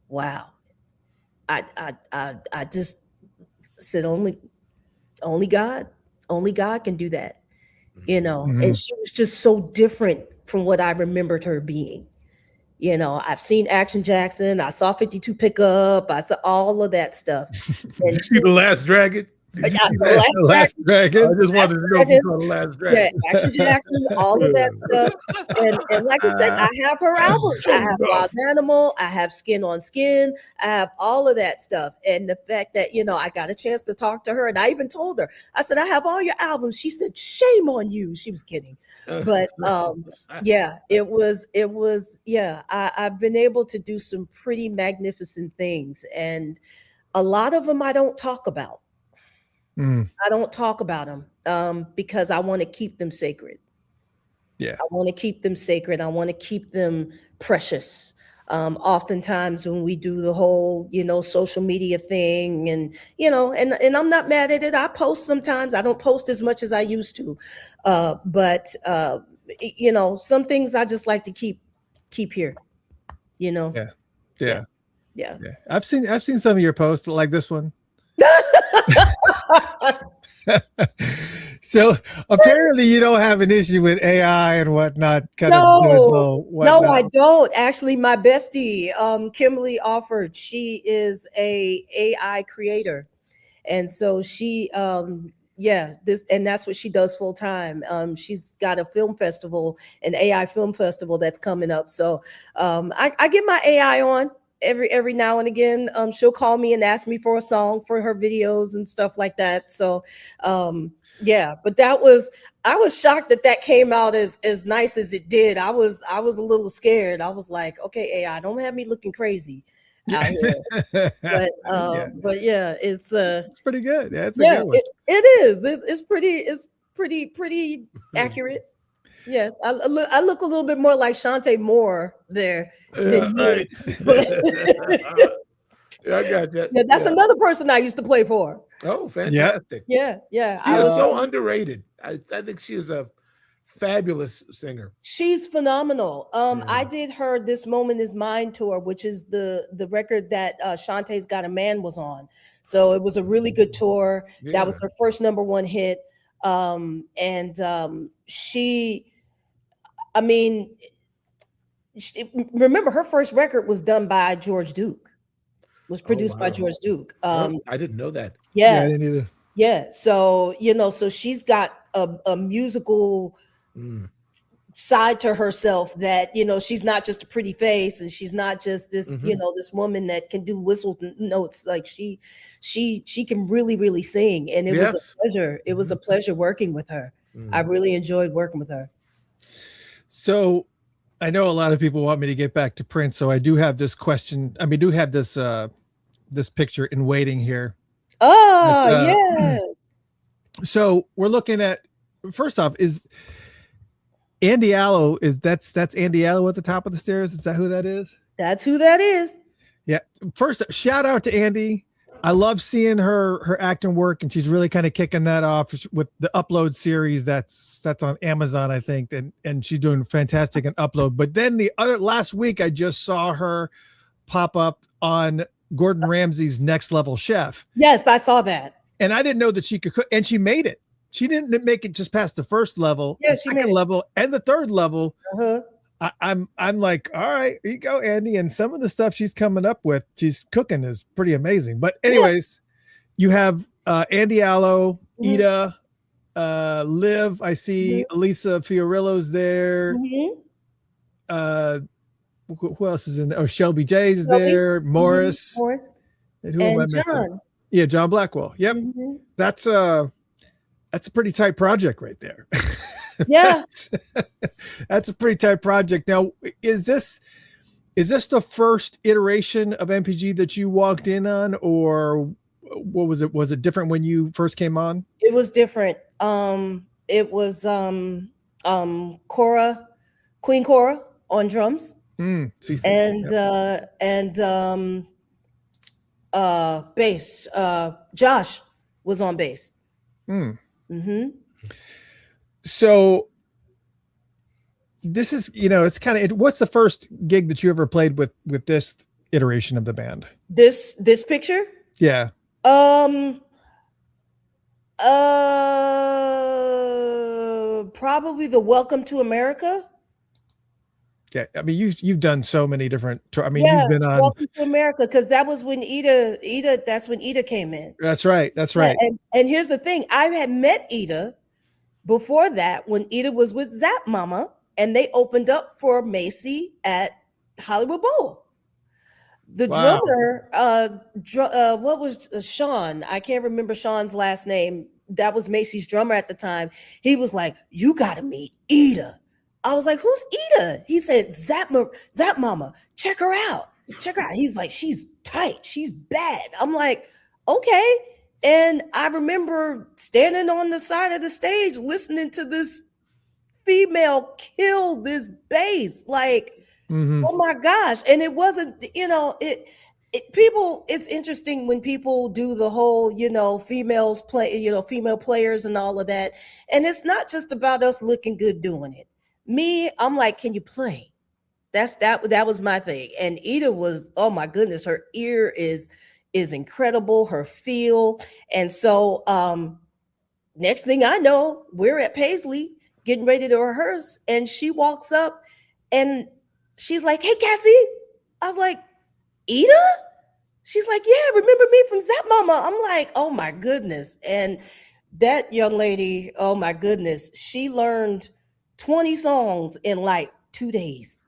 wow. I just said, only God can do that, And she was just so different from what I remembered her being. I've seen Action Jackson. I saw 52 Pickup. I saw all of that stuff. Did you see The Last Dragon? The Last Dragon. I just wanted to know if you saw The Last Dragon. Yeah, Action Jackson, all of that stuff. And like I said, I have her albums. I have Wild Animal. I have Skin on Skin. I have all of that stuff. And the fact that, I got a chance to talk to her. And I even told her, I said, I have all your albums. She said, shame on you. She was kidding. But it was, I've been able to do some pretty magnificent things. And a lot of them I don't talk about. I don't talk about them because I want to keep them sacred. Yeah. I want to keep them sacred. I want to keep them precious. Oftentimes when we do the whole, social media thing and I'm not mad at it. I post sometimes. I don't post as much as I used to. But some things I just like to keep here. you know. Yeah. Yeah. I've seen some of your posts like this one. So apparently you don't have an issue with AI and whatnot. No, I don't. Actually, my bestie, Kimberly Offord, she is a AI creator. And so she that's what she does full time. She's got a film festival, an AI film festival that's coming up. So I get my AI on every now and again. She'll call me and ask me for a song for her videos and stuff like that. So but I was shocked that came out as nice as it did. I was a little scared. I was like, okay, AI, don't have me looking crazy out here. But yeah, it's pretty good. Yeah, it's a good one. It is. It's pretty accurate. Yeah, I look a little bit more like Shantae Moore there than you. I got that. Yeah, that's another person I used to play for. Oh, fantastic. Yeah. She is so underrated. I think she is a fabulous singer. She's phenomenal. I did her This Moment Is Mine tour, which is the record that Shantae's Got a Man was on. So it was a really good tour. Yeah. That was her first #1 hit. Remember her first record was done by George Duke. Was produced by George Duke. I didn't know that. Yeah, I didn't either. Yeah. So, so she's got a musical side to herself that, she's not just a pretty face, and she's not just this, this woman that can do whistle notes. Like she can really, really sing. And it was a pleasure. It was a pleasure working with her. I really enjoyed working with her. So I know a lot of people want me to get back to Prince. So I do have this question. I mean, do have this, this picture in waiting here. Oh, yeah. So we're looking at, first off, is Andy Allo, that's Andy Allo at the top of the stairs? Is that who that is? That's who that is. Yeah. First, shout out to Andy. I love seeing her acting work, and she's really kind of kicking that off with the Upload series that's on Amazon, I think, and she's doing fantastic in Upload. But then last week I just saw her pop up on Gordon Ramsay's Next Level Chef. Yes, I saw that. And I didn't know that she could cook, and she made it. She didn't make it just past the first level, the second level, and the third level. I'm like, all right, here you go, Andy. And some of the stuff she's coming up with, she's cooking, is pretty amazing. But anyways, you have Andy Allo, Ida, Liv. I see Elisa Fiorillo's there. Who else is in there? Oh, Shelby J's there. Morris. And who am I missing? John. Yeah, John Blackwell. Yep. That's a pretty tight project right there. Yeah. That's a pretty tight project. Now, is this the first iteration of MPG that you walked in on, or what was it? Was it different when you first came on? It was different. It was Queen Cora on drums. Bass. Josh was on bass. So this is, it's kind of, what's the first gig that you ever played with this iteration of the band? This picture? Yeah. Probably the Welcome to America. Yeah, I mean, you've done so many different. You've been on Welcome to America, because that was when Ida. That's when Ida came in. That's right. And here's the thing: I had met Ida before that when Ida was with Zap Mama, and they opened up for Macy at Hollywood Bowl. The drummer, what was Sean? I can't remember Sean's last name. That was Macy's drummer at the time. He was like, "You got to meet Ida." I was like, "Who's Ida?" He said, Zap Mama, check her out. He's like, "She's tight. She's bad." I'm like, okay. And I remember standing on the side of the stage listening to this female kill this bass. Like, oh my gosh. And it wasn't, it's interesting when people do the whole, females play, female players and all of that. And it's not just about us looking good doing it. Me, I'm like, can you play? That was my thing. And Ida was, oh my goodness, her ear is incredible, her feel. And so next thing I know, we're at Paisley getting ready to rehearse, and she walks up and she's like, "Hey, Cassie." I was like, "Ida?" She's like, "Yeah, remember me from Zap Mama?" I'm like, "Oh my goodness." And that young lady, oh my goodness, she learned 20 songs in like 2 days.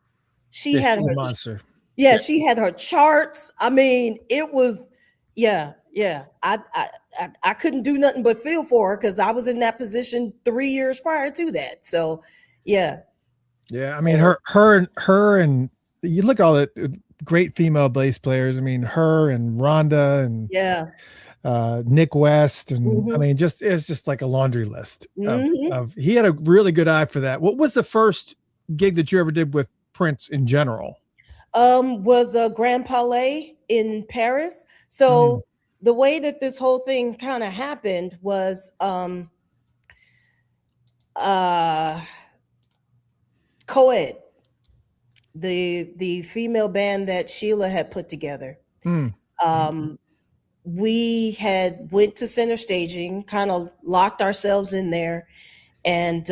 She Yeah, had she's a her, monster. yeah, she had her charts. I mean, it was, yeah. I couldn't do nothing but feel for her because I was in that position 3 years prior to that. So, yeah. Yeah, I mean, her and you look at all the great female bass players. I mean, her and Rhonda and Yeah. Nick West, and I Mhm. mean, it's just like a laundry list Mhm. of. He had a really good eye for that. What was the first gig that you ever did with Prince in general? Was a Grand Palais in Paris. So the way that this whole thing kind of happened was co-ed, the female band that Sheila had put together. We had went to center staging, kind of locked ourselves in there, and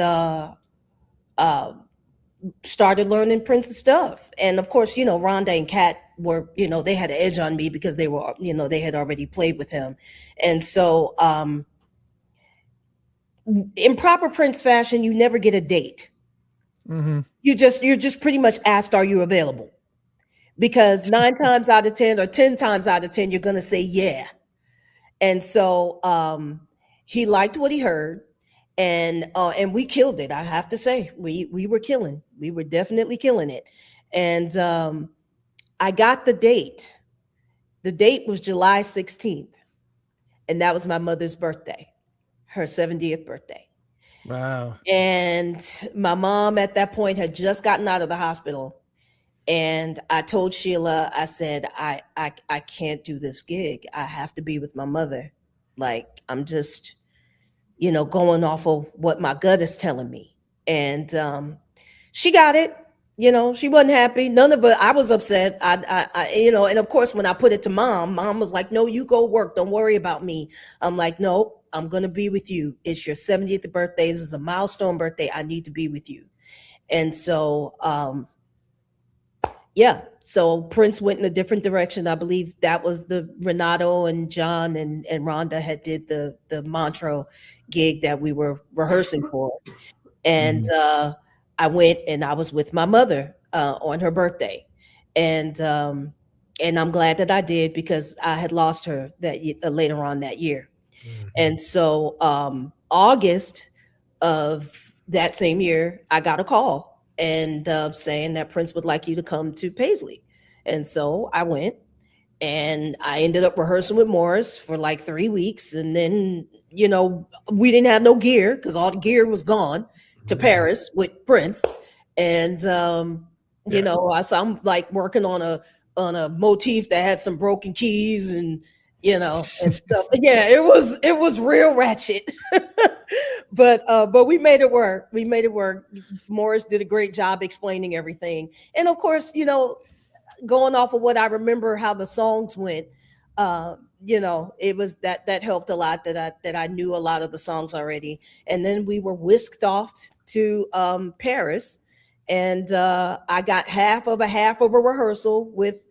started learning Prince's stuff. And of course, Rhonda and Kat were, they had an edge on me because they were, they had already played with him. And so in proper Prince fashion, you never get a date. You're just pretty much asked, are you available? Because 9 times out of 10 or 10 times out of 10, you're going to say yeah. And so he liked what he heard, and we killed it. I have to say, we were killing. We were definitely killing it. And I got the date. The date was July 16th, and that was my mother's birthday, her 70th birthday. Wow. And my mom at that point had just gotten out of the hospital. And I told Sheila, I said, I can't do this gig. I have to be with my mother. Like, I'm just, going off of what my gut is telling me. And she got it. She wasn't happy. None of it. I was upset. I and of course, when I put it to mom was like, no, you go work. Don't worry about me. I'm like, no, I'm going to be with you. It's your 70th birthday. This is a milestone birthday. I need to be with you. And so, yeah, so Prince went in a different direction. I believe that was the Renato and John and Rhonda had did the Montreux gig that we were rehearsing for. And I went and I was with my mother on her birthday. And I'm glad that I did because I had lost her that later on that year. And so August of that same year, I got a call and saying that Prince would like you to come to Paisley. And so I went and I ended up rehearsing with Morris for like 3 weeks. And then, we didn't have no gear because all the gear was gone to Paris with Prince. And, so I'm like working on a motif that had some broken keys and, and stuff. Yeah, it was real ratchet. But we made it work. Morris did a great job explaining everything. And of course, going off of what I remember how the songs went, it was that helped a lot that I knew a lot of the songs already. And then we were whisked off to Paris, and I got half of a rehearsal with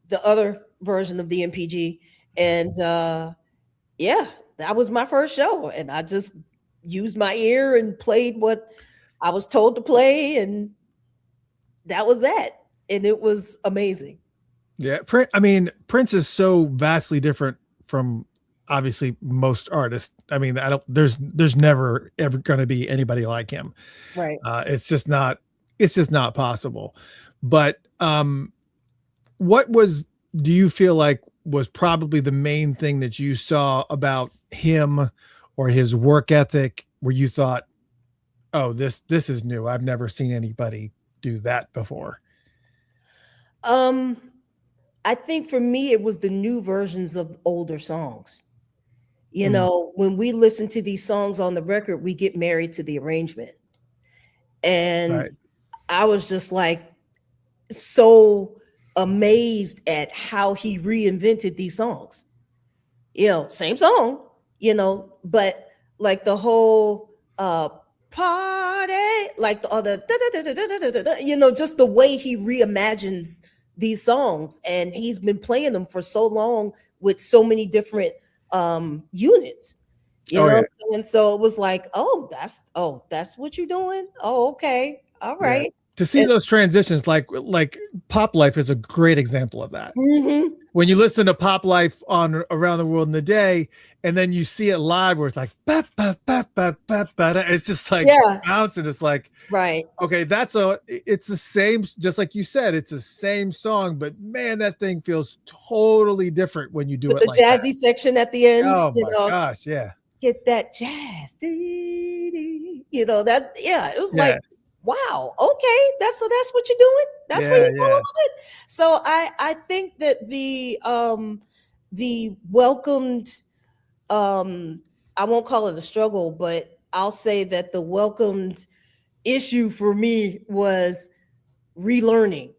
the other version of the MPG. And that was my first show. And I just used my ear and played what I was told to play. And that was that. And it was amazing. Yeah. Prince is so vastly different from obviously most artists. I mean, there's never ever going to be anybody like him. Right. It's just not possible. But do you feel like was probably the main thing that you saw about him or his work ethic where you thought, oh, this is new. I've never seen anybody do that before? I think for me, it was the new versions of older songs. When we listen to these songs on the record, we get married to the arrangement. And I was just like, so amazed at how he reinvented these songs. Same song, but like the whole party, like the other, just the way he reimagines these songs, and he's been playing them for so long with so many different units. And so it was like, that's what you're doing. Oh, okay, all right. Yeah. To see those transitions, like Pop Life is a great example of that. Mm-hmm. When you listen to Pop Life on Around the World in a Day, and then you see it live where it's like, ba, ba, ba, ba, ba, ba, it's just like bouncing. It's like, right. Okay, it's the same, just like you said, it's the same song, but man, that thing feels totally different when you do it the like jazzy that. section at the end. Oh my gosh, yeah. Get that jazz. It was like, wow, okay, that's what you're doing. That's what you're doing with it. So I think that the welcomed, I won't call it a struggle, but I'll say that the welcomed issue for me was relearning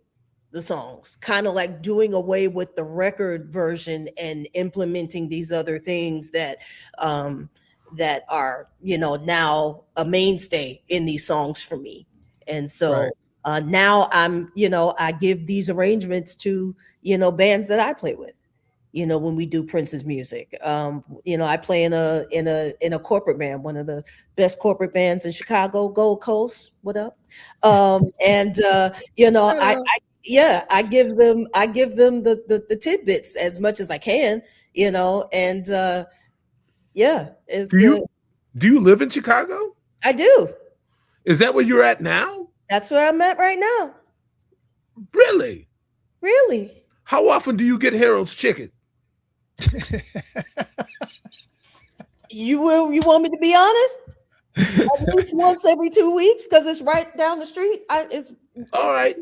the songs, kind of like doing away with the record version and implementing these other things that are now a mainstay in these songs for me. And so now I'm I give these arrangements to bands that I play with, when we do Prince's music. I play in a corporate band, one of the best corporate bands in Chicago, Gold Coast. What up? I give them the tidbits as much as I can, Do you live in Chicago? I do. Is that where you're at now? That's where I'm at right now. Really? Really? How often do you get Harold's chicken? You want me to be honest? At least once every 2 weeks, because it's right down the street. It's all right.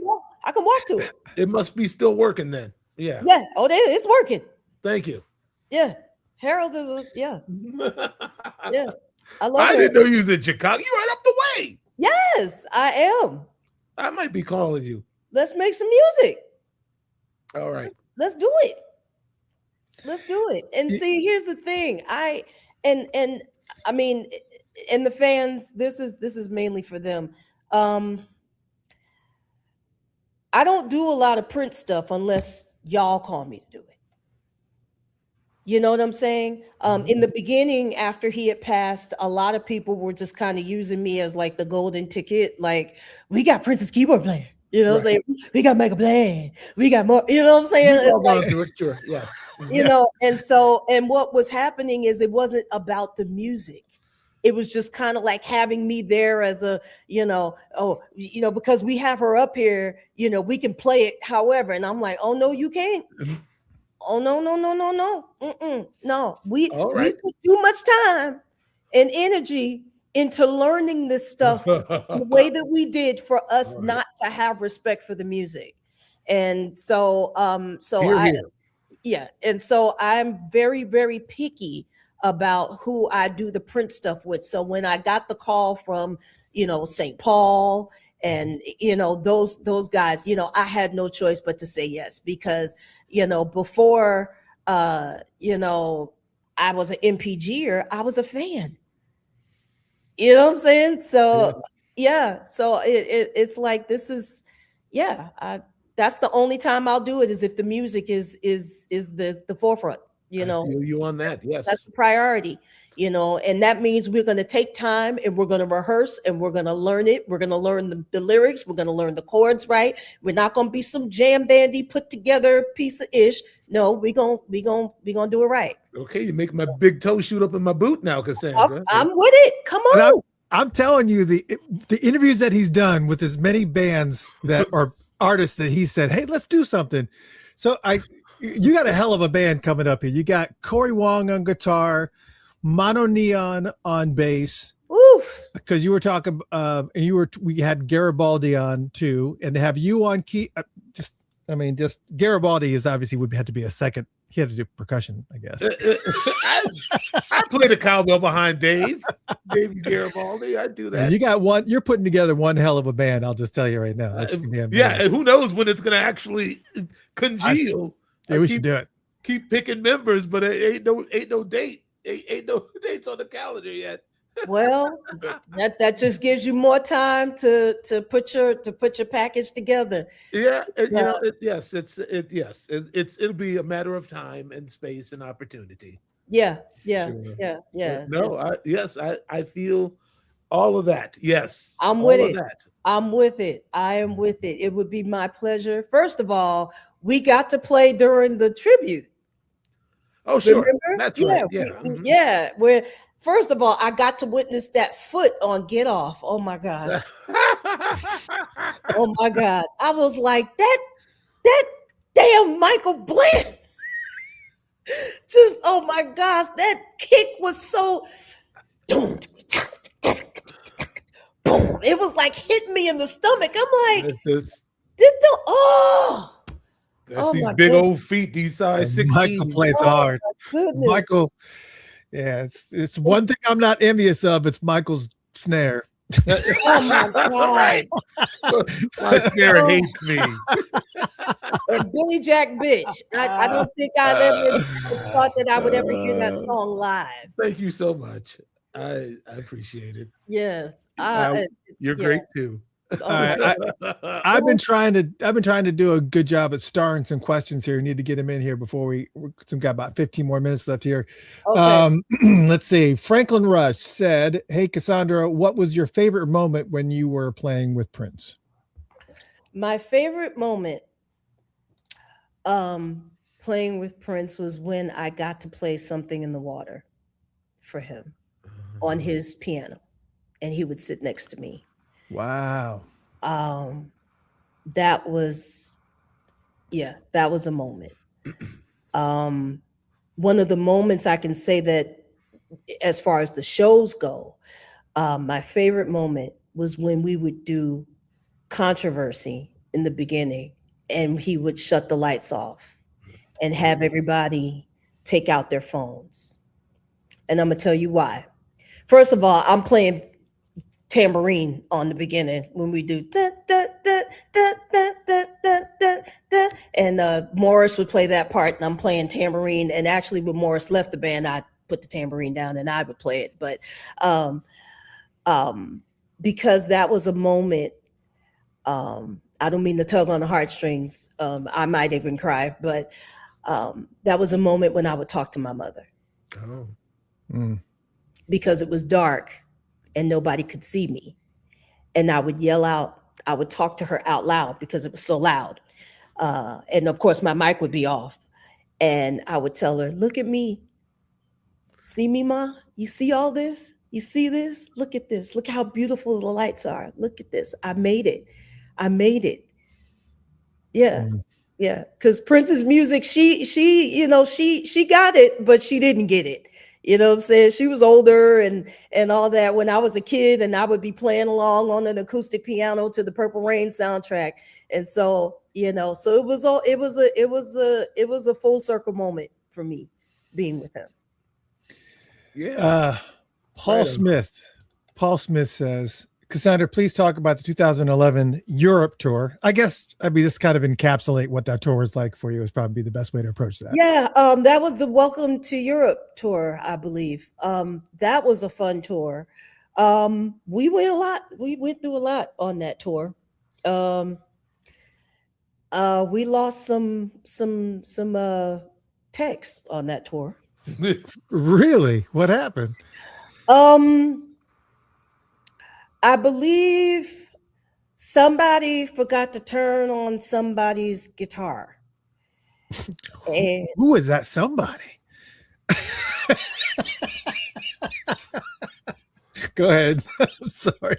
I can walk to it. It must be still working then. Yeah. Yeah. Oh, it's working. Thank you. Yeah. Harold's is yeah. I love I didn't know you was in Chicago. You're right up the way. Yes, I am. I might be calling you. Let's make some music. All right. Let's do it. Let's do it. And see, here's the thing. I mean, and the fans, this is mainly for them. I don't do a lot of Prince stuff unless y'all call me to do it. You know what I'm saying? In the beginning, after he had passed, a lot of people were just kind of using me as like the golden ticket. Like, we got Prince's keyboard player. You know what I'm saying? We got Michael Bland. We got more. You know what I'm saying? It's like, sure. Yes. And what was happening is it wasn't about the music. It was just kind of like having me there as a, because we have her up here, we can play it however. And I'm like, oh, no, you can't. Oh, no. No, we put too much time and energy into learning this stuff the way that we did for us not to have respect for the music. And so, And so I'm very, very picky about who I do the Prince stuff with. So when I got the call from, St. Paul and, those guys, I had no choice but to say yes, because, before, I was an MPGer, I was a fan. You know what I'm saying? So, so it's like, this is, that's the only time I'll do it, is if the music is the forefront. I feel you on that. Yes, that's the priority. And that means we're going to take time and we're going to rehearse and we're going to learn it. We're going to learn the lyrics. We're going to learn the chords right. We're not going to be some jam bandy put together piece of ish. No, we gonna do it right. Okay, you make my big toe shoot up in my boot now, Cassandra. I'm with it. Come on. I'm telling you, the interviews that he's done with as many bands that are artists that he said, hey, let's do something. So you got a hell of a band coming up here. You got Corey Wong on guitar, Mono Neon on bass. Because you were talking, we had Garibaldi on too, and to have you on key, just Garibaldi is obviously would have to be a second He had to do percussion, I guess. I play the cowbell behind Davey Garibaldi. I do that. You got one. You're putting together one hell of a band. I'll just tell you right now. That's yeah, and who knows when it's going to actually congeal? We should do it. Keep picking members, but it ain't no date. Ain't no dates on the calendar yet. Well, that just gives you more time to put your package together. Yeah, it'll be a matter of time and space and opportunity. Yeah. No, I feel all of that. Yes, I'm with it. I'm with it. I am with it. It would be my pleasure. First of all, we got to play during the tribute. Oh, sure. Remember? That's right. Yeah. Where first of all, I got to witness that foot on Get Off. Oh my God. Oh my God. I was like, that damn Michael Bland. Just, oh my gosh, that kick was so boom. It was like hitting me in the stomach. I'm like, That's these big old feet, these size 16. Michael plays hard. Michael, yeah, it's one thing I'm not envious of. It's Michael's snare. Oh my God. My snare hates me. And Billy Jack Bitch. I don't think I ever thought that I would ever hear that song live. Thank you so much. I appreciate it. Yes. You're great too. I've been trying to do a good job at starring some questions here. We need to get them in here before we've got about 15 more minutes left here. Okay. Let's see. Franklin Rush said, "Hey Cassandra, what was your favorite moment when you were playing with Prince?" My favorite moment playing with Prince was when I got to play Something in the Water for him on his piano, and he would sit next to me. Wow. That was a moment. One of the moments I can say that as far as the shows go, my favorite moment was when we would do Controversy in the beginning and he would shut the lights off and have everybody take out their phones. And I'm gonna tell you why. First of all, I'm playing tambourine on the beginning when we do da, da, da, da, da, da, da, da, da. And Morris would play that part and I'm playing tambourine. And actually when Morris left the band, I put the tambourine down and I would play it. But because that was a moment, I don't mean to tug on the heartstrings. I might even cry, but that was a moment when I would talk to my mother. Oh. Because it was dark and nobody could see me. And I would yell out, I would talk to her out loud because it was so loud. And of course my mic would be off. And I would tell her, look at me. See me, Ma? You see all this? You see this? Look at this. Look how beautiful the lights are. Look at this. I made it. I made it. Yeah. Yeah. Because Prince's music, she got it, but she didn't get it. You know what I'm saying? She was older and all that when I was a kid, and I would be playing along on an acoustic piano to the Purple Rain soundtrack. And so, so it was a full circle moment for me being with him. Yeah. Paul Smith says, Cassandra, please talk about the 2011 Europe tour. I guess just kind of encapsulate what that tour was like for you is probably the best way to approach that. Yeah, that was the Welcome to Europe tour, I believe. That was a fun tour. We went through a lot on that tour. We lost some texts on that tour. Really? What happened? I believe somebody forgot to turn on somebody's guitar. And who is that somebody? Go ahead. I'm sorry.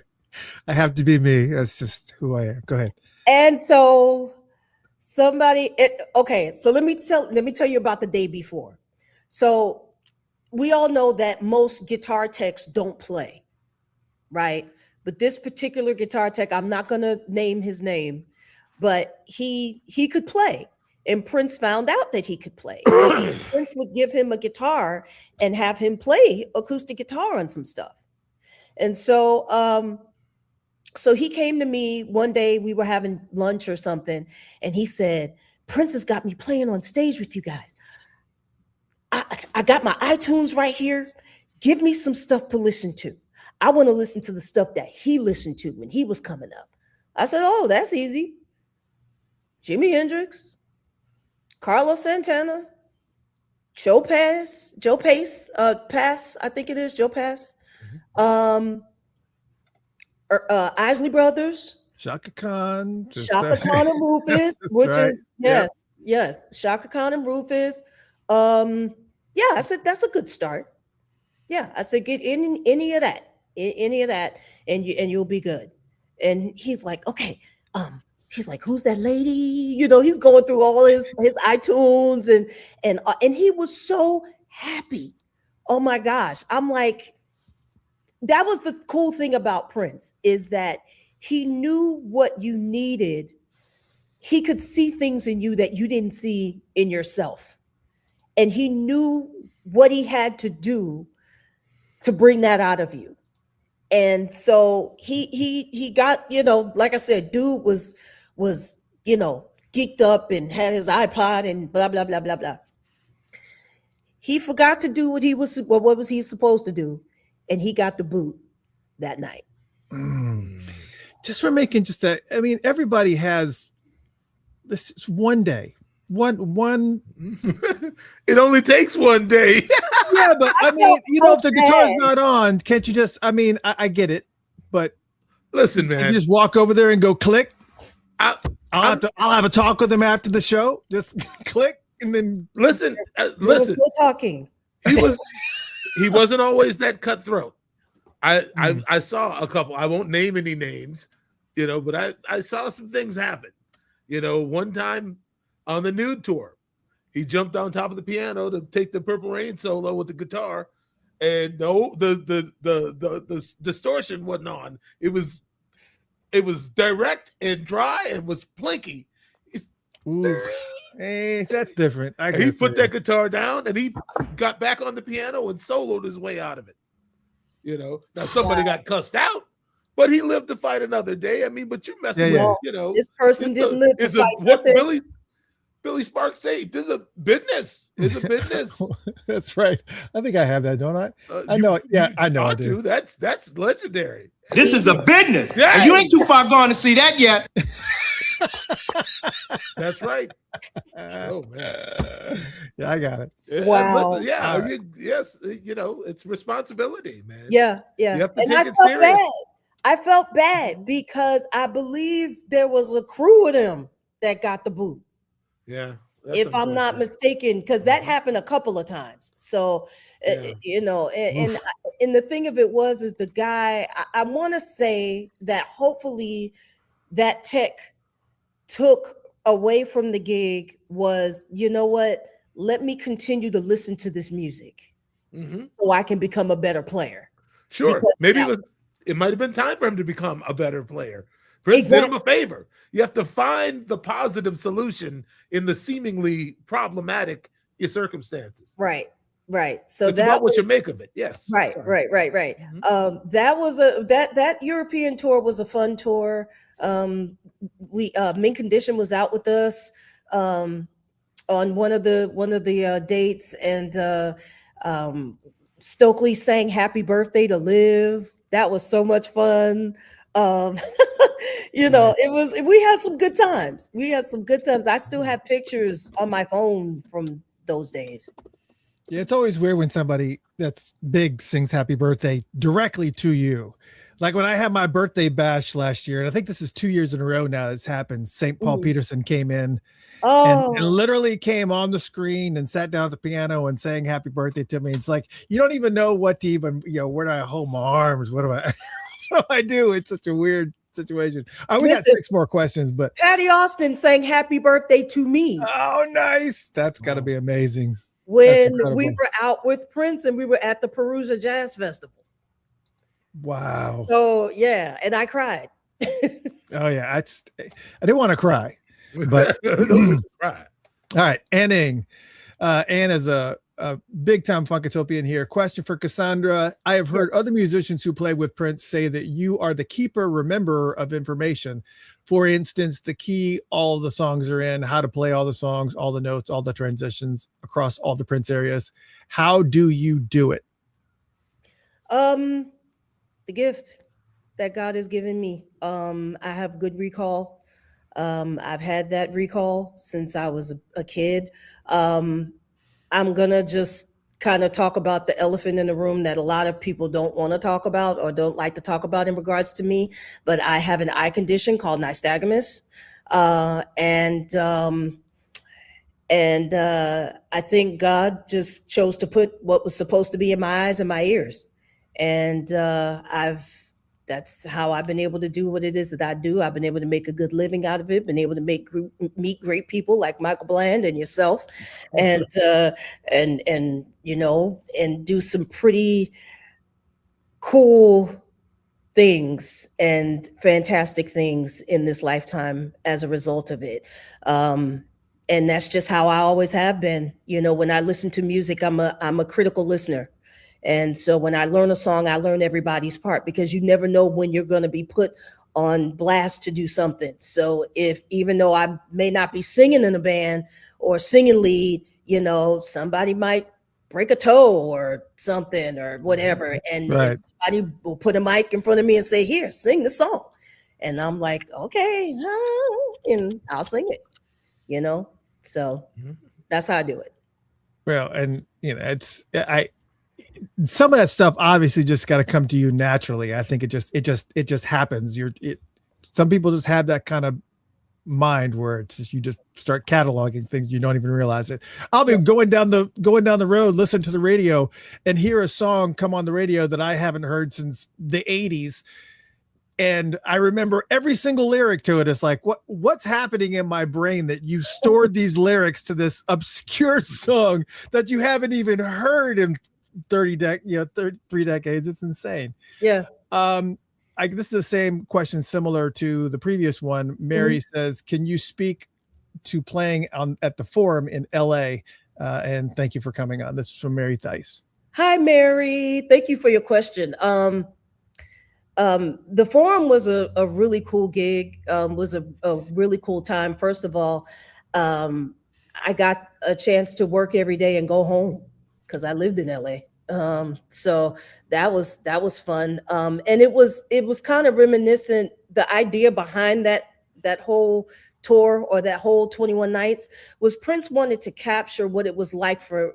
I have to be me. That's just who I am. Go ahead. And so so let me tell you about the day before. So we all know that most guitar techs don't play, right? But this particular guitar tech, I'm not going to name his name, but he could play. and Prince found out that he could play. And Prince would give him a guitar and have him play acoustic guitar on some stuff. And so so he came to me one day, we were having lunch or something, and he said, Prince has got me playing on stage with you guys. I got my iTunes right here. Give me some stuff to listen to. I want to listen to the stuff that he listened to when he was coming up. I said, oh, that's easy. Jimi Hendrix, Carlos Santana, Joe Pass, I think it is Joe Pass. Isley Brothers, Shaka Khan, and Rufus, which right. is yes, Shaka Khan and Rufus. Yeah, I said that's a good start. Yeah, I said get in any of that, and you'll be good. And he's like, okay, he's like, who's that lady? You know, he's going through all his iTunes and he was so happy. Oh my gosh, I'm like, that was the cool thing about Prince, is that he knew what you needed. He could see things in you that you didn't see in yourself. And he knew what he had to do to bring that out of you. And so he got, you know, like I said, dude was, you know, geeked up and had his iPod and blah, blah, blah, blah, blah. He forgot to do what was he supposed to do? And he got the boot that night. Just for making just that. I mean, everybody has this one day. One. It only takes one day. Yeah, but I mean, you know, if the guitar's not on, can't you just? I mean, I get it, but listen, man, you just walk over there and go click. I'll have a talk with him after the show. Just click and then listen. Still talking. He wasn't always that cutthroat. I saw a couple. I won't name any names, you know, but I saw some things happen. You know, one time on the Nude tour, he jumped on top of the piano to take the Purple Rain solo with the guitar, and no, the distortion wasn't on. It was direct and dry and was plinky. Hey, that's different. He put that guitar down and he got back on the piano and soloed his way out of it. You know, now somebody got cussed out, but he lived to fight another day. I mean, but you're messing with, you know, this person didn't live to fight what nothing. Billy Sparks say, this is a business. It's a business. That's right. I think I have that, don't I? I know. Yeah, I know I do. That's legendary. This is a business. Yeah. And you ain't too far gone to see that yet. That's right. Oh man. Yeah, I got it. Wow. Listen, yeah. Right. Yes. You know, it's responsibility, man. Yeah. You have to And take I it felt serious. bad. I felt bad because I believe there was a crew of them that got the boot. Yeah. If I'm not mistaken, because that happened a couple of times. So, you know, and the thing of it is the guy, I want to say that hopefully that tech took away from the gig was, you know what, let me continue to listen to this music so I can become a better player. Sure. Because Maybe it might have been time for him to become a better player. Prince did him a favor. You have to find the positive solution in the seemingly problematic circumstances. Right. So it's about what you make of it. Yes. Right. That was that European tour was a fun tour. Mint Condition was out with us on one of the dates, and Stokely sang "Happy Birthday to Liv." That was so much fun. You know, we had some good times. I still have pictures on my phone from those days. Yeah, it's always weird when somebody that's big sings "Happy Birthday" directly to you. Like when I had my birthday bash last year, and I think this is 2 years in a row now it's happened. St. Paul Peterson came in and literally came on the screen and sat down at the piano and sang "Happy Birthday" to me. It's like you don't even know what to even, you know, where do I hold my arms? What do I do? It's such a weird situation. We got 6 more questions, but Patty Austin sang "Happy Birthday" to me. Oh, nice! That's got to be amazing. When we were out with Prince and we were at the Perugia Jazz Festival. Wow. So yeah, and I cried. Oh yeah, I didn't want to cry, but Don't cry. All right, Anning. Ann is a big time Funkatopian here. Question for Cassandra. I have heard other musicians who play with Prince say that you are the keeper, rememberer of information. For instance, the key all the songs are in, how to play all the songs, all the notes, all the transitions across all the Prince areas. How do you do it? The gift that God has given me. I have good recall. I've had that recall since I was a kid. I'm gonna just kind of talk about the elephant in the room that a lot of people don't want to talk about or don't like to talk about in regards to me. But I have an eye condition called nystagmus, and I think God just chose to put what was supposed to be in my eyes and my ears, and that's how I've been able to do what it is that I do. I've been able to make a good living out of it, been able to meet great people like Michael Bland and yourself, and you know, and do some pretty cool things and fantastic things in this lifetime as a result of it. And that's just how I always have been. You know, when I listen to music, I'm a critical listener. And so when I learn a song, I learn everybody's part, because you never know when you're going to be put on blast to do something. So even though I may not be singing in a band or singing lead, you know, somebody might break a toe or something or whatever. And somebody will put a mic in front of me and say, here, sing the song. And I'm like, okay, and I'll sing it, you know? So that's how I do it. Well, and you know, some of that stuff obviously just got to come to you naturally. I think it just happens. Some people just have that kind of mind where it's just, you just start cataloging things, you don't even realize it. I'll be going down the road, listen to the radio, and hear a song come on the radio that I haven't heard since the 80s. And I remember every single lyric to it. It's like, what's happening in my brain that you stored these lyrics to this obscure song that you haven't even heard in 3 decades. It's insane. Yeah. This is the same question, similar to the previous one. Mary says, can you speak to playing at the Forum in LA? And thank you for coming on. This is from Mary Thice. Hi, Mary. Thank you for your question. The Forum was a really cool gig, was a really cool time. First of all, I got a chance to work every day and go home because I lived in LA. So that was fun. And it was kind of reminiscent. The idea behind that whole tour, or that whole 21 nights, was Prince wanted to capture what it was like for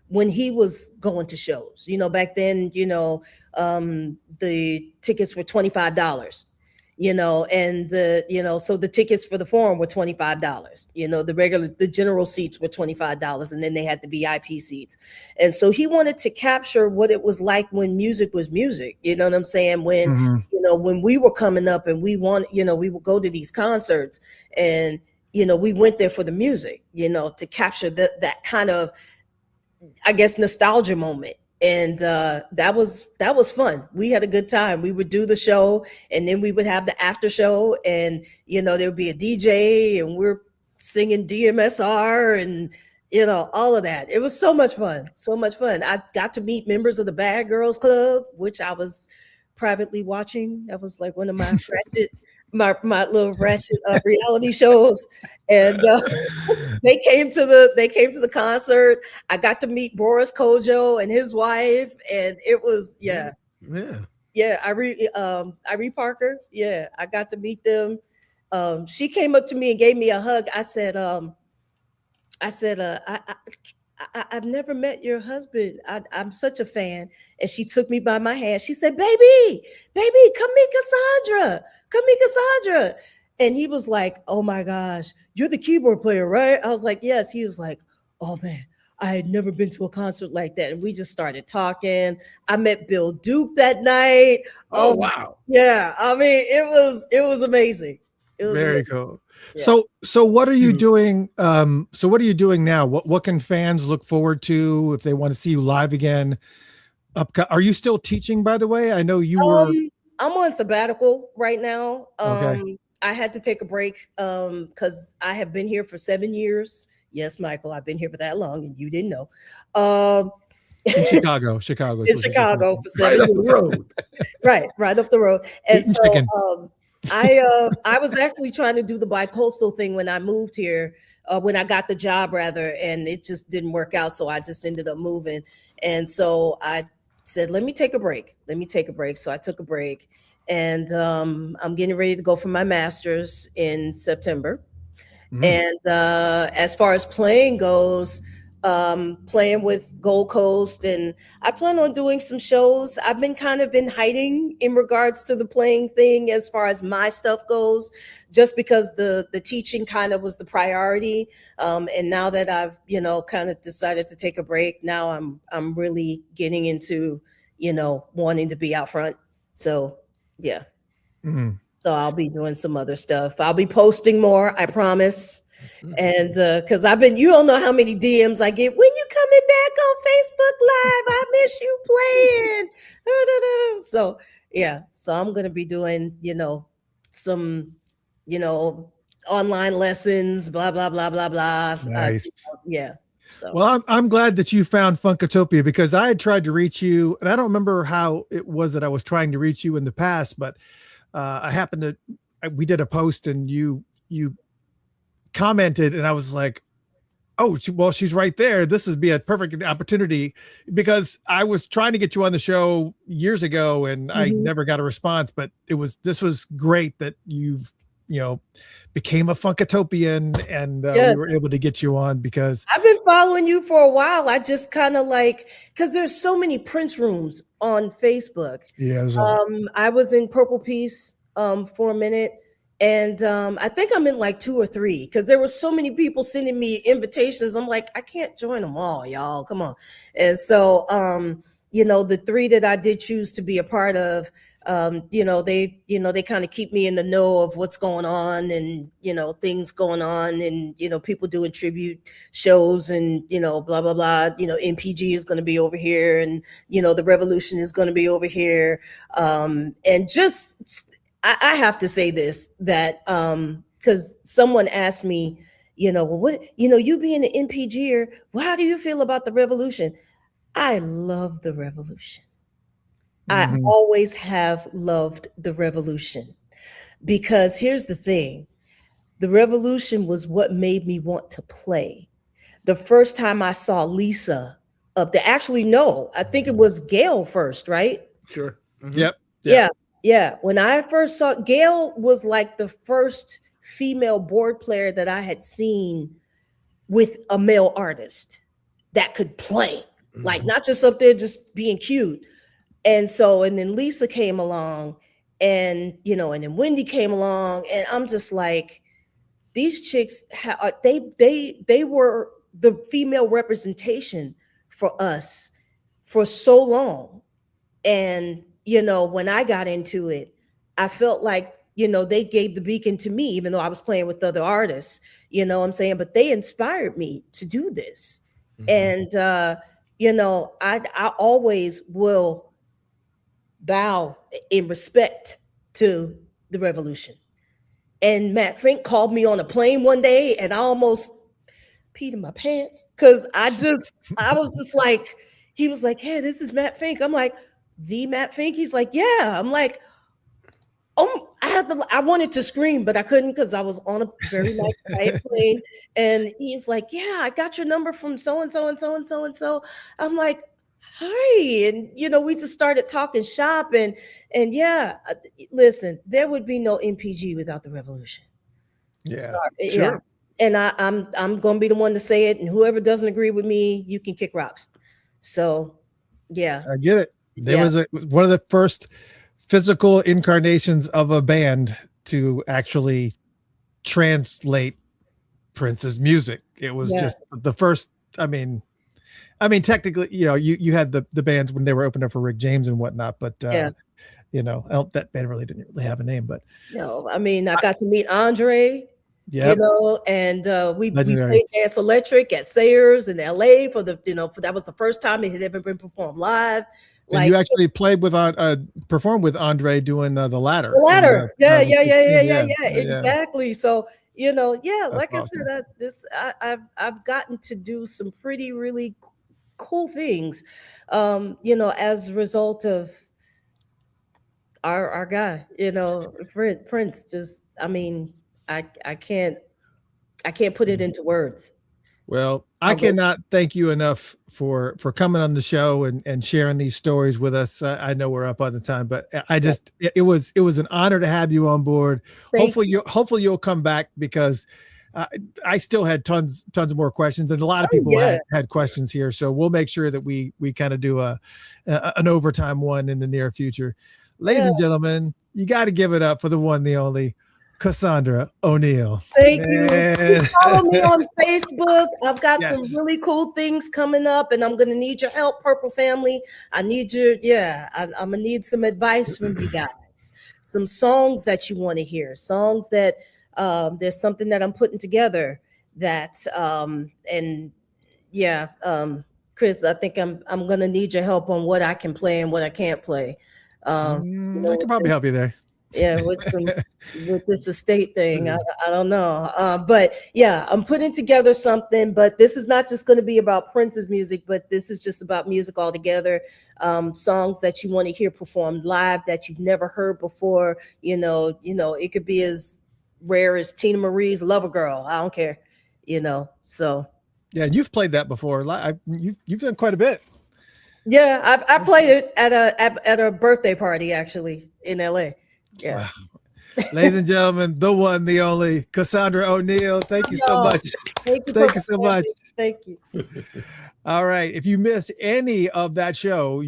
when he was going to shows. You know, back then, you know, the tickets were $25. You know, and so the tickets for the Forum were $25. You know, the general seats were $25, and then they had the VIP seats. And so he wanted to capture what it was like when music was music. You know what I'm saying? When, you know, when we were coming up and we would go to these concerts, and, you know, we went there for the music, you know, to capture that kind of, I guess, nostalgia moment. And that was fun. We had a good time. We would do the show, and then we would have the after show, and, you know, there would be a DJ, and we're singing DMSR and, you know, all of that. It was so much fun. So much fun. I got to meet members of the Bad Girls Club, which I was privately watching. That was like one of my my little ratchet reality shows, and they came to the concert. I got to meet Boris Kodjoe and his wife, and it was Irene Parker. Yeah, I got to meet them. She came up to me and gave me a hug. I said, I've never met your husband. I'm such a fan. And she took me by my hand. She said, baby, come meet Cassandra. Come meet Cassandra. And he was like, oh my gosh, you're the keyboard player, right? I was like, yes. He was like, oh man, I had never been to a concert like that. And we just started talking. I met Bill Duke that night. Oh wow. Yeah. I mean, it was amazing. It was very amazing. cool. Yeah. So what are you doing? So what are you doing now? What can fans look forward to if they want to see you live again? Are you still teaching, by the way? I know you were. I'm on sabbatical right now. Okay. I had to take a break because I have been here for 7 years. Yes, Michael, I've been here for that long, and you didn't know. In Chicago. In Chicago for 7 Right up years. the road. Right up the road. And Eating so chicken. I was actually trying to do the bi-coastal thing when I moved here, when I got the job rather, and it just didn't work out. So I just ended up moving. And so I said, let me take a break. So I took a break, and I'm getting ready to go for my master's in September. And as far as playing goes, playing with Gold Coast, and I plan on doing some shows. I've been kind of in hiding in regards to the playing thing as far as my stuff goes, just because the teaching kind of was the priority. And now that I've, kind of decided to take a break, now I'm really getting into, wanting to be out front. So yeah. So I'll be doing some other stuff. I'll be posting more, I promise. And because you don't know how many DMs I get. When you coming back on Facebook Live? I miss you playing. So yeah, so I'm gonna be doing, some, online lessons, blah blah blah blah blah. Nice. Yeah. So Well, I'm glad that you found Funkatopia, because I had tried to reach you, and I don't remember how it was that I was trying to reach you in the past, but I happened to, we did a post and you commented, and I was like, oh, she's right there. This would be a perfect opportunity, because I was trying to get you on the show years ago and I never got a response, but this was great that you've, became a Funkatopian, and we were able to get you on, because I've been following you for a while. I just kind of because there's so many Prince rooms on Facebook. Yeah. I was in Purple Peace for a minute, and I think I'm in like 2 or 3, because there were so many people sending me invitations. I'm like, I can't join them all, y'all. Come on. And so, the 3 that I did choose to be a part of, they kind of keep me in the know of what's going on, and, things going on, and, people doing tribute shows, and, blah, blah, blah, MPG is going to be over here, and, the revolution is going to be over here. And just, I have to say this, that, because someone asked me, well, what, you being an MPGer, well, how do you feel about the revolution? I love the revolution. I always have loved the revolution, because here's the thing. The revolution was what made me want to play. The first time I saw Lisa up there, actually, no, I think it was Gail first, right? Sure. Yep. Yeah. When I first saw Gail, was like the first female board player that I had seen with a male artist that could play, like not just up there just being cute. And then Lisa came along, and and then Wendy came along, and I'm just like, these chicks, they were the female representation for us for so long. And when I got into it, I felt like they gave the beacon to me, even though I was playing with other artists. What I'm saying, but they inspired me to do this. And I always will bow in respect to the revolution. And Matt Fink called me on a plane one day, and I almost peed in my pants, because I was just like, he was like, hey, this is Matt Fink. I'm like, the Matt Fink? He's like, yeah. I'm like, oh, I wanted to scream, but I couldn't, because I was on a very nice quiet plane. And he's like, yeah, I got your number from so-and-so and so-and-so and so. I'm like, hi. And, we just started talking shop, and yeah, listen, there would be no MPG without the revolution. Yeah. Sure. Yeah. And I'm going to be the one to say it. And whoever doesn't agree with me, you can kick rocks. So, yeah. I get it. There was one of the first physical incarnations of a band to actually translate Prince's music. It was just the first. I mean, technically, you had the bands when they were opening up for Rick James and whatnot, but that band really didn't really have a name. But no, I mean, I got to meet Andre, Yep. And we Legendary. played Dance Electric at Sayers in LA for that was the first time it had ever been performed live. And you actually played with performed with Andre doing the ladder. The ladder. Yeah, Yeah. exactly. So, like awesome. I said, I've gotten to do some pretty really cool things, as a result of our guy, Prince. Just, I mean, I can't put it into words. Well, I cannot thank you enough for coming on the show and sharing these stories with us. I know we're up on the time, but it was an honor to have you on board. Hopefully you'll come back, because I still had tons more questions, and a lot of people had questions here. So we'll make sure that we kind of do an overtime one in the near future. Ladies and gentlemen, you got to give it up for the one, the only Cassandra O'Neal. Thank you. Please follow me on Facebook. I've got some really cool things coming up, and I'm going to need your help, Purple Family. I need I'm going to need some advice from you guys. Some songs that you want to hear, songs that there's something that I'm putting together that, Chris, I think I'm going to need your help on what I can play and what I can't play. I can probably help you there. Yeah, with this estate thing, I don't know, but I'm putting together something. But this is not just going to be about Prince's music, but this is just about music altogether. Songs that you want to hear performed live that you've never heard before. It could be as rare as Tina Marie's "Lover Girl." I don't care. So yeah, you've played that before. You've done quite a bit. Yeah, I played it at a birthday party actually in LA. Yeah. Wow. Ladies and gentlemen, the one, the only Cassandra O'Neal. Thank you so much. Thank you so much. Thank you. All right. If you missed any of that show,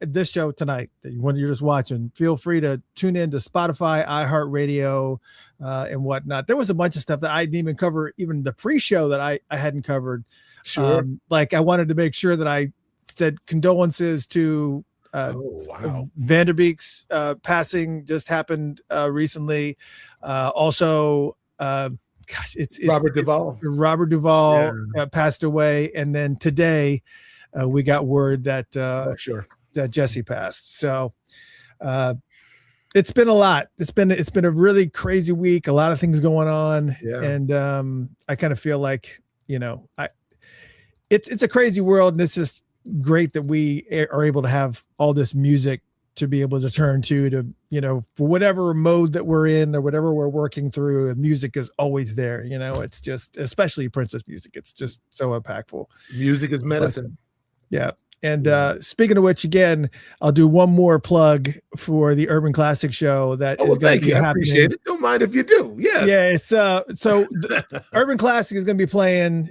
this show tonight, when you're just watching, feel free to tune in to Spotify, iHeartRadio, and whatnot. There was a bunch of stuff that I didn't even cover, even the pre-show that I hadn't covered. Sure. I wanted to make sure that I said condolences to Vanderbeek's passing just happened recently. Also, it's Robert Duvall. Robert Duvall passed away, and then today we got word that that Jesse passed. So it's been a lot. It's been a really crazy week. A lot of things going on, and I kind of feel like it's a crazy world, and it's just great that we are able to have all this music to be able to turn to for whatever mode that we're in or whatever we're working through. Music is always there. It's just, especially Prince's music, it's just so impactful. Music is medicine. And speaking of which, again, I'll do one more plug for the Urban Classic Show that is going to be happening. I appreciate it. Don't mind if you do. Yes. Yeah. It's so the Urban Classic is going to be playing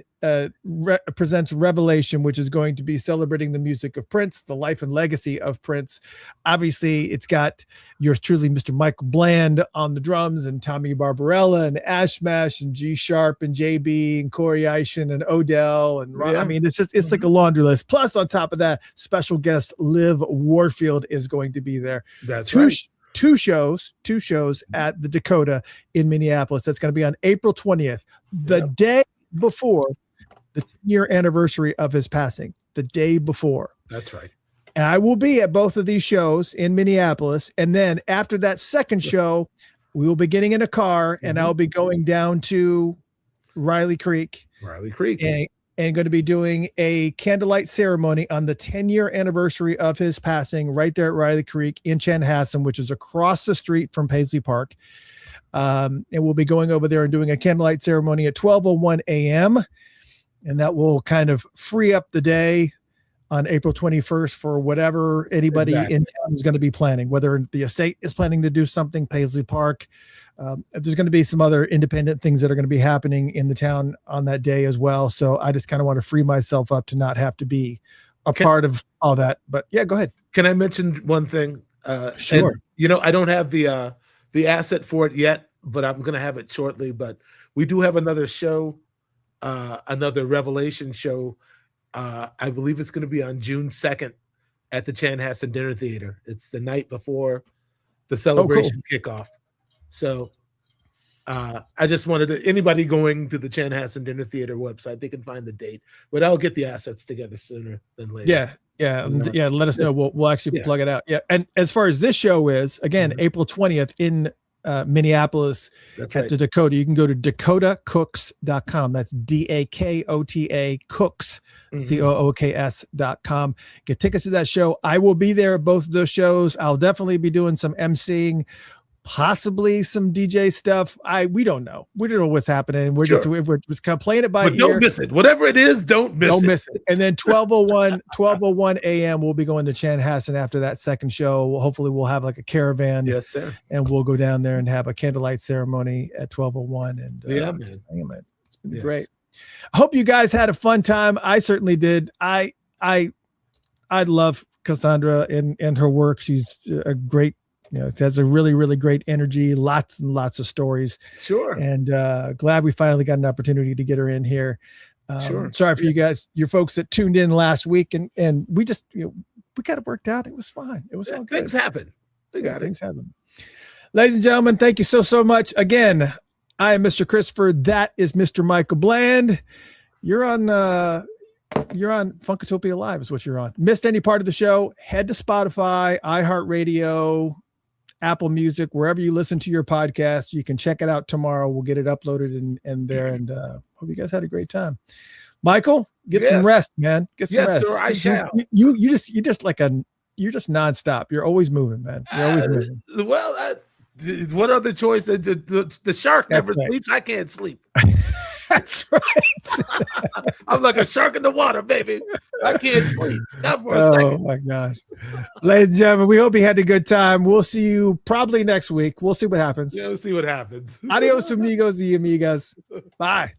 presents Revelation, which is going to be celebrating the music of Prince, the life and legacy of Prince. Obviously, it's got yours truly, Mr. Michael Bland, on the drums, and Tommy Barbarella, and Ashmash, and G Sharp, and JB, and Corey Eishin, and Odell, and Ron. I mean, it's like a laundry list. Plus, on top of that, special guest Liv Warfield is going to be there. That's right. Two shows at the Dakota in Minneapolis. That's going to be on April 20th, the day before the 10-year anniversary of his passing, the day before. That's right. And I will be at both of these shows in Minneapolis. And then after that second show, we will be getting in a car, and I'll be going down to Riley Creek. And going to be doing a candlelight ceremony on the 10-year anniversary of his passing right there at Riley Creek in Chanhassen, which is across the street from Paisley Park. And we'll be going over there and doing a candlelight ceremony at 12:01 a.m. And that will kind of free up the day on April 21st for whatever anybody in town is going to be planning, whether the estate is planning to do something, Paisley Park. There's going to be some other independent things that are going to be happening in the town on that day as well. So I just kind of want to free myself up to not have to be a part of all that. But yeah, go ahead. Can I mention one thing? Sure. And, I don't have the asset for it yet, but I'm going to have it shortly. But we do have another show, another Revelation show. I believe it's going to be on June 2nd at the Chanhassen Dinner Theater. It's the night before the celebration kickoff. So I just wanted anybody going to the Chanhassen Dinner Theater website, they can find the date, but I'll get the assets together sooner than later. Yeah. Let us know. We'll actually plug it out. Yeah. And as far as this show is, again, April 20th in Minneapolis at the Dakota. You can go to dakotacooks.com. That's DAKOTA Cooks, COOKS.com. Get tickets to that show. I will be there at both of those shows. I'll definitely be doing some emceeing, possibly some DJ stuff. We don't know. We don't know what's happening. We're just kind of playing it by ear. Don't miss it. Whatever it is, don't miss it. And then 12:01 a.m. we'll be going to Chanhassen after that second show. Hopefully we'll have like a caravan. Yes, sir. And we'll go down there and have a candlelight ceremony at 12:01. And man. It's been great. I hope you guys had a fun time. I certainly did. I love Cassandra and her work. She's a great, it has a really, really great energy, lots and lots of stories. Sure. And glad we finally got an opportunity to get her in here. Sorry for you guys, your folks that tuned in last week, and we just, we got it worked out. It was fine. It was all good. Things happen. Things happen. Ladies and gentlemen, thank you so much. Again, I am Mr. Christopher. That is Mr. Michael Bland. You're on Funkatopia Live is what you're on. Missed any part of the show? Head to Spotify, iHeartRadio, Apple Music, wherever you listen to your podcast. You can check it out tomorrow. We'll get it uploaded in there, and hope you guys had a great time. Michael, get some rest, man. Get some rest. Sir, I shall. You're just nonstop. You're always moving, man. You're always moving. Well, what other choice? The shark never sleeps. I can't sleep. That's right. I'm like a shark in the water, baby. I can't sleep. Not for a second. Oh my gosh. Ladies and gentlemen, we hope you had a good time. We'll see you probably next week. We'll see what happens. Yeah, we'll see what happens. Adios, amigos y amigas. Bye.